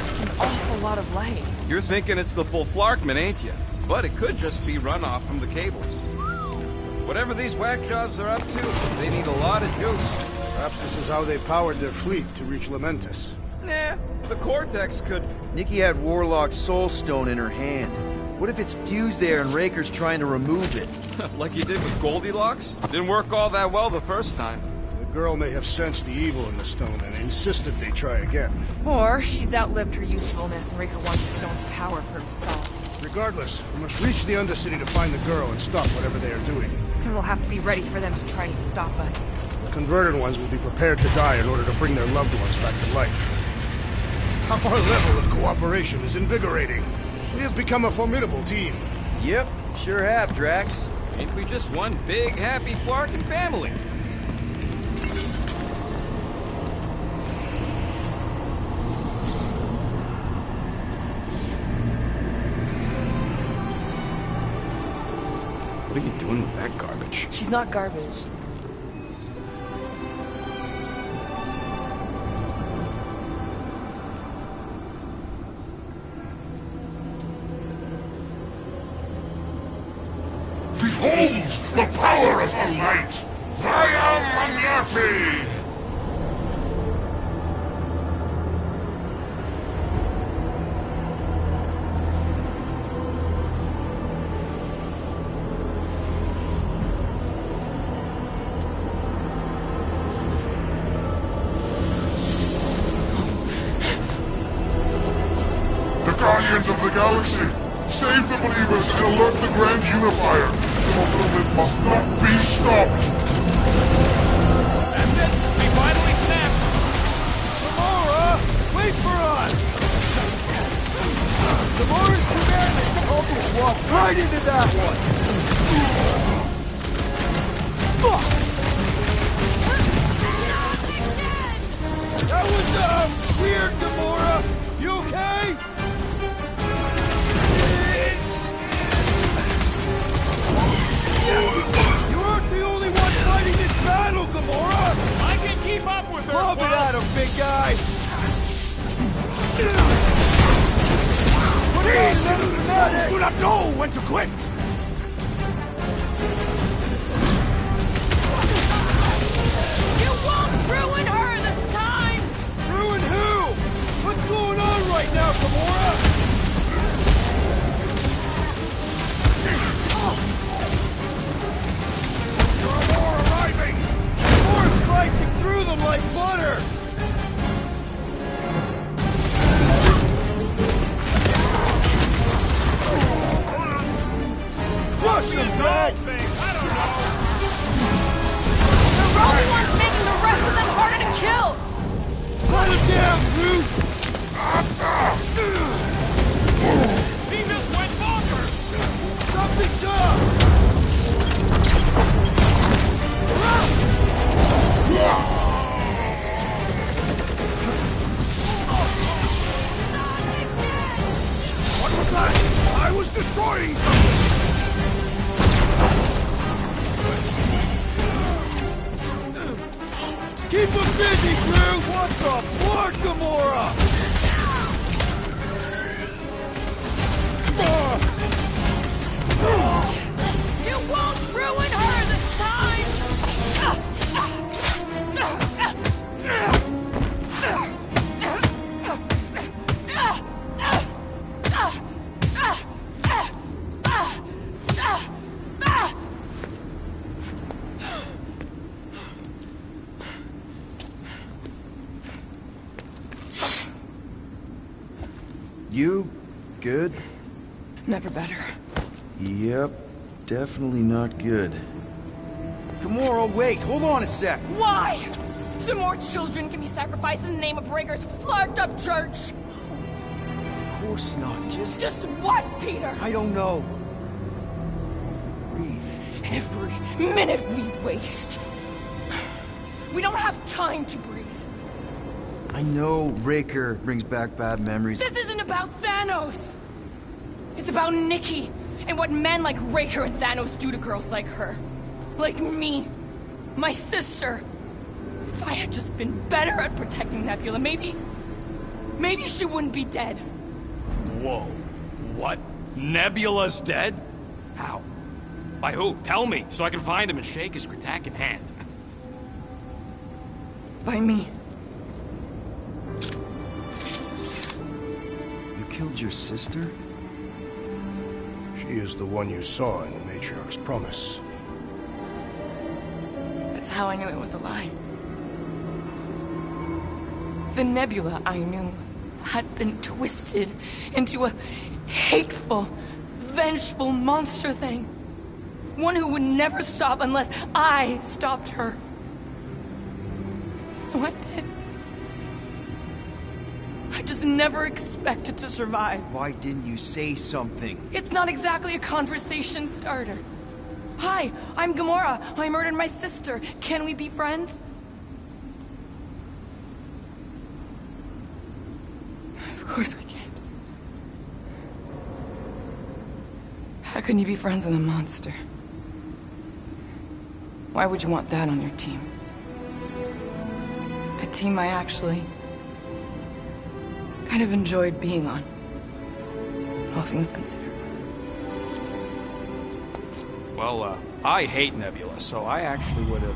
It's an awful lot of light. You're thinking it's the full Flarkman, ain't you? But it could just be runoff from the cables. Whatever these whack jobs are up to, they need a lot of juice. Perhaps this is how they powered their fleet to reach Lamentus. Nah, the Cortex could... Nikki had Warlock's soul stone in her hand. What if it's fused there and Raker's trying to remove it? Like you did with Goldilocks? Didn't work all that well the first time. The girl may have sensed the evil in the stone and insisted they try again. Or she's outlived her usefulness and Raker wants the stone's power for himself. Regardless, we must reach the Undercity to find the girl and stop whatever they are doing. And we'll have to be ready for them to try and stop us. The converted ones will be prepared to die in order to bring their loved ones back to life. Our level of cooperation is invigorating. We have become a formidable team. Yep, sure have, Drax. Ain't we just one big, happy Flarkin family? What are you doing with that garbage? She's not garbage. Behold the power of the light! Via Magnati! Guardians of the Galaxy, save the believers and alert the Grand Unifier. The movement must not be stopped. That's it. We finally snapped. Gamora, wait for us! Gamora's commandment told us to walk right into that one. That was, weird, Gamora. You okay? You aren't the only one fighting this battle, Gamora! I can keep up with her. Lob it at him, big guy! These themselves do not know when to quit! You won't ruin her this time! Ruin who? What's going on right now, Gamora? There are more arriving! More slicing through them like butter! Crush them, Drax! The Rolling one's making the rest of them harder to kill! Put him down, Groot! He just went bonkers! Something's up! What was that? I was destroying something! Keep him busy, Groot! What the fuck, Gamora? You won't ruin her this time! You good? Never better. Yep, definitely not good. Gamora, wait, hold on a sec. Why? So more children can be sacrificed in the name of Raker's flarked up church? Of course not, just what, Peter? I don't know. Every minute we waste. We don't have time to breathe. I know Raker brings back bad memories. This isn't about Thanos. It's about Nikki and what men like Raker and Thanos do to girls like her. Like me. My sister. If I had just been better at protecting Nebula, maybe she wouldn't be dead. Whoa. What? Nebula's dead? How? By who? Tell me, so I can find him and shake his Kratak in hand. By me. You killed your sister? She is the one you saw in the Matriarch's promise. That's how I knew it was a lie. The Nebula I knew had been twisted into a hateful, vengeful monster thing. One who would never stop unless I stopped her. So I did. I just never expected to survive. Why didn't you say something? It's not exactly a conversation starter. Hi, I'm Gamora. I murdered my sister. Can we be friends? Of course we can't. How can you be friends with a monster? Why would you want that on your team? A team I actually kind of enjoyed being on. All things considered. Well, I hate Nebula, so I actually would have...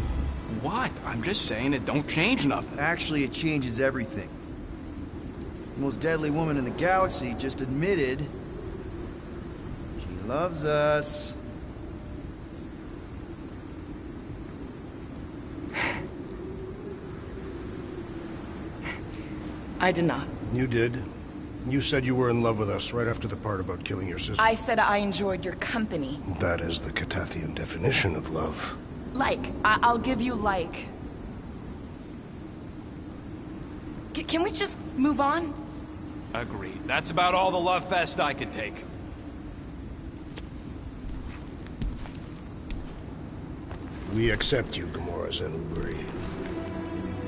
What? I'm just saying it don't change nothing. Actually, it changes everything. The most deadly woman in the galaxy just admitted she loves us. I did not. You did. You said you were in love with us right after the part about killing your sister. I said I enjoyed your company. That is the Catathian definition of love. Like. I'll give you like. Can we just move on? Agreed. That's about all the love fest I can take. We accept you, Gamora Zenuburi.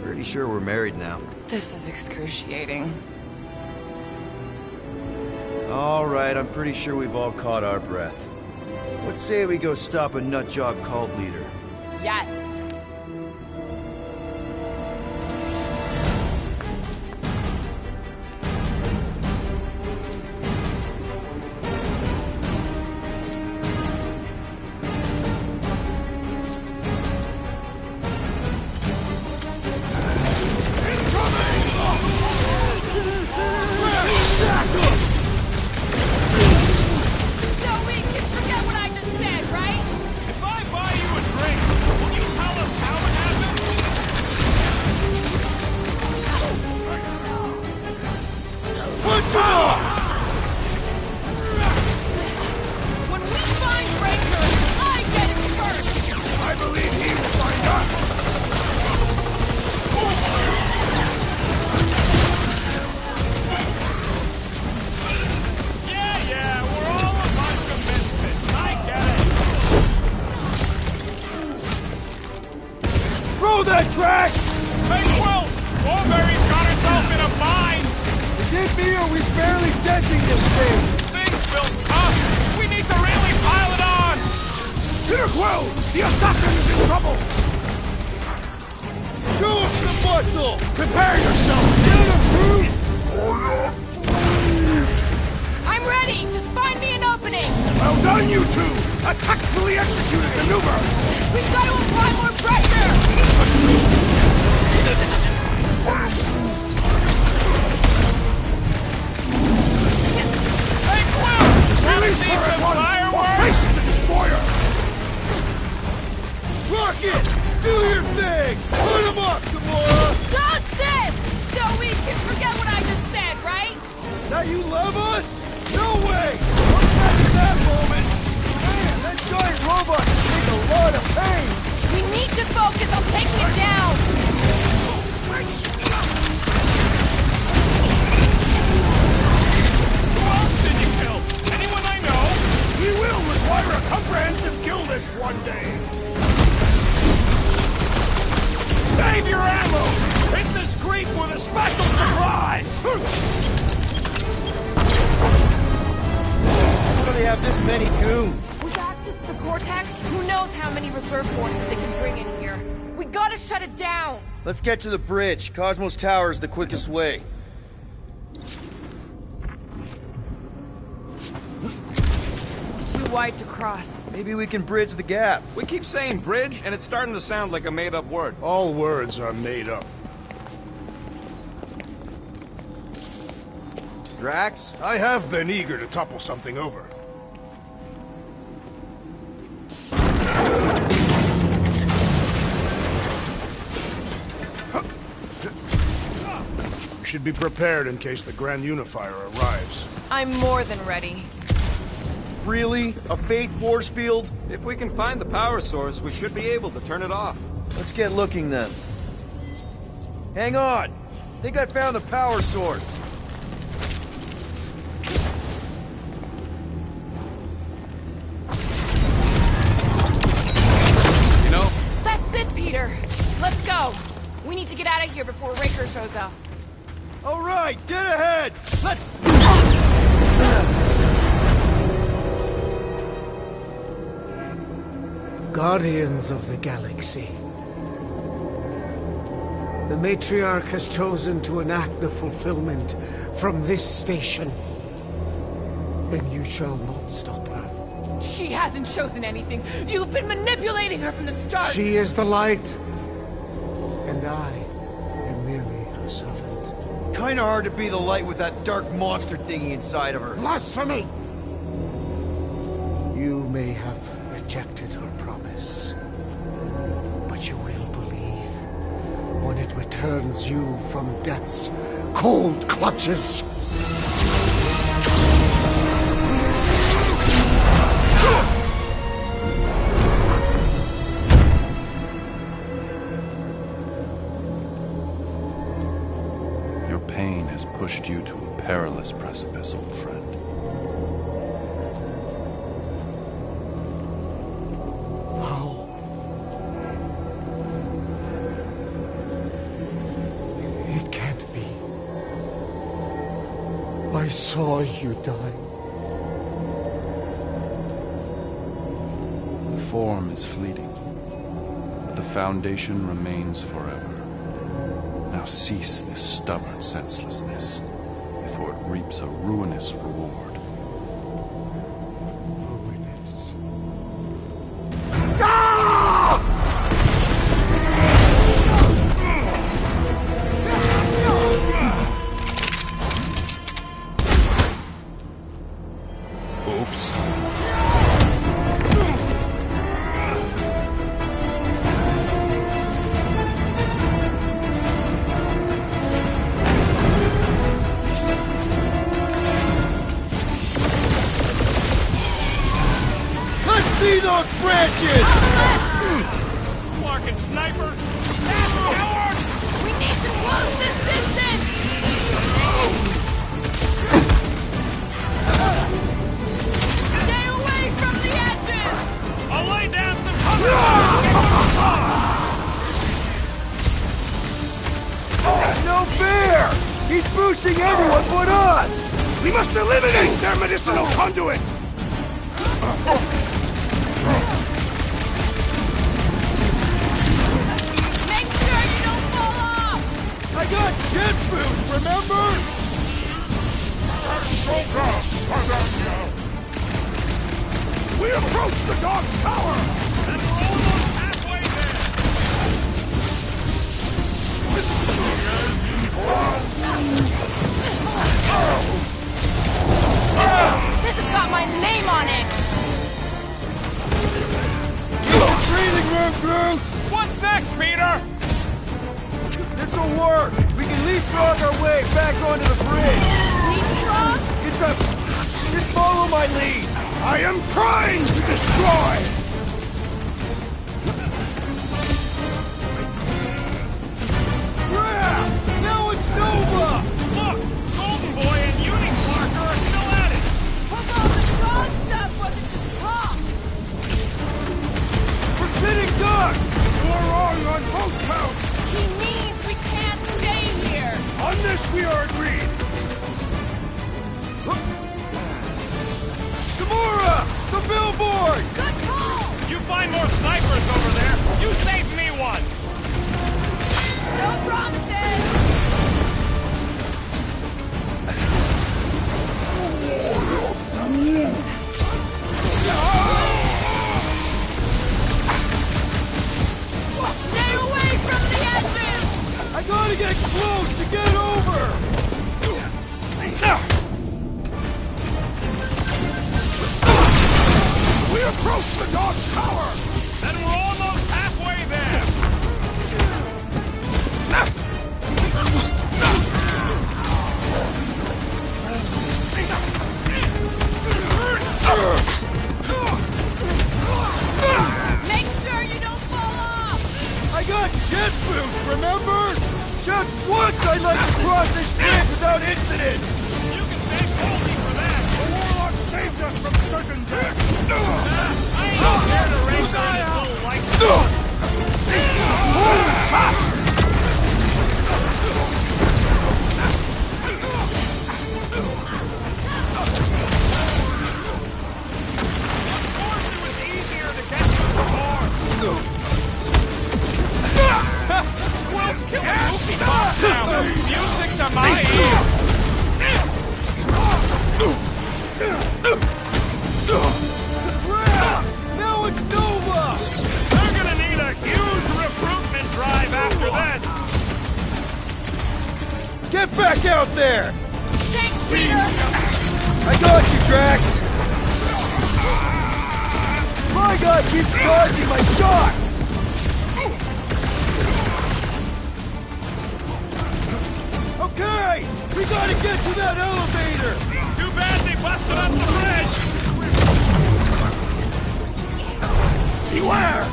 Pretty sure we're married now. This is excruciating. All right, I'm pretty sure we've all caught our breath. Let's say we go stop a nutjob cult leader. Yes. When we find Raker, I get it first! I believe he will find us! Yeah, we're all a bunch of misfits. I get it. Throw that, Drax! Hey, Quill! Warberry's got herself in a bind! Is it me or we barely denting this thing? Things feel tough! We need to really pile it on! Peter Quill! The assassin is in trouble! Show him some muscle! Prepare yourself! Get him, Groot! I'm ready! Just find me an opening! Well done, you two! A tactfully executed maneuver! We've got to apply more pressure! Hey, Quill! Release her at once, or face the destroyer! Rocket! Do your thing! Put him up, Gamora! Dodge this! So we can forget what I just said, right? Now you love us? No way! Look back to that moment! Man, that giant robot can take a lot of pain! We need to focus on taking it down! Who else did you kill? Anyone I know? We will require a comprehensive kill list one day! Save your ammo! Hit this creep with a special surprise! How do they have this many goons? With access to the Cortex, who knows how many reserve forces they can bring in here. We gotta shut it down! Let's get to the bridge. Cosmos Tower is the quickest way. Too wide to cross. Maybe we can bridge the gap. We keep saying bridge, and it's starting to sound like a made-up word. All words are made up. Drax? I have been eager to topple something over. We should be prepared in case the Grand Unifier arrives. I'm more than ready. Really? A Faith force field? If we can find the power source, we should be able to turn it off. Let's get looking then. Hang on! Think I found the power source. You know? That's it, Peter! Let's go! We need to get out of here before Raker shows up. All right, dead ahead! Let's... Guardians of the Galaxy. The Matriarch has chosen to enact the fulfillment from this station. And you shall not stop her. She hasn't chosen anything. You've been manipulating her from the start. She is the light. And I am merely her servant. Kinda hard to be the light with that dark monster thingy inside of her. Blasphemy! You may have rejected her promise, but you will believe when it returns you from death's cold clutches. Your pain has pushed you to a perilous precipice, old friend. It can't be. I saw you die. The form is fleeting, but the foundation remains forever. Now cease this stubborn senselessness, before it reaps a ruinous reward. Ruinous. Oops. see those branches! Larkin snipers! Ass cowards! We need to close this distance! Stay away from the edges! I'll lay down some cover! No fair! He's boosting everyone but us! We must eliminate their medicinal conduit! Make sure you don't fall off! I got jet boots, remember? We approach the dog's tower! And we're almost halfway This has got my name on it! Breathing room, Groot! What's next, Peter? This'll work! We can leapfrog our way back onto the bridge! Leapfrog? It's a... Just follow my lead! I am trying to destroy! Yeah! Now it's Nova! Look! Golden Boy and Unicorn are still at it! Hold on, the dog stuff wasn't just talk! We're sitting ducks! You're wrong on both counts! He means we can't stay here! On this we are agreed! Gamora! The billboard! Good call! You find more snipers over there! You save me one! No promises! Stay away from the edges! I gotta get close to get over! We approach the dog's tower! And we're almost halfway there! Make sure you don't fall off! I got jet boots, remember? Just once I'd like to cross this bridge without incident! You can thank Goldie for that! The Warlock saved us from certain death! I ain't scared to raise that little like Will's killing Goofy Bob now! Music to my ears! Now it's Nova! They're gonna need a huge recruitment drive after this! Get back out there! Thanks, Peter! I got you, Drax! My guy keeps dodging my shots! Okay! We gotta get to that elevator! Too bad they busted up the bridge! Beware!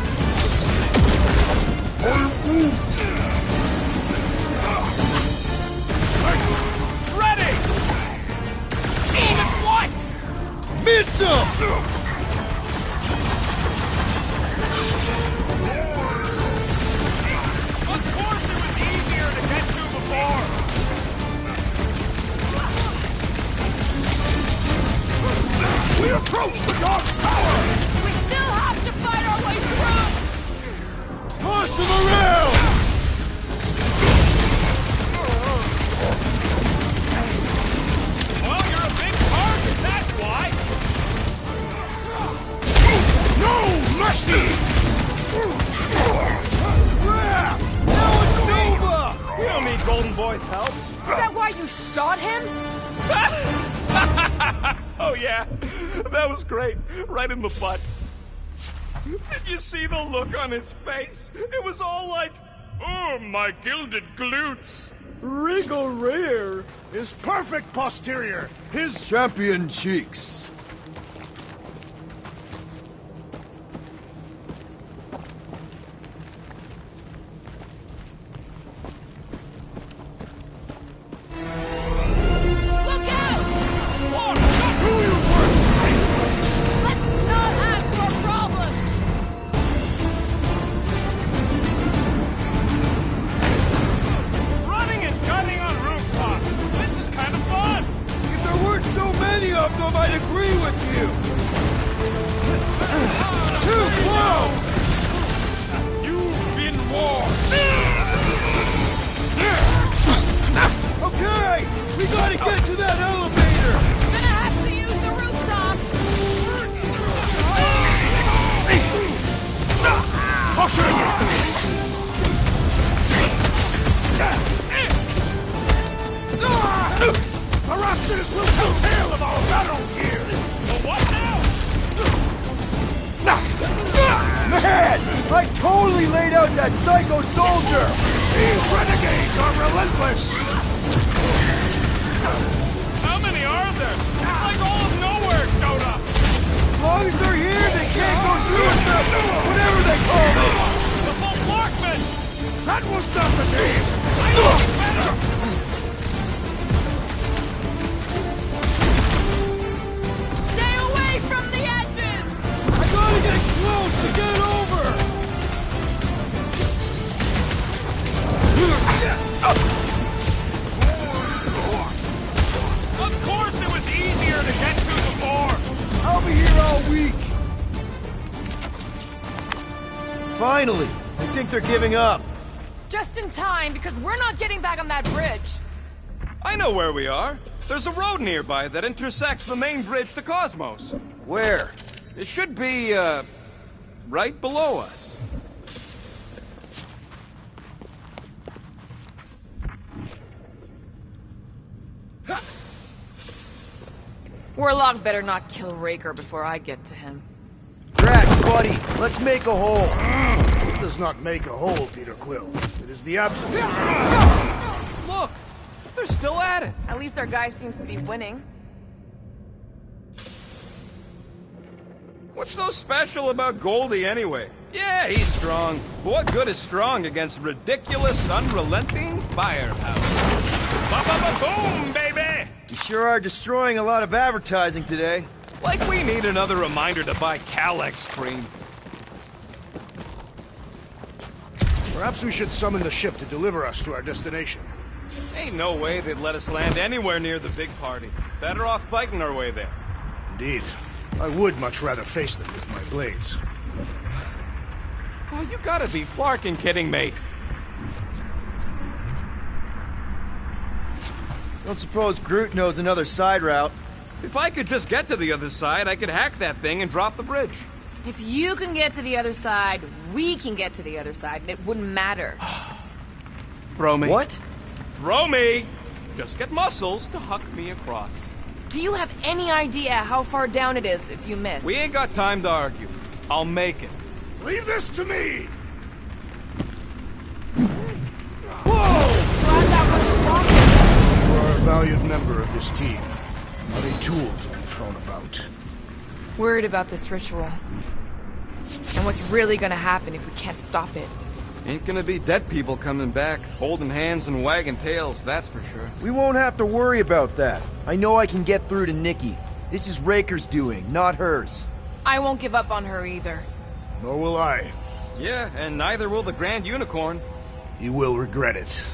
Ready! Aim at what? Mid-some! Of course it was easier to get to before! We approach the dog's tower! We still have to fight our way through! Toss him around! Well, you're a big target, that's why! No mercy! Now it's Nova! We don't need Golden Boy's help! Is that why you shot him? Oh yeah, that was great. Right in the butt. Did you see the look on his face? It was all like, oh, my gilded glutes. Wriggle rear! His perfect posterior! His champion cheeks! I might agree with you! Too close! You've been warned! Okay! We gotta get to that elevator! Gonna have to use the rooftops! Perhaps this will tell tale of our battles here! Well, what now? Man! I totally laid out that psycho soldier! These renegades are relentless! How many are there? It's like all of nowhere showed up! As long as they're here, they can't go through with the... whatever they call it! The full Flarkman! That was not the name! I know it's better! Stay away from the edges! I gotta get close to get over! Of course it was easier to get to before! I'll be here all week! Finally! I think they're giving up. Just in time, because we're not getting back on that bridge. I know where we are. There's a road nearby that intersects the main bridge to Cosmos. Where? It should be, right below us. Warlock better not kill Raker before I get to him. Drax, buddy, let's make a hole. It does not make a hole, Peter Quill. It is the absence. Look! They're still at it! At least our guy seems to be winning. What's so special about Goldie anyway? Yeah, he's strong. But what good is strong against ridiculous, unrelenting firepower? Ba-ba-ba-boom, baby! You sure are destroying a lot of advertising today. Like we need another reminder to buy Calyx cream. Perhaps we should summon the ship to deliver us to our destination. Ain't no way they'd let us land anywhere near the big party. Better off fighting our way there. Indeed. I would much rather face them with my blades. Oh, you gotta be flarking kidding me. Don't suppose Groot knows another side route. If I could just get to the other side, I could hack that thing and drop the bridge. If you can get to the other side, we can get to the other side, and it wouldn't matter. Throw me. What? Throw me! Just get muscles to huck me across. Do you have any idea how far down it is if you miss? We ain't got time to argue. I'll make it. Leave this to me! Glad that wasn't wrong. You are a valued member of this team, not a tool to be thrown about. Worried about this ritual. And what's really gonna happen if we can't stop it. Ain't gonna be dead people coming back, holding hands and wagging tails, that's for sure. We won't have to worry about that. I know I can get through to Nikki. This is Raker's doing, not hers. I won't give up on her either. Nor will I. Yeah, and neither will the Grand Unicorn. He will regret it.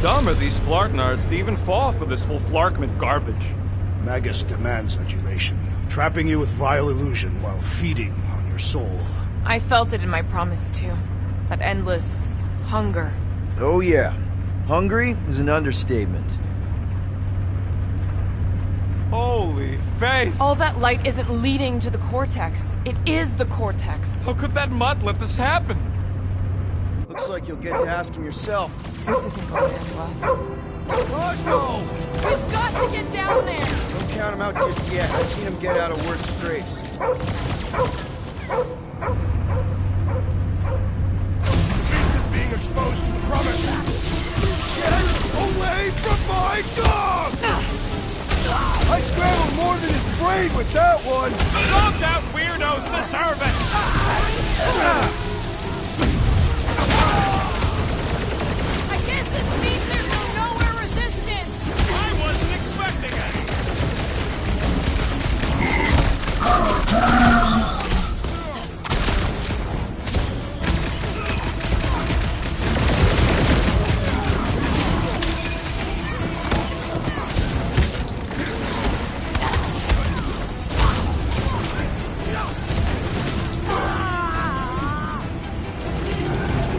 Dumb are these Flarknards to even fall for this full Flarkman garbage. Magus demands adulation, trapping you with vile illusion while feeding on your soul. I felt it in my promise too. That endless hunger. Oh yeah. Hungry is an understatement. Holy faith! All that light isn't leading to the Cortex. It is the Cortex. How could that mud let this happen? Looks like you'll get to ask him yourself. This isn't going to end well. Cosmo! We've got to get down there! Don't count him out just yet. I've seen him get out of worse scrapes. with that one! Locked out weirdos deserve it! I guess this means there's no nowhere resistance! I wasn't expecting it!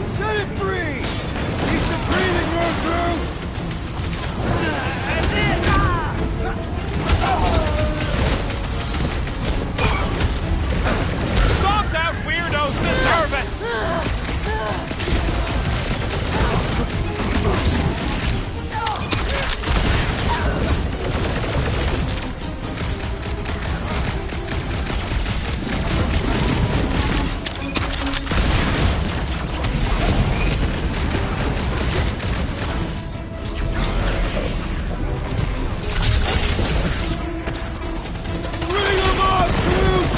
Set it free! Keep the breathing room, Groot! Locked out weirdos deserve it! Bring them on, Groot!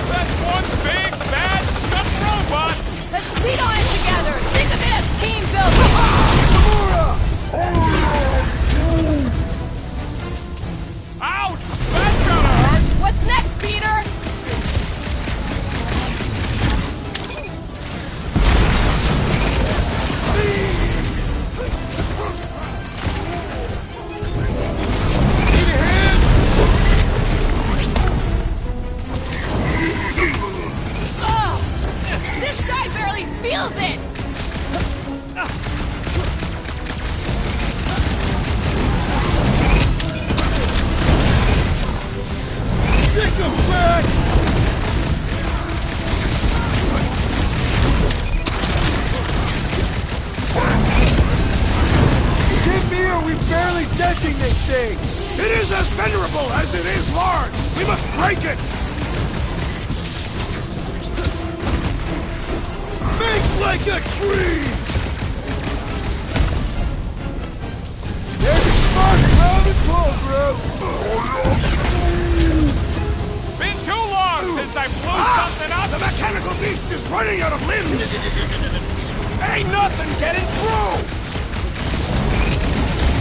That's one big, bad, stuffed robot! Let's beat on it together! Think of it as team building! Ouch! That's gonna hurt! What's next, Peter? Oh, this guy barely feels it! Sick of Rex! Tim me or we barely denting this thing! It is as venerable as it is large! We must break it! Make like a tree! There's a spark around the pull, Groot! Been too long since I blew something up! The mechanical beast is running out of limbs! Ain't nothing getting through!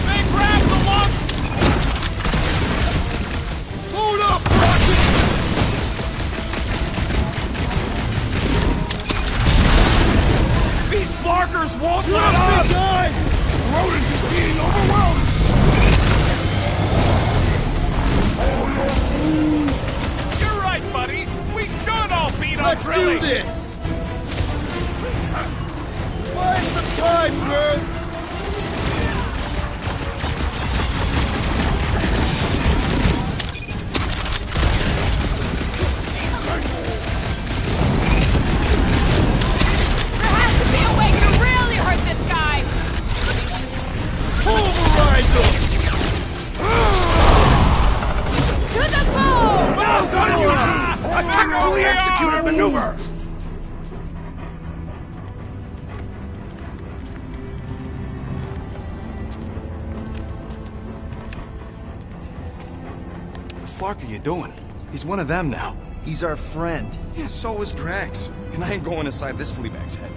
They grabbed the lung! Hold up, Rocket! These flarkers won't let up! The rodent is being overwhelmed! You're right, buddy! We should all beat up Let's Grilly! do this! Buy some time, Groot! There has to be a way to really hurt this guy! Pulverize him! To the bone! Well done, you two! A tactfully executed maneuver! What the fuck are you doing? He's one of them now. He's our friend. Yeah, so is Drax. And I ain't going inside this fleabag's head.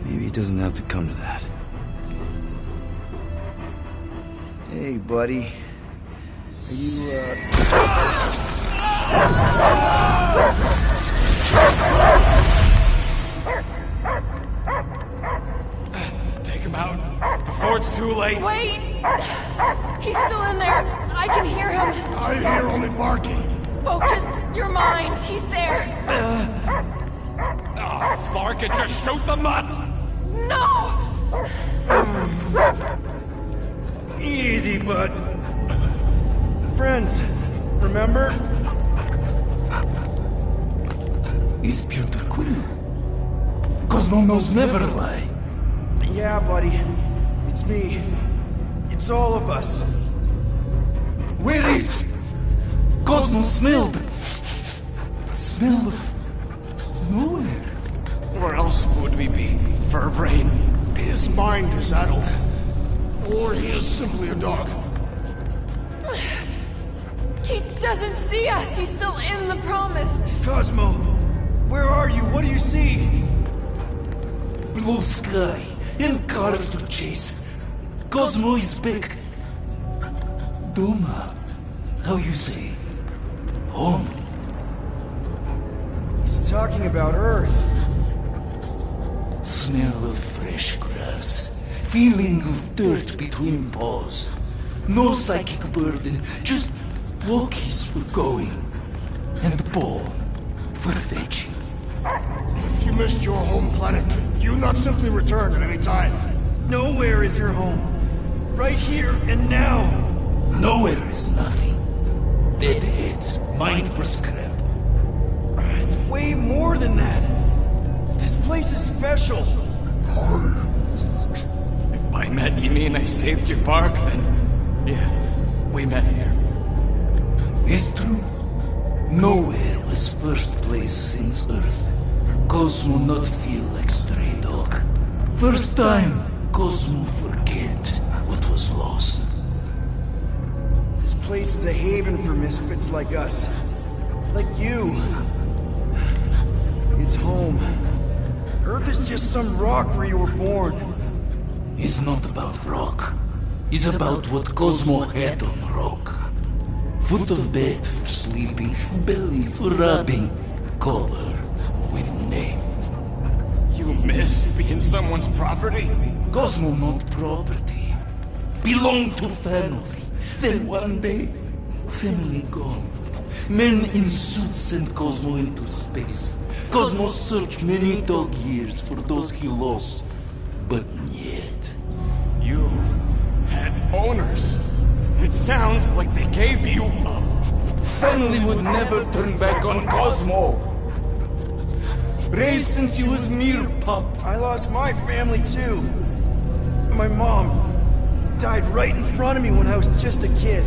Maybe it doesn't have to come to that. Hey, buddy. Are you, Take him out before it's too late. Wait! He's still in there. I can hear him. I hear only barking. Focus your mind. He's there. Oh, Flarkin, just shoot the mutt! No! Easy, bud. Friends, remember? Is Peter Quill? Cosmo knows never lie. Yeah, buddy. It's me. It's all of us. Where is Cosmo smelled? Smell of nowhere. Where else would we be? Furbrain? His mind is addled. Or he is simply a dog. He doesn't see us. He's still in the promise. Cosmo, where are you? What do you see? Blue sky and cars to chase. Cosmo is back. Doma, how you say? Home. He's talking about Earth. Smell of fresh grass. Feeling of dirt between paws. No psychic burden, just walkies for going. And the ball for fetching. If you missed your home planet, could you not simply return at any time? Nowhere is your home. Right here and now. Nowhere is nothing. Dead heads, mine for scrap. It's way more than that. This place is special. If by met you mean I saved your bark, then yeah, we met here. It's true. Nowhere was first place since Earth. Cosmo not feel like stray dog. First time, Cosmo forget what was lost. This place is a haven for misfits like us. Like you. It's home. Earth is just some rock where you were born. It's not about rock. It's about what Cosmo had on rock. Foot of bed for sleeping, belly for rubbing, color with name. You miss being someone's property? Cosmo not property. Belong to family. Then one day, family gone. Men in suits sent Cosmo into space. Cosmo searched many dog years for those he lost, but yet. You had owners. It sounds like they gave you up. Family would never turn back on Cosmo. Raised since he was mere pup. I lost my family too. My mom died right in front of me when I was just a kid.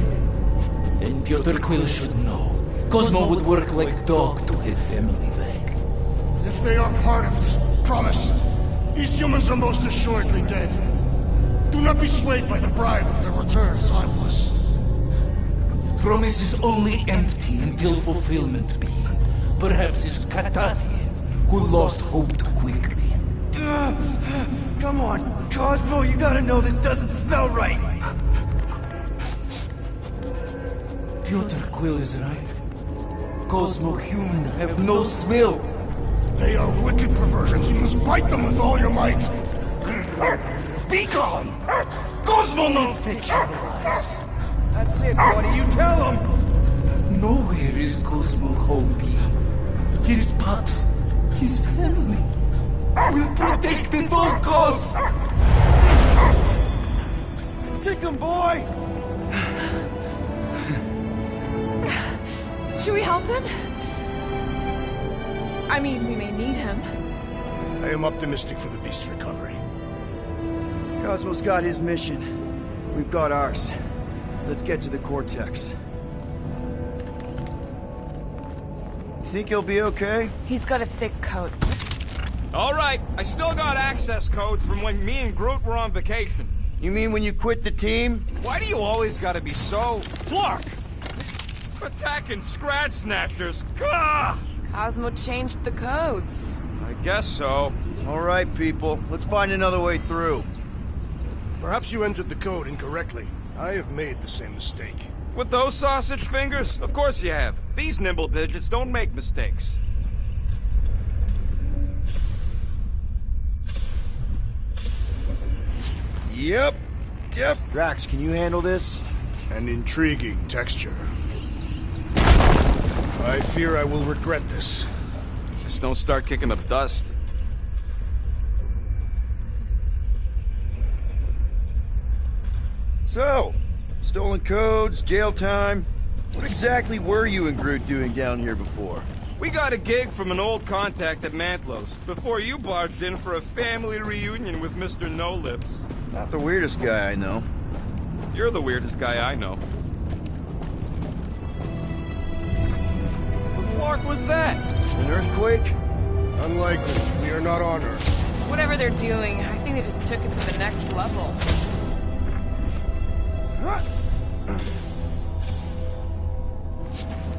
And Piotr Quill should know. Cosmo would work like dog to have family back. If they are part of this promise, these humans are most assuredly dead. Do not be swayed by the bribe of their return as I was. Promise is only empty until fulfillment be. Perhaps it's Katahdin who lost hope too quickly. Come on, Cosmo, you gotta know this doesn't smell right. Piotr Quill is right. Cosmo human have no smell. They are wicked perversions. You must bite them with all your might. Be gone! Cosmo not fetch your lies. That's it, buddy. You tell him. Nowhere is Cosmo home be. His pups, his family. Will protect at all costs. Sick 'em, boy. Should we help him? I mean, we may need him. I am optimistic for the beast's recovery. Cosmo's got his mission. We've got ours. Let's get to the Cortex. You think he'll be okay? He's got a thick coat. All right, I still got access codes from when me and Groot were on vacation. You mean when you quit the team? Why do you always gotta be so... Flark! Attacking Scratch Snatchers! Gah! Cosmo changed the codes. I guess so. All right, people. Let's find another way through. Perhaps you entered the code incorrectly. I have made the same mistake. With those sausage fingers? Of course you have. These nimble digits don't make mistakes. Yep. Drax, can you handle this? An intriguing texture. I fear I will regret this. Just don't start kicking up dust. So, stolen codes, jail time. What exactly were you and Groot doing down here before? We got a gig from an old contact at Mantlos, before you barged in for a family reunion with Mr. No Lips. Not the weirdest guy I know. You're the weirdest guy I know. What flark was that? An earthquake? Unlikely. We are not on Earth. Whatever they're doing, I think they just took it to the next level.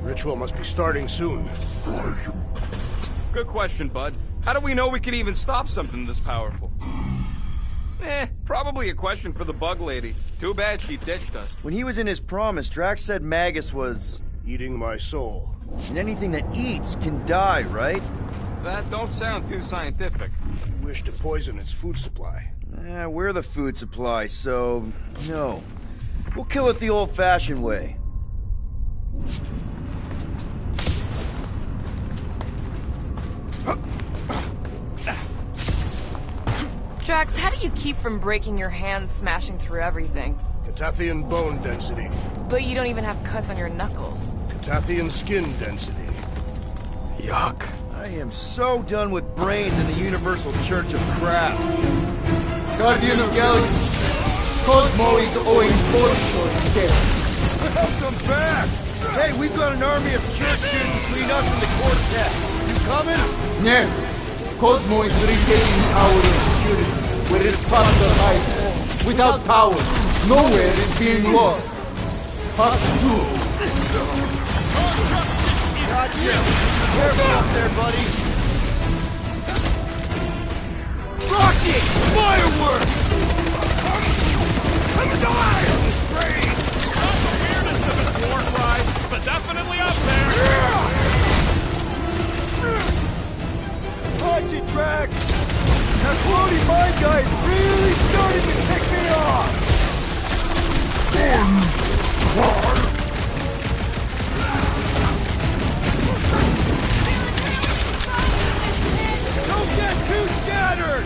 Ritual must be starting soon. Good question, bud. How do we know we could even stop something this powerful? Probably a question for the bug lady. Too bad she ditched us. When he was in his promise, Drax said Magus was... eating my soul. And anything that eats can die, right? That don't sound too scientific. You wish to poison its food supply. We're the food supply, so... no. We'll kill it the old-fashioned way. Drax, how do you keep from breaking your hands smashing through everything? Catathian bone density. But you don't even have cuts on your knuckles. Catathian skin density. Yuck. I am so done with brains in the Universal Church of Crap. Guardian of Galaxy, Cosmo is owing fortune death. Welcome back! Hey, we've got an army of church students between us and the Cortex. You coming? No. Cosmo is retaining power and security, where his father hides. Without power, nowhere is being lost. Part 2. Gotcha! Careful up there, buddy! Rocket! Fireworks! I'm dying on this brain! Not the weirdest of his war cries, but definitely up there! Watch it, Drax! That floaty mine guy is really starting to tick me off! Don't get too scattered!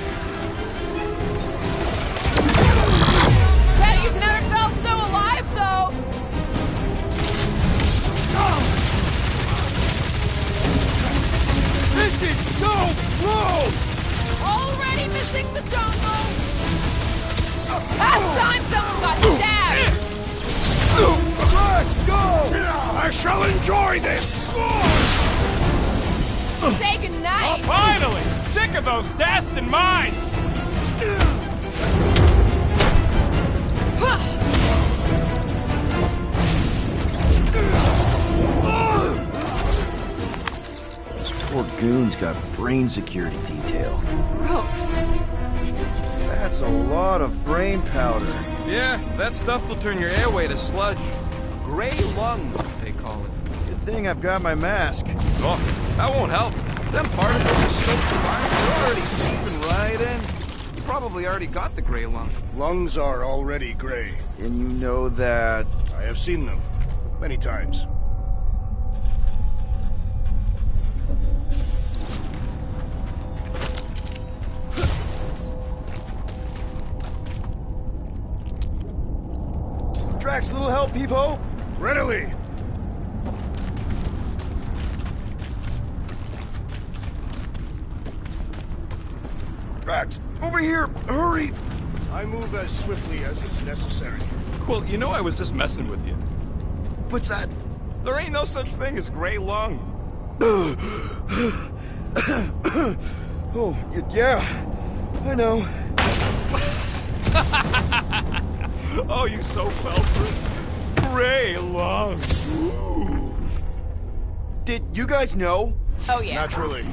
Bet you've never felt so alive, though! This is so close! Already missing the jungle! Last time someone got stabbed! Drax, go! I shall enjoy this! Say goodnight! Oh, finally! Sick of those Dastan mines! Poor goon's got brain security detail. Gross. That's a lot of brain powder. Yeah, that stuff will turn your airway to sludge. Gray lung, they call it. Good thing I've got my mask. Oh, that won't help. Them particles are so fine, they're already seeping right in. You probably already got the gray lung. Lungs are already gray. And you know that... I have seen them. Many times. Drax, little help, Peep-Ho? Readily! Drax, over here! Hurry! I move as swiftly as is necessary. Quill, you know I was just messing with you. What's that? There ain't no such thing as gray lung. Oh, yeah. I know. Oh, you so fell for it. Gray lung. Ooh. Did you guys know? Oh, yeah. Naturally.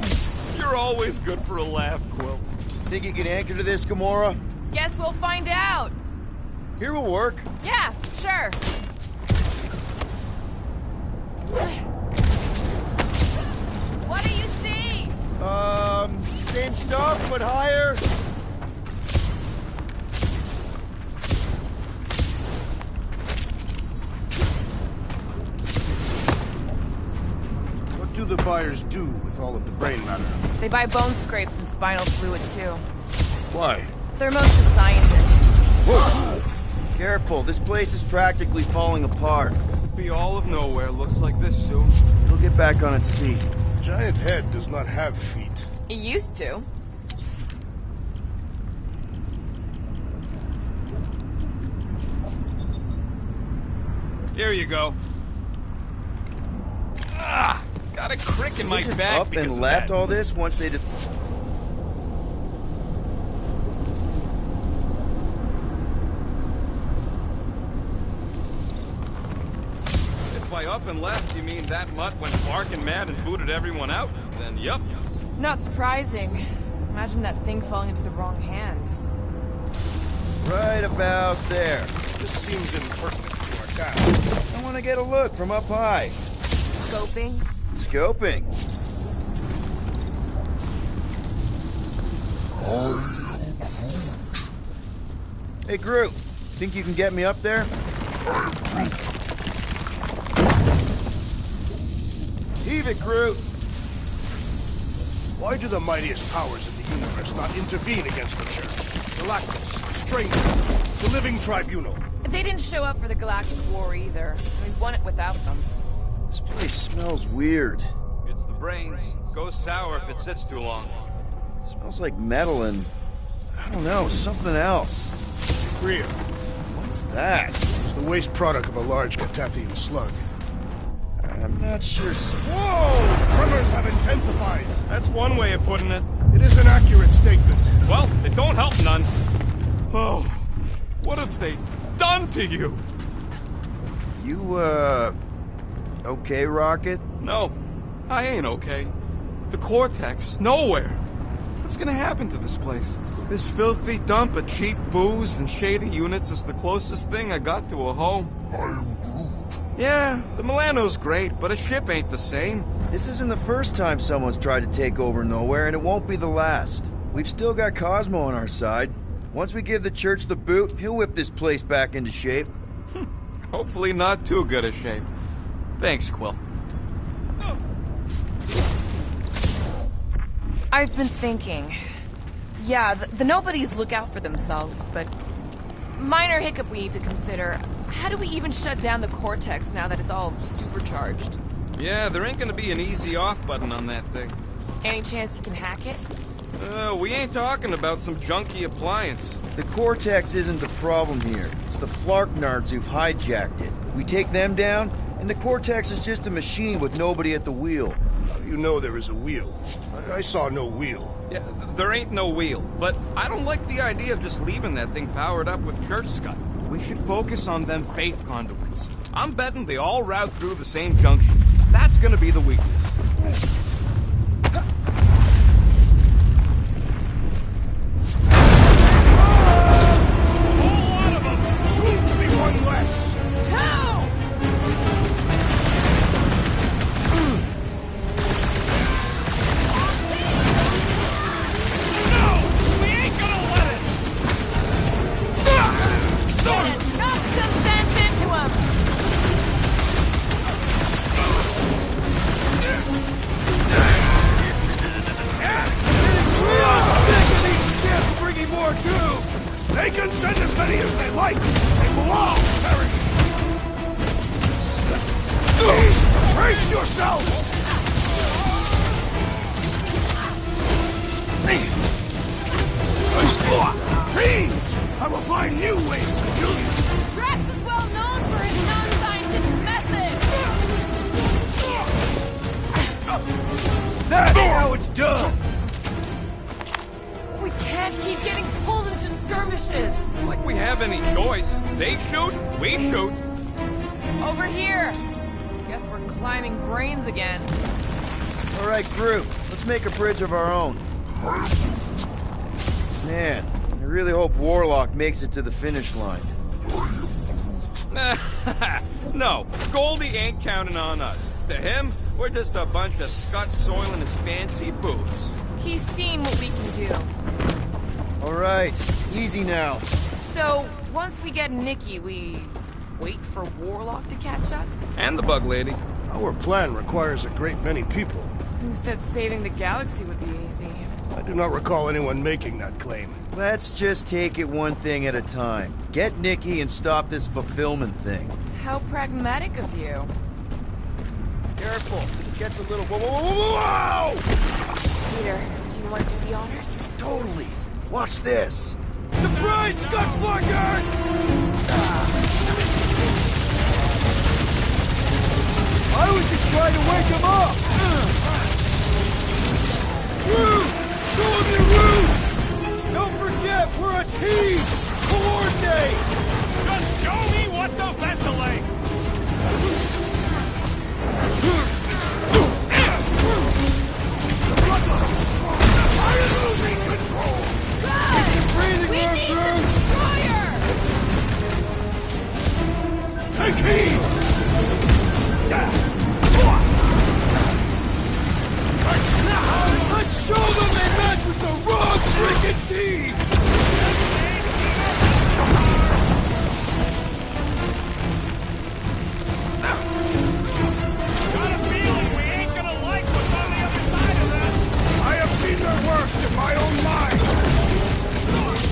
You're always good for a laugh, Quill. Think you can anchor to this, Gamora? Guess we'll find out. Here will work. Yeah, sure. What do you see? Same stuff, but higher. What do the buyers do with all of the brain matter? They buy bone scrapes and spinal fluid, too. Why? They're mostly scientists. Whoa! Careful, this place is practically falling apart. Could be all of nowhere, looks like this soon. It'll get back on its feet. Giant head does not have feet. It used to. Here you go. Ah! Got a crick in my just back up because and of left that. all this once they did. If by up and left you mean that mutt went barking mad and booted everyone out, then yup. Not surprising. Imagine that thing falling into the wrong hands. Right about there. This seems impertinent to our task. I want to get a look from up high. Scoping? Scoping. Hey, Groot. Think you can get me up there? Heave it, Groot. Why do the mightiest powers in the universe not intervene against the Church? Galactus, the Stranger, the Living Tribunal. They didn't show up for the Galactic War either. We won it without them. This place smells weird. It's the brains. Goes sour if it sits too long. Smells like metal and... I don't know, something else. Rhea. What's that? It's the waste product of a large Catathian slug. I'm not sure... Whoa! Tremors have intensified. That's one way of putting it. It is an accurate statement. Well, it don't help none. Oh, what have they done to you? You, okay, Rocket? No, I ain't okay. The Cortex, nowhere. What's gonna happen to this place? This filthy dump of cheap booze and shady units is the closest thing I got to a home. I am Groot. Yeah, the Milano's great, but a ship ain't the same. This isn't the first time someone's tried to take over Nowhere, and it won't be the last. We've still got Cosmo on our side. Once we give the Church the boot, he'll whip this place back into shape. Hopefully not too good a shape. Thanks, Quill. I've been thinking. Yeah, the nobodies look out for themselves, but... minor hiccup we need to consider. How do we even shut down the Cortex now that it's all supercharged? Yeah, there ain't gonna be an easy off button on that thing. Any chance you can hack it? We ain't talking about some junky appliance. The Cortex isn't the problem here. It's the Flarknards who've hijacked it. We take them down, and the Cortex is just a machine with nobody at the wheel. How do you know there is a wheel? I saw no wheel. Yeah, there ain't no wheel, but I don't like the idea of just leaving that thing powered up with church scud. We should focus on them faith conduits. I'm betting they all route through the same junction. That's gonna be the weakness. Soon to be one less. Knock some sense into him! They can send as many as they like. They will all perish. Please, brace yourself! Fiends! I will find new ways to kill you. Drax is well known for his non-scientific methods! That's how it's done! We can't keep getting pulled into skirmishes! Like we have any choice. They shoot, we shoot. Over here! Guess we're climbing brains again. All right, Groot, let's make a bridge of our own. Man, I really hope Warlock makes it to the finish line. No, Goldie ain't counting on us. To him, we're just a bunch of scuts soiling his fancy boots. He's seen what we can do. All right, easy now. So, once we get Nikki, we wait for Warlock to catch up? And the Bug Lady. Our plan requires a great many people. Who said saving the galaxy would be easy? I do not recall anyone making that claim. Let's just take it one thing at a time. Get Nikki and stop this fulfillment thing. How pragmatic of you. Careful, it gets a little... Whoa! Peter, do you want to do the honors? Totally. Watch this. Surprise, Scutfuckers! I was just trying to wake him up! Groot! Show him your roots! Don't forget, we're a team! Coordinate! Just show me what to ventilate! TNT! Got a feeling we ain't gonna like what's on the other side of this. I have seen their worst in my own mind.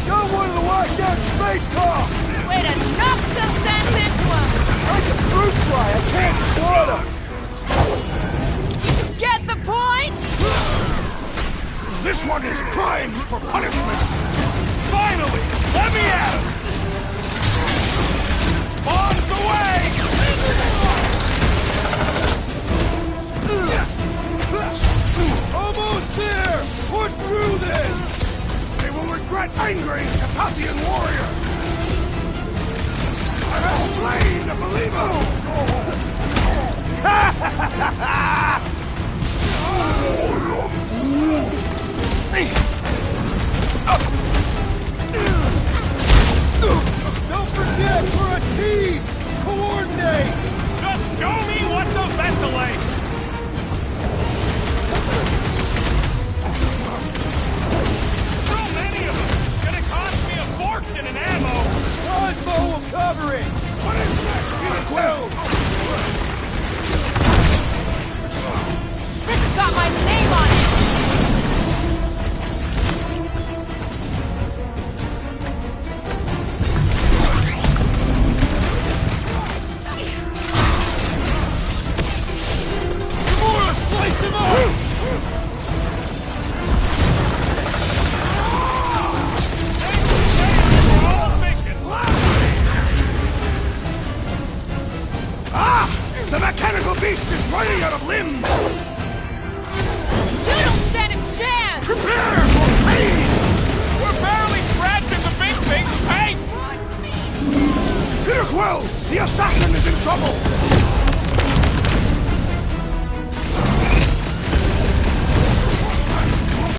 You're one of the wiped out space cops! Way to knock some sense into him! Like a fruit fly, I can't swat him! Get the point? This one is primed for punishment! Finally! Let me at him! Bombs away! Almost there! Push through this! They will regret angering Catathian warrior! I have slain the believer! Don't forget, we're a team! Coordinate! Just show me what to ventilate! So many of them! Gonna cost me a fortune in ammo! Crossbow will cover it! What is next, Peter Quill? This has got my name on it! Gamora, slice him up! Ah! The mechanical beast is running out of limbs! You don't stand a chance! Prepare for pain! We're barely scratching the big thing's paint! Peter Quill! The assassin is in trouble!